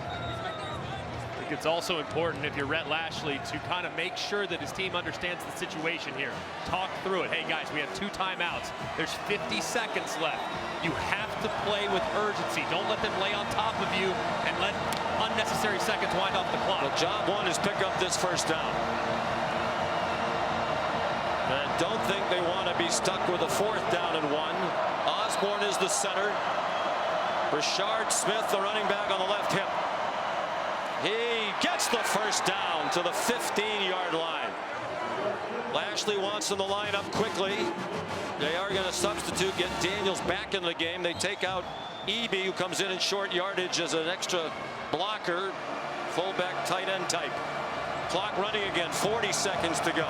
[SPEAKER 2] I think it's also important, if you're Rhett Lashley, to kind of make sure that his team understands the situation here. Talk through it. Hey guys, we have 2 timeouts. There's 50 seconds left. You have to play with urgency. Don't let them lay on top of you and let unnecessary seconds wind off the clock.
[SPEAKER 1] Well, job 1 is pick up this first down. I don't think they want to be stuck with a 4th down and 1. Osborne is the center. Rashard Smith, the running back, on the left hip. He gets the first down to the 15-yard line. Lashley wants them to line up quickly. They are going to substitute, get Daniels back in the game. They take out Eby, who comes in short yardage as an extra blocker, fullback tight end type. Clock running again, 40 seconds to go.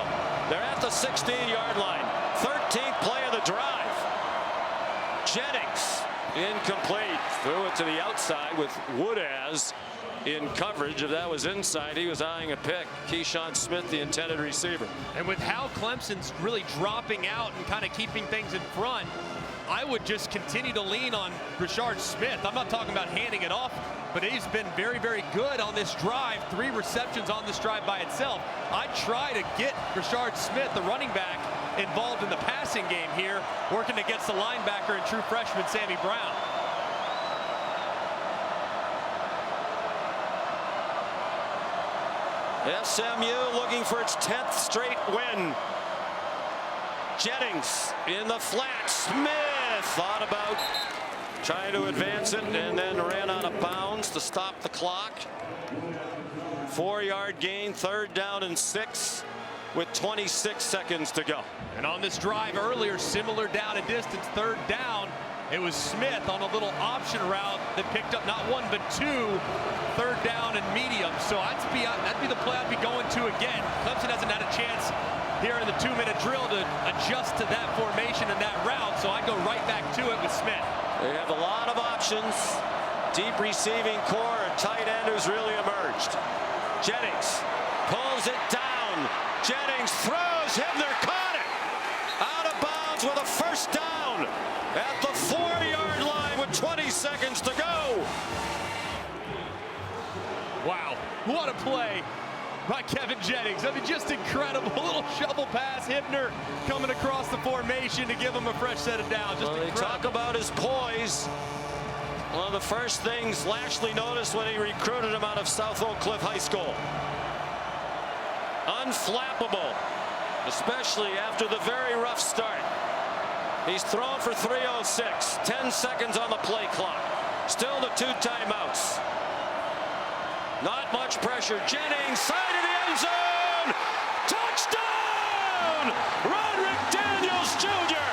[SPEAKER 1] They're at the 16-yard line. 13th play of the drive. Jennings incomplete. Threw it to the outside with Woodaz in coverage. If that was inside, he was eyeing a pick. Keyshawn Smith, the intended receiver.
[SPEAKER 2] And with how Clemson's really dropping out and kind of keeping things in front, I would just continue to lean on Rashard Smith. I'm not talking about handing it off, but he's been very, very good on this drive. 3 receptions on this drive by itself. I'd try to get Rashard Smith, the running back, involved in the passing game here, working against the linebacker and true freshman Sammy Brown.
[SPEAKER 1] SMU looking for its 10th straight win. Jennings in the flat. Smith thought about trying to advance it and then ran out of bounds to stop the clock. 4-yard gain, 3rd down and 6 with 26 seconds to go.
[SPEAKER 2] And on this drive earlier, similar down and distance, 3rd down, it was Smith on a little option route that picked up not 1 but 2 3rd down and medium. So that'd be the play I'd be going to again. Clemson hasn't had a chance here in the 2-minute drill to adjust to that formation and that route, so I'd go right back to it with Smith.
[SPEAKER 1] They have a lot of options. Deep receiving core, a tight end who's really emerged. Jennings pulls it down. Jennings throws. Hibner caught it. Out of bounds with a first down at the 4-yard line with 20 seconds to go.
[SPEAKER 2] Wow, what a play by Kevin Jennings. I mean, just incredible. A little shovel pass. Hibner coming across the formation to give him a fresh set of downs. Just
[SPEAKER 1] they talk about his poise. One of the first things Lashley noticed when he recruited him out of South Oak Cliff High School. Unflappable, especially after the very rough start. He's thrown for 306, 10 seconds on the play clock. Still the 2 timeouts. Not much pressure. Jennings, side of the end zone. Touchdown! Roderick Daniels Jr.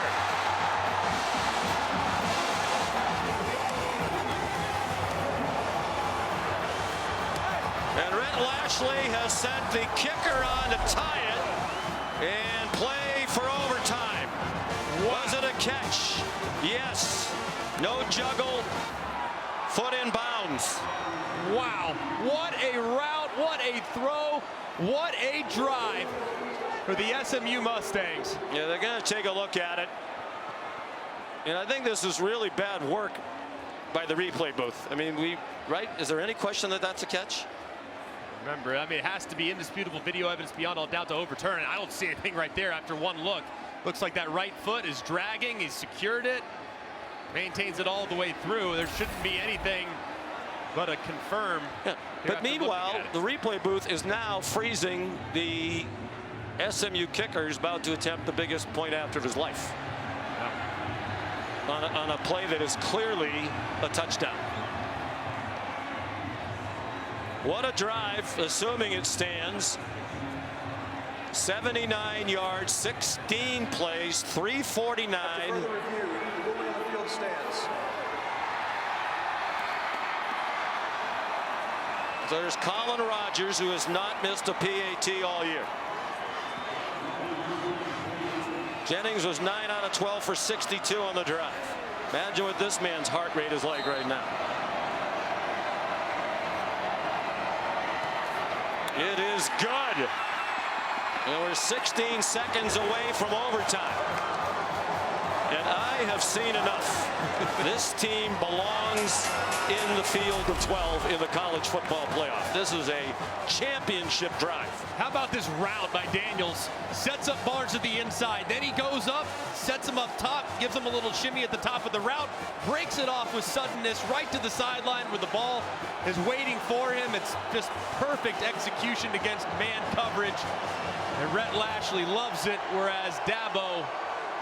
[SPEAKER 1] And Rhett Lashley has sent the kicker on to tie it and play for overtime. Was it a catch? Yes. No juggle. Foot in bounds.
[SPEAKER 2] Wow, what a route, what a throw, what a drive for the SMU Mustangs.
[SPEAKER 1] Yeah, they're going to take a look at it. And I think this is really bad work by the replay booth. I mean, right? Is there any question that that's a catch?
[SPEAKER 2] Remember, I mean, it has to be indisputable video evidence beyond all doubt to overturn it. I don't see anything right there after one look. Looks like that right foot is dragging. He's secured it, maintains it all the way through. There shouldn't be anything but a confirm.
[SPEAKER 1] Yeah. But meanwhile, the replay booth is now freezing the SMU kicker who's about to attempt the biggest point after of his life. Yeah. On a play that is clearly a touchdown. What a drive, assuming it stands. 79 yards, 16 plays, 349.
[SPEAKER 5] After further review, the ruling on the field stands.
[SPEAKER 1] There's Colin Rogers, who has not missed a PAT all year. Jennings was 9 out of 12 for 62 on the drive. Imagine what this man's heart rate is like right now. It is good. And we're 16 seconds away from overtime. And I have seen enough. This team belongs in the field of 12 in the college football playoff. This is a championship drive.
[SPEAKER 2] How about this route by Daniels? Sets up Barnes at the inside. Then he goes up, sets him up top, gives him a little shimmy at the top of the route, breaks it off with suddenness right to the sideline where the ball is waiting for him. It's just perfect execution against man coverage. And Rhett Lashley loves it, whereas Dabo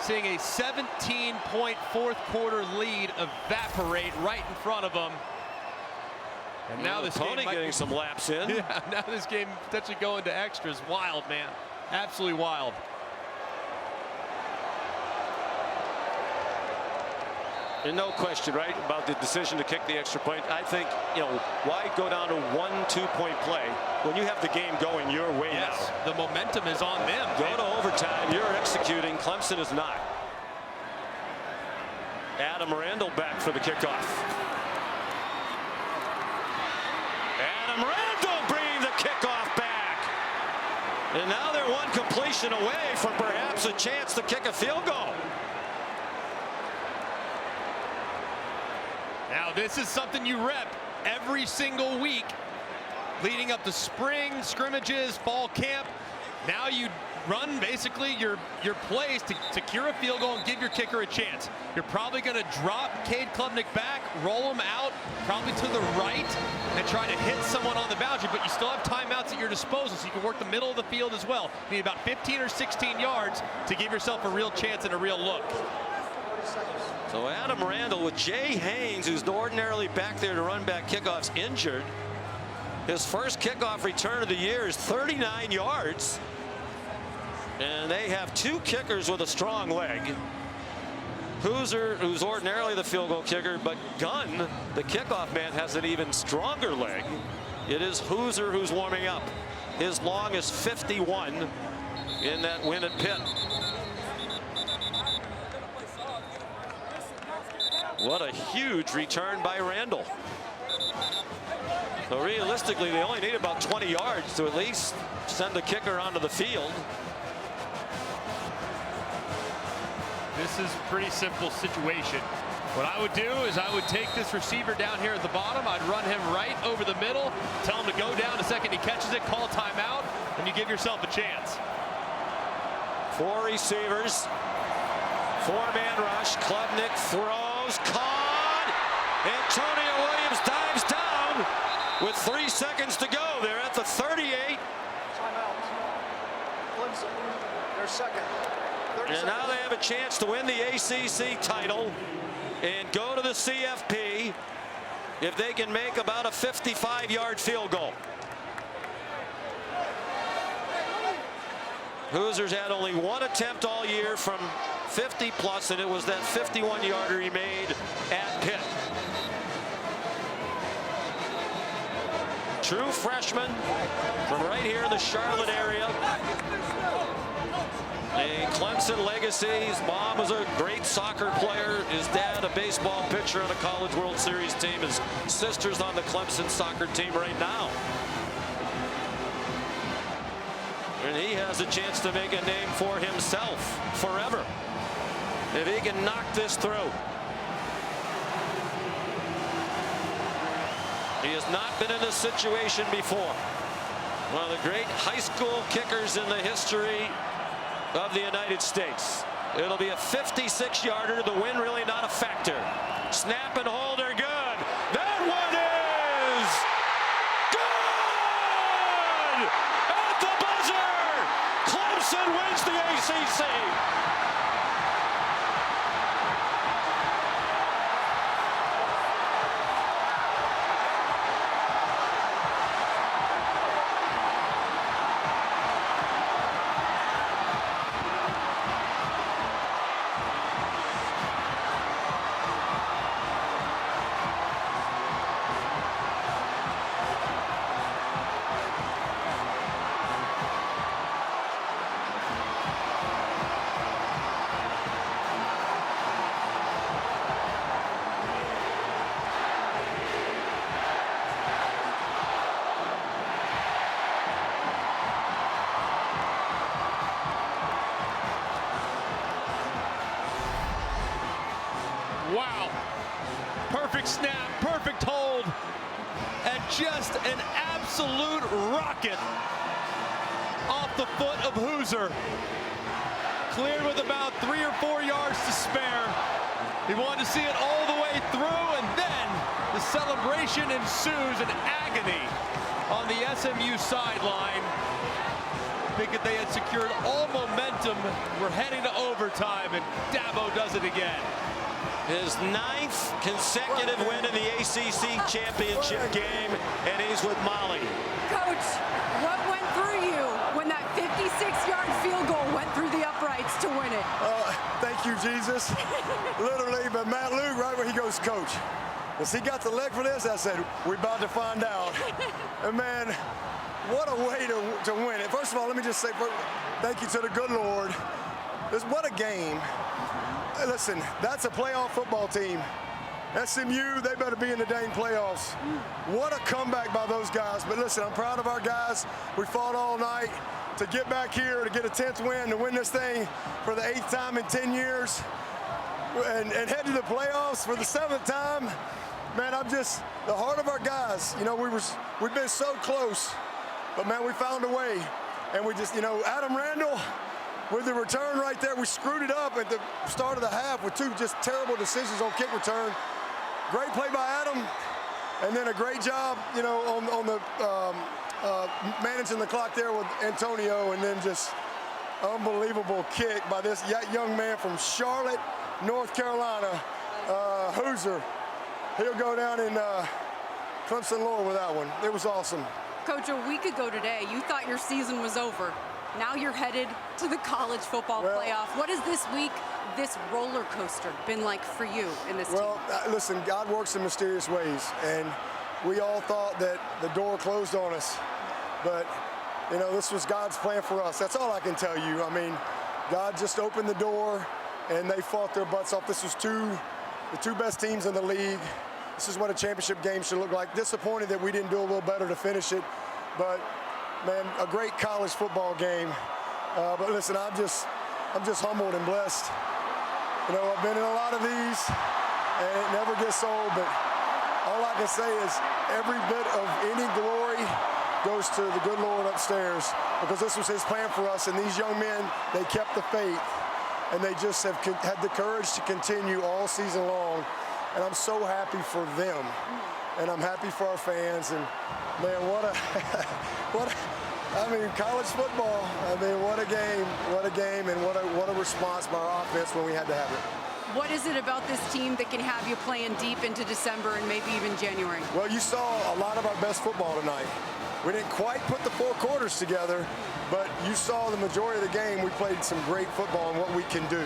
[SPEAKER 2] seeing a 17-point fourth quarter lead evaporate right in front of him. And now this
[SPEAKER 1] Pony getting some laps in.
[SPEAKER 2] Yeah, now this game potentially going to extras. Wild, man. Absolutely wild.
[SPEAKER 1] And no question, right, about the decision to kick the extra point. I think, why go down to 1-2 point play when you have the game going your way now?
[SPEAKER 2] The momentum is on them.
[SPEAKER 1] Go to overtime. You're executing. Clemson is not. Adam Randall back for the kickoff. Adam Randall bringing the kickoff back. And now they're one completion away from perhaps a chance to kick a field goal.
[SPEAKER 2] Now this is something you rep every single week leading up to spring scrimmages, fall camp. Now you run basically your plays to secure a field goal and give your kicker a chance. You're probably going to drop Cade Klubnik back, roll him out probably to the right and try to hit someone on the boundary, but you still have timeouts at your disposal, so you can work the middle of the field as well. You need about 15 or 16 yards to give yourself a real chance and a real look.
[SPEAKER 1] So Adam Randall with Jay Haynes, who's ordinarily back there to run back kickoffs, injured. His first kickoff return of the year is 39 yards. And they have two kickers with a strong leg. Hooser, who's ordinarily the field goal kicker, but Gunn, the kickoff man, has an even stronger leg. It is Hooser who's warming up. His long is 51 in that win at Pitt. What a huge return by Randall. So realistically, they only need about 20 yards to at least send the kicker onto the field.
[SPEAKER 2] This is a pretty simple situation. What I would do is I would take this receiver down here at the bottom. I'd run him right over the middle, tell him to go down the second he catches it, call timeout, and you give yourself a chance.
[SPEAKER 1] Four receivers. Four-man rush. Klubnik throws. Caught. Antonio Williams dives down with 3 seconds to go. They're at the 38.
[SPEAKER 5] Timeout. Clemson, their second.
[SPEAKER 1] And now they have a chance to win the ACC title and go to the CFP if they can make about a 55-yard field goal. Hoosiers had only one attempt all year from 50 plus, and it was that 51-yarder he made at Pitt. True freshman from right here in the Charlotte area. A Clemson legacy. His mom was a great soccer player. His dad, a baseball pitcher on a College World Series team. His sister's on the Clemson soccer team right now. And he has a chance to make a name for himself forever if he can knock this through. He has not been in this situation before. One of the great high school kickers in the history of the United States. It'll be a 56-yarder. The win really not a factor. Snap and hold are good. That one is good! At the buzzer! Clemson wins the ACC.
[SPEAKER 2] Wow. Perfect snap, perfect hold, and just an absolute rocket off the foot of Hoosier. Cleared with about 3 or 4 yards to spare. He wanted to see it all the way through, and then the celebration ensues in agony on the SMU sideline. Thinking they had secured all momentum. We're heading to overtime, and Dabo does it again.
[SPEAKER 1] His 9th consecutive win in the ACC championship game, and he's with Molly.
[SPEAKER 3] Coach, what went through you when that 56-yard field goal went through the uprights to win it?
[SPEAKER 4] Thank you, Jesus. Literally, but Matt Luke, right when he goes, Coach, has he got the leg for this? I said, we're about to find out. And man, what a way to win it. First of all, let me just say thank you to the good Lord. What a game. Listen, that's a playoff football team. SMU, they better be in the dang playoffs. What a comeback by those guys. But listen, I'm proud of our guys. We fought all night to get back here, to get a 10th win, to win this thing for the 8th time in 10 years, and head to the playoffs for the 7th time. Man, I'm just, the heart of our guys, you know, we've been so close, but man, we found a way. And we just, you know, Adam Randall, with the return right there, we screwed it up at the start of the half with 2 just terrible decisions on kick return. Great play by Adam, and then a great job, you know, on the managing the clock there with Antonio, and then just unbelievable kick by this young man from Charlotte, North Carolina, Hoosier. He'll go down in Clemson lore with that one. It was awesome.
[SPEAKER 3] Coach, a week ago today, you thought your season was over. Now you're headed to the college football playoff. What has this week, this roller coaster, been like for you in this team?
[SPEAKER 4] Well, listen, God works in mysterious ways, and we all thought that the door closed on us. But, you know, this was God's plan for us. That's all I can tell you. I mean, God just opened the door, and they fought their butts off. This was the 2 best teams in the league. This is what a championship game should look like. Disappointed that we didn't do a little better to finish it, but man, a great college football game. But listen, I'm just humbled and blessed. You know, I've been in a lot of these, and it never gets old. But all I can say is every bit of any glory goes to the good Lord upstairs, because this was his plan for us. And these young men, they kept the faith, and they just have had the courage to continue all season long. And I'm so happy for them, and I'm happy for our fans. And man, I mean, college football. I mean, what a game, and what a response by our offense when we had to have it.
[SPEAKER 3] What is it about this team that can have you playing deep into December and maybe even January?
[SPEAKER 4] Well, you saw a lot of our best football tonight. We didn't quite put the 4 quarters together, but you saw the majority of the game. We played some great football and what we can do.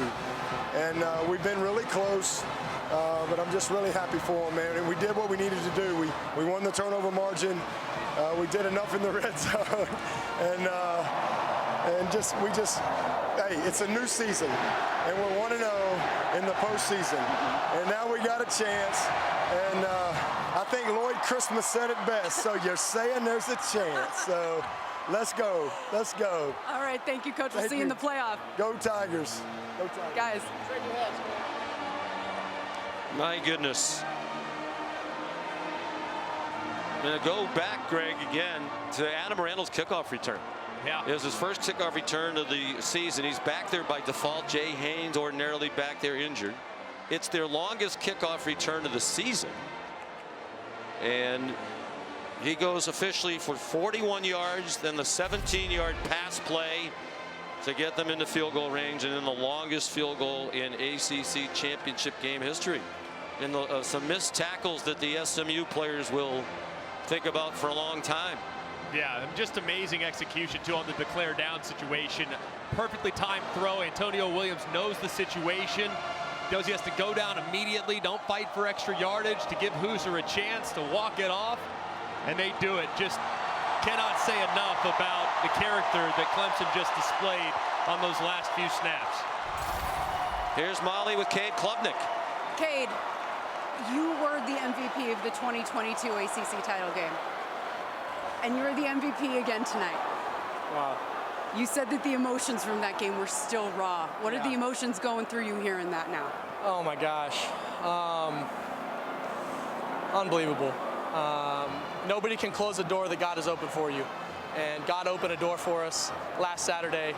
[SPEAKER 4] And we've been really close, but I'm just really happy for them, man. And we did what we needed to do. We won the turnover margin. We did enough in the red zone. And hey, it's a new season, and we're 1-0 in the postseason, and now we got a chance. And I think Lloyd Christmas said it best. So you're saying there's a chance. So let's go. Let's go.
[SPEAKER 3] All right, thank you, Coach. We'll see you in the playoff.
[SPEAKER 4] Go Tigers. Go Tigers.
[SPEAKER 3] Guys.
[SPEAKER 1] My goodness. I'm going to go back, Greg, again to Adam Randall's kickoff return.
[SPEAKER 2] Yeah.
[SPEAKER 1] It was his first kickoff return of the season. He's back there by default. Jay Haynes ordinarily back there injured. It's their longest kickoff return of the season. And he goes officially for 41 yards, then the 17-yard pass play to get them into field goal range, and then the longest field goal in ACC championship game history. And some missed tackles that the SMU players will think about for a long time.
[SPEAKER 2] Yeah, just amazing execution too on the declare down situation. Perfectly timed throw. Antonio Williams knows the situation. Knows he has to go down immediately. Don't fight for extra yardage to give Hoosier a chance to walk it off. And they do it. Just cannot say enough about the character that Clemson just displayed on those last few snaps.
[SPEAKER 1] Here's Molly with Cade Klubnik.
[SPEAKER 3] Cade, you were the MVP of the 2022 ACC title game. And you're the MVP again tonight.
[SPEAKER 18] Wow.
[SPEAKER 3] You said that the emotions from that game were still raw. What are the emotions going through you hearing that now?
[SPEAKER 18] Oh my gosh. Unbelievable. Nobody can close a door that God has opened for you. And God opened a door for us last Saturday.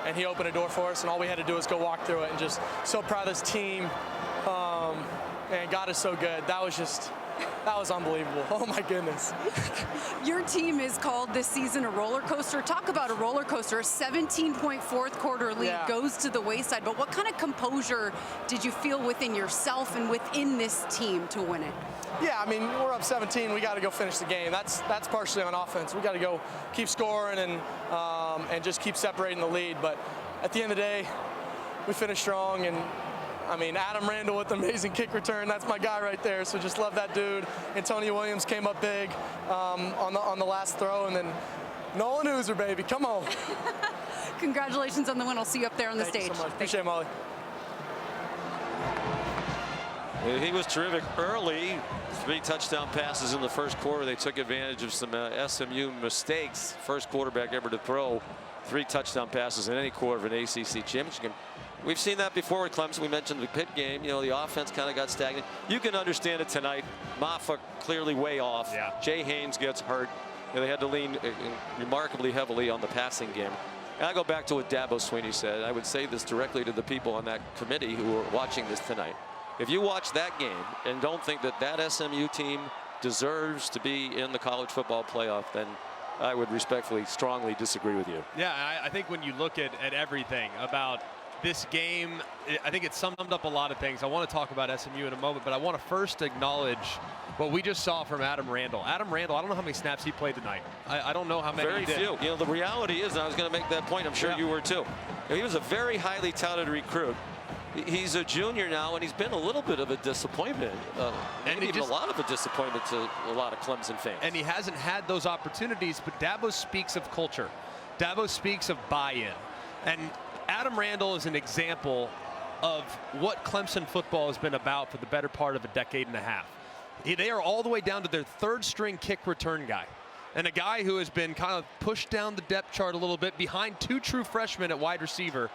[SPEAKER 18] And he opened a door for us, and all we had to do was go walk through it, and just so proud of this team. And God is so good. That was unbelievable. Oh my goodness.
[SPEAKER 3] Your team is called this season a roller coaster. Talk about a roller coaster. A 17-point fourth quarter lead goes to the wayside. But what kind of composure did you feel within yourself and within this team to win it?
[SPEAKER 18] Yeah, I mean, we're up 17. We got to go finish the game. That's partially on offense. We got to go keep scoring and just keep separating the lead. But at the end of the day, we finished strong. And I mean, Adam Randall with an amazing kick return. That's my guy right there. So just love that dude. Antonio Williams came up big on the last throw, and then Nolan Hoosier, baby, come on.
[SPEAKER 3] Congratulations on the win. I'll see you up there on the stage.
[SPEAKER 18] Thank you so much. Appreciate it, Molly.
[SPEAKER 1] He was terrific early. 3 touchdown passes in the first quarter. They took advantage of some SMU mistakes. First quarterback ever to throw 3 touchdown passes in any quarter of an ACC championship game. We've seen that before with Clemson. We mentioned the Pitt game. You know, the offense kind of got stagnant. You can understand it tonight. Maffa clearly way off.
[SPEAKER 2] Yeah.
[SPEAKER 1] Jay Haynes gets hurt. And they had to lean remarkably heavily on the passing game. And I go back to what Dabo Swinney said. I would say this directly to the people on that committee who are watching this tonight. If you watch that game and don't think that that SMU team deserves to be in the college football playoff, then I would respectfully, strongly disagree with you.
[SPEAKER 2] Yeah, I think when you look at everything about this game, I think it summed up a lot of things. I want to talk about SMU in a moment, but I want to first acknowledge what we just saw from Adam Randall. Adam Randall, I don't know how many snaps he played tonight. I don't know how many
[SPEAKER 1] Very
[SPEAKER 2] he did.
[SPEAKER 1] few. You know, the reality is, and I was going to make that point, I'm sure you were too. You know, he was a very highly touted recruit. He's a junior now, and he's been a little bit of a disappointment, maybe even a lot of a disappointment to a lot of Clemson fans.
[SPEAKER 2] And he hasn't had those opportunities, but Dabo speaks of culture. Dabo speaks of buy-in. And Adam Randall is an example of what Clemson football has been about for the better part of a decade and a half. They are all the way down to their 3rd-string kick return guy. And a guy who has been kind of pushed down the depth chart a little bit behind 2 true freshmen at wide receiver.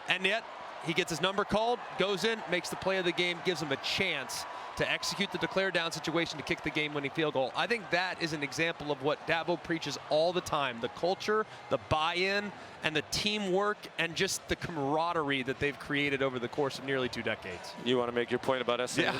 [SPEAKER 2] And yet, he gets his number called, goes in, makes the play of the game, gives him a chance to execute the declare down situation to kick the game-winning field goal. I think that is an example of what Dabo preaches all the time. The culture, the buy-in, and the teamwork, and just the camaraderie that they've created over the course of nearly 2 decades.
[SPEAKER 1] You want to make your point about SMU?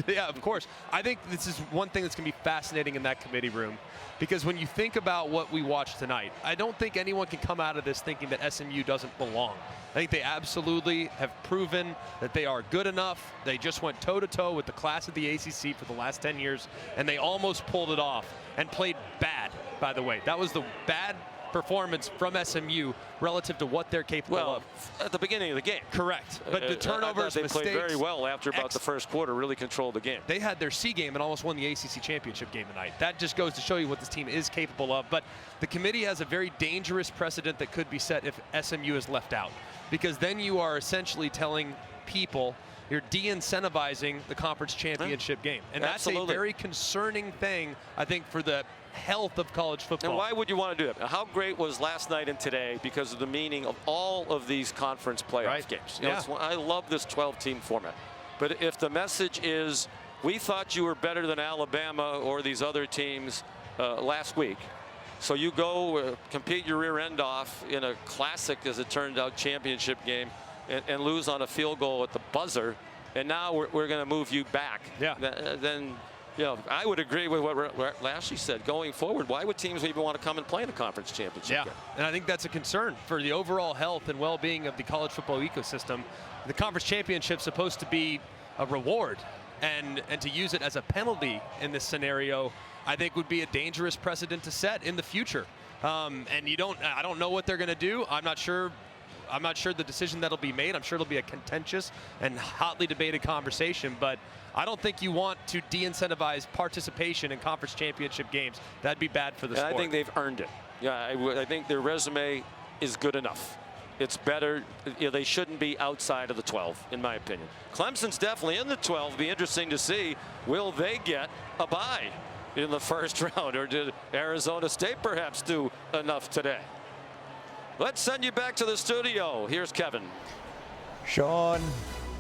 [SPEAKER 2] Yeah, of course. I think this is one thing that's going to be fascinating in that committee room, because when you think about what we watched tonight, I don't think anyone can come out of this thinking that SMU doesn't belong. I think they absolutely have proven that they are good enough. They just went toe-to-toe with the class of the ACC for the last 10 years, and they almost pulled it off and played bad, by the way. That was the bad performance from SMU relative to what they're capable of.
[SPEAKER 1] At the beginning of the game.
[SPEAKER 2] Correct. But the turnovers,
[SPEAKER 1] they
[SPEAKER 2] mistakes,
[SPEAKER 1] played very well after about the first quarter, really controlled the game.
[SPEAKER 2] They had their C game and almost won the ACC championship game tonight. That just goes to show you what this team is capable of. But the committee has a very dangerous precedent that could be set if SMU is left out, because then you are essentially telling people you're de-incentivizing the conference championship game. And that's a very concerning thing, I think, for the health of college football.
[SPEAKER 1] And why would you want to do that? How great was last night and today because of the meaning of all of these conference playoff games? You know, I love this 12-team format. But if the message is, we thought you were better than Alabama or these other teams last week, so you go compete your rear end off in a classic, as it turned out, championship game and lose on a field goal at the buzzer, and now we're going to move you back. Then, you know, I would agree with what Lashley said. Going forward, why would teams even want to come and play in a conference championship game?
[SPEAKER 2] And I think that's a concern for the overall health and well-being of the college football ecosystem. The conference championship is supposed to be a reward, and to use it as a penalty in this scenario, I think would be a dangerous precedent to set in the future. And I don't know what they're going to do. I'm not sure the decision that'll be made. I'm sure it'll be a contentious and hotly debated conversation, but I don't think you want to de-incentivize participation in conference championship games. That'd be bad for the sport.
[SPEAKER 1] I think they've earned it. Yeah, I think their resume is good enough. It's better. You know, they shouldn't be outside of the 12, in my opinion. Clemson's definitely in the 12. It'll be interesting to see, will they get a bye in the first round, or did Arizona State perhaps do enough today? Let's send you back to the studio. Here's Kevin.
[SPEAKER 9] Sean,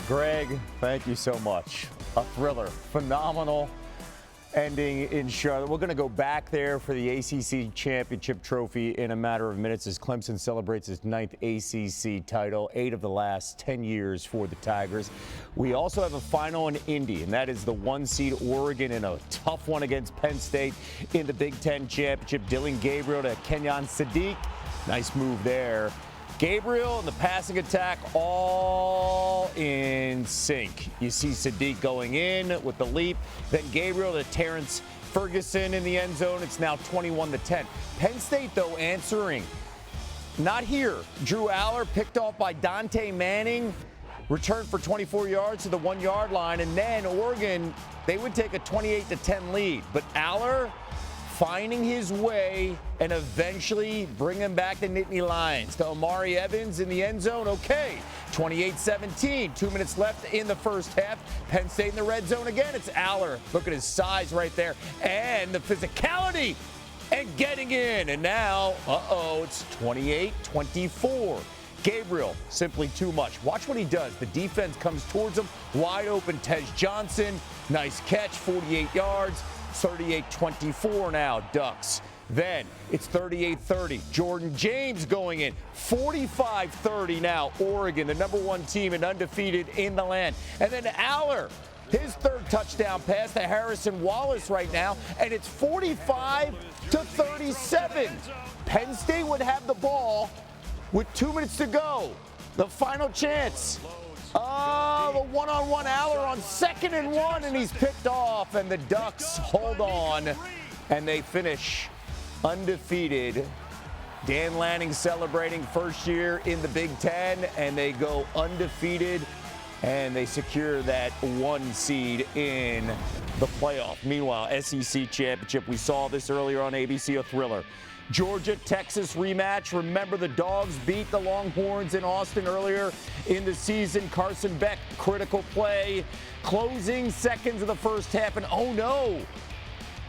[SPEAKER 9] Greg, thank you so much. A thriller. Phenomenal ending in Charlotte. We're going to go back there for the ACC championship trophy in a matter of minutes as Clemson celebrates its 9th ACC title, 8 of the last 10 years for the Tigers. We also have a final in Indy, and that is the 1 seed Oregon in a tough one against Penn State in the Big Ten championship. Dylan Gabriel to Kenyon Sadiq. Nice move there. Gabriel and the passing attack all in sync. You see Sadiq going in with the leap. Then Gabriel to Terrence Ferguson in the end zone. It's now 21-10. Penn State, though, answering. Not here. Drew Aller picked off by Dante Manning. Returned for 24 yards to the 1-yard line. And then Oregon, they would take a 28-10 lead. But Aller finding his way and eventually bringing back the Nittany Lions to Amari Evans in the end zone. Okay, 28-17, 2 minutes left in the first half. Penn State in the red zone again. It's Aller. Look at his size right there and the physicality and getting in. And now, it's 28-24. Gabriel, simply too much. Watch what he does. The defense comes towards him. Wide open, Tej Johnson. Nice catch, 48 yards. 38-24 now, Ducks. Then it's 38-30. Jordan James going in. 45-30 now, Oregon, the #1 team and undefeated in the land. And then Aller, his 3rd touchdown pass to Harrison Wallace right now, and it's 45-37. Penn State would have the ball with 2 minutes to go. The final chance. The one-on-one Aller on 2nd and 1, and he's picked off, and the Ducks hold on, and they finish undefeated. Dan Lanning celebrating first year in the Big Ten, and they go undefeated, and they secure that 1 seed in the playoff. Meanwhile, SEC championship, we saw this earlier on ABC, a thriller. Georgia-Texas rematch. Remember, the Dogs beat the Longhorns in Austin earlier in the season. Carson Beck, critical play. Closing seconds of the first half, and oh no,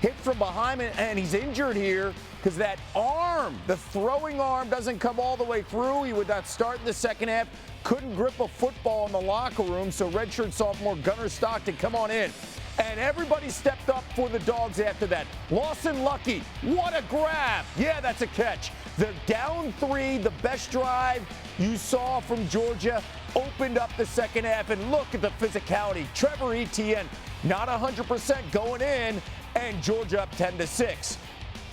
[SPEAKER 9] hit from behind, and he's injured here because that arm, the throwing arm, doesn't come all the way through. He would not start in the second half. Couldn't grip a football in the locker room, so redshirt sophomore Gunnar Stockton, come on in. And everybody stepped up for the Dogs after that. Lawson Lucky, what a grab. Yeah, that's a catch. They're down 3, the best drive you saw from Georgia, opened up the second half, and look at the physicality. Trevor Etienne, not 100% going in, and Georgia up 10-6.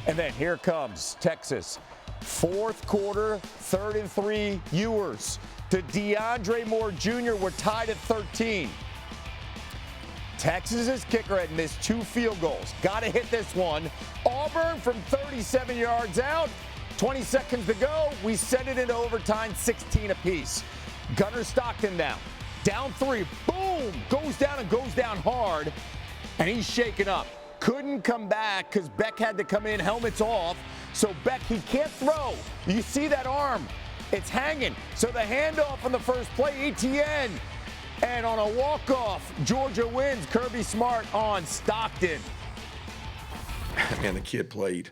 [SPEAKER 9] And then here comes Texas. Fourth quarter, 3rd and 3, Ewers to DeAndre Moore Jr. We're tied at 13. Texas's kicker had missed 2 field goals. Got to hit this one. Auburn from 37 yards out. 20 seconds to go. We send it into overtime, 16 apiece. Gunnar Stockton now. Down 3. Boom! Goes down and goes down hard. And he's shaken up. Couldn't come back because Beck had to come in, helmets off. So Beck, he can't throw. You see that arm. It's hanging. So the handoff on the first play, Etienne. And on a walk-off, Georgia wins. Kirby Smart on Stockton.
[SPEAKER 19] Man, the kid played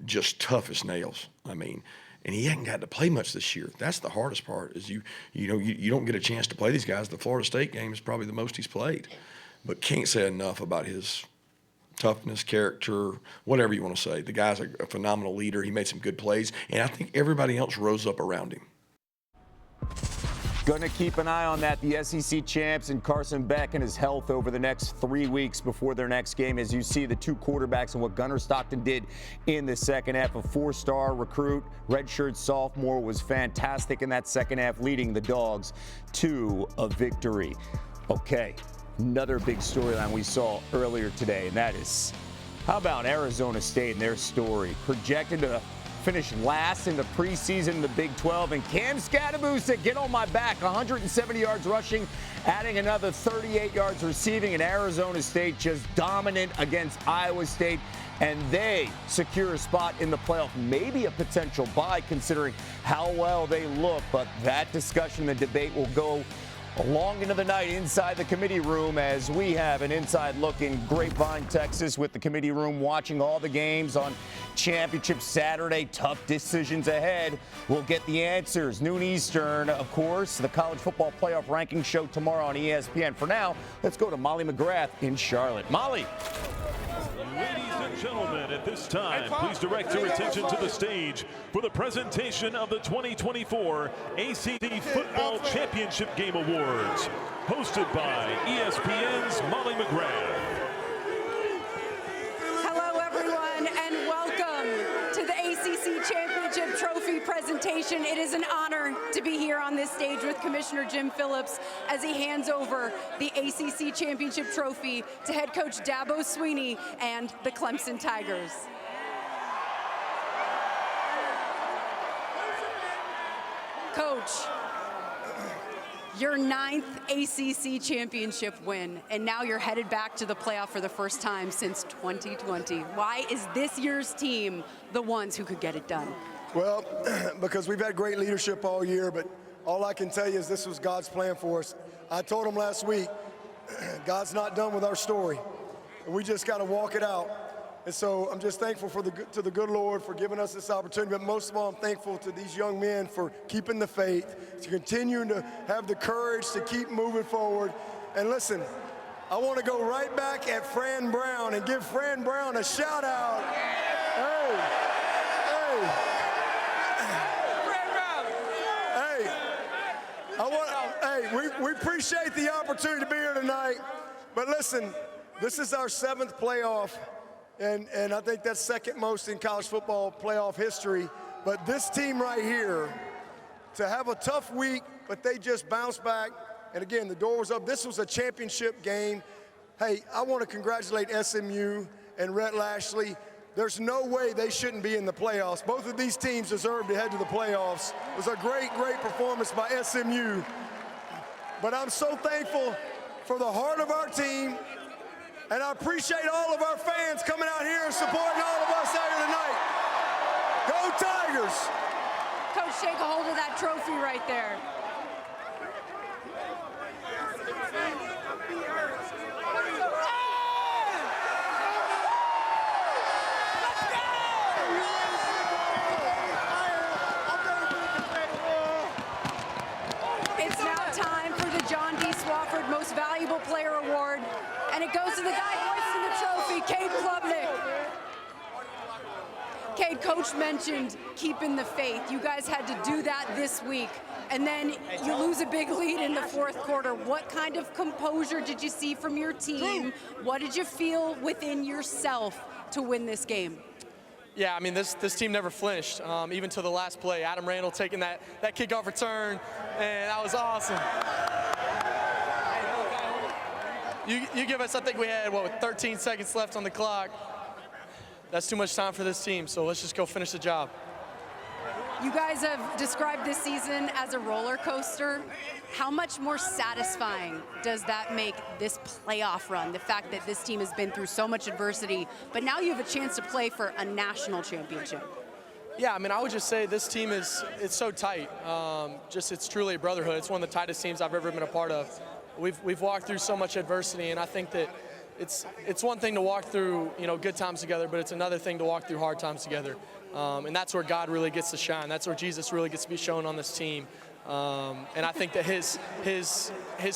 [SPEAKER 19] just tough as nails. I mean, and he hadn't got to play much this year. That's the hardest part is you don't get a chance to play these guys. The Florida State game is probably the most he's played. But can't say enough about his toughness, character, whatever you want to say. The guy's a phenomenal leader. He made some good plays, and I think everybody else rose up around him.
[SPEAKER 9] Going to keep an eye on that. The SEC champs and Carson Beck and his health over the next 3 weeks before their next game. As you see, the 2 quarterbacks and what Gunnar Stockton did in the second half. A 4-star recruit, redshirt sophomore, was fantastic in that second half, leading the Dogs to a victory. Okay, another big storyline we saw earlier today, and that is, how about Arizona State and their story? Projected to finish last in the preseason in the Big 12, and Cam Scadaboo, get on my back, 170 yards rushing, adding another 38 yards receiving, and Arizona State just dominant against Iowa State, and they secure a spot in the playoff, maybe a potential bye considering how well they look, but that discussion, the debate will go long into the night inside the committee room as we have an inside look in Grapevine, Texas, with the committee room watching all the games on Championship Saturday. Tough decisions ahead. We'll get the answers. Noon Eastern, of course. The college football playoff ranking show tomorrow on ESPN. For now, let's go to Molly McGrath in Charlotte. Molly.
[SPEAKER 20] Ladies and gentlemen, at this time, please direct your attention to the stage for the presentation of the 2024 ACC Football Championship Game Awards, hosted by ESPN's Molly McGrath.
[SPEAKER 3] Hello, everyone, and welcome to the ACC Championship Trophy presentation. It is an honor to be here on this stage with Commissioner Jim Phillips as he hands over the ACC Championship Trophy to head coach Dabo Swinney and the Clemson Tigers. Coach, your 9th ACC championship win, and now you're headed back to the playoff for the first time since 2020. Why is this year's team the ones who could get it done?
[SPEAKER 4] Well, because we've had great leadership all year, but all I can tell you is this was God's plan for us. I told him last week, God's not done with our story. We just got to walk it out. And so I'm just thankful to the good Lord for giving us this opportunity, but most of all, I'm thankful to these young men for keeping the faith, to continuing to have the courage to keep moving forward. And listen, I want to go right back at Fran Brown and give Fran Brown a shout out. We appreciate the opportunity to be here tonight, but listen, this is our 7th playoff, and I think that's second most in college football playoff history. But this team right here, to have a tough week, but they just bounced back, and again, the door was up. This was a championship game. Hey, I want to congratulate SMU and Rhett Lashley. There's no way they shouldn't be in the playoffs. Both of these teams deserve to head to the playoffs. It was a great, great performance by SMU. But I'm so thankful for the heart of our team, and I appreciate all of our fans coming out here and supporting all of us out here tonight. Go Tigers!
[SPEAKER 3] Coach, take a hold of that trophy right there. Wofford Most Valuable Player Award, and it goes to the guy hoisting the trophy, Cade Klubnik. Cade, Coach mentioned keeping the faith. You guys had to do that this week, and then you lose a big lead in the fourth quarter. What kind of composure did you see from your team? What did you feel within yourself to win this game?
[SPEAKER 18] Yeah, I mean, this team never flinched, even to the last play. Adam Randall taking that kickoff return, and that was awesome. You give us, I think we had, with 13 seconds left on the clock. That's too much time for this team, so let's just go finish the job.
[SPEAKER 3] You guys have described this season as a roller coaster. How much more satisfying does that make this playoff run? The fact that this team has been through so much adversity, but now you have a chance to play for a national championship.
[SPEAKER 18] Yeah, I mean, I would just say this team it's so tight. It's truly a brotherhood. It's one of the tightest teams I've ever been a part of. We've walked through so much adversity, and I think that it's one thing to walk through, good times together, but it's another thing to walk through hard times together. And that's where God really gets to shine. That's where Jesus really gets to be shown on this team. And I think that his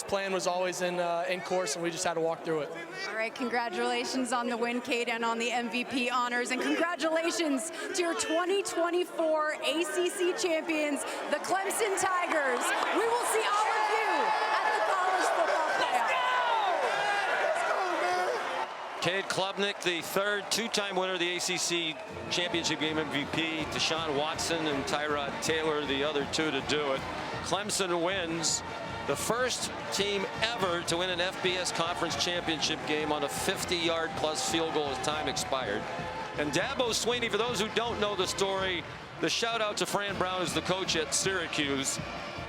[SPEAKER 18] plan was always in course, and we just had to walk through it.
[SPEAKER 3] All right, congratulations on the win, Cade, and on the MVP honors, and congratulations to your 2024 ACC champions, the Clemson Tigers. We will see all of you at the college football playoff.
[SPEAKER 1] Cade Klubnik, the third two-time winner of the ACC championship game MVP. Deshaun Watson and Tyrod Taylor, the other two to do it. Clemson wins, the first team ever to win an FBS conference championship game on a 50-yard plus field goal as time expired. And Dabo Swinney, for those who don't know the story, the shout out to Fran Brown, who's the coach at Syracuse.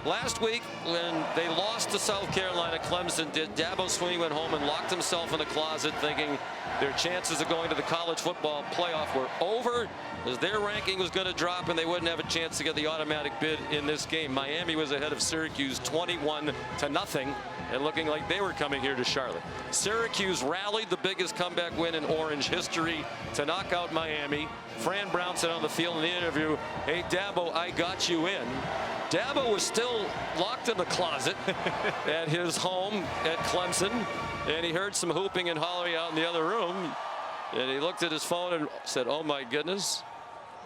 [SPEAKER 1] Last week, when they lost to South Carolina, Clemson did, Dabo Swinney went home and locked himself in a closet thinking their chances of going to the college football playoff were over, as their ranking was going to drop and they wouldn't have a chance to get the automatic bid in this game. Miami was ahead of Syracuse 21-0 and looking like they were coming here to Charlotte. Syracuse rallied, the biggest comeback win in Orange history, to knock out Miami. Fran Brown said on the field in the interview, "Hey Dabo, I got you in." Dabo was still locked in the closet at his home at Clemson, and he heard some hooping and hollering out in the other room, and he looked at his phone and said, "Oh my goodness,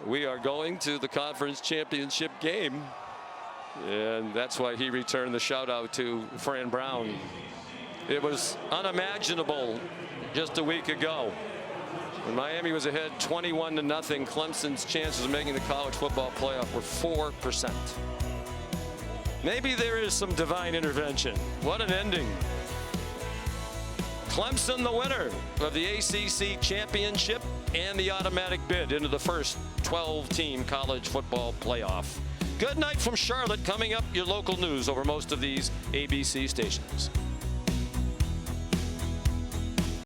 [SPEAKER 1] we are going to the conference championship game." And that's why he returned the shout out to Fran Brown. It was unimaginable just a week ago. When Miami was ahead 21-0, Clemson's chances of making the college football playoff were 4%. Maybe there is some divine intervention. What an ending. Clemson, the winner of the ACC championship and the automatic bid into the first 12-team college football playoff. Good night from Charlotte. Coming up, your local news over most of these ABC stations.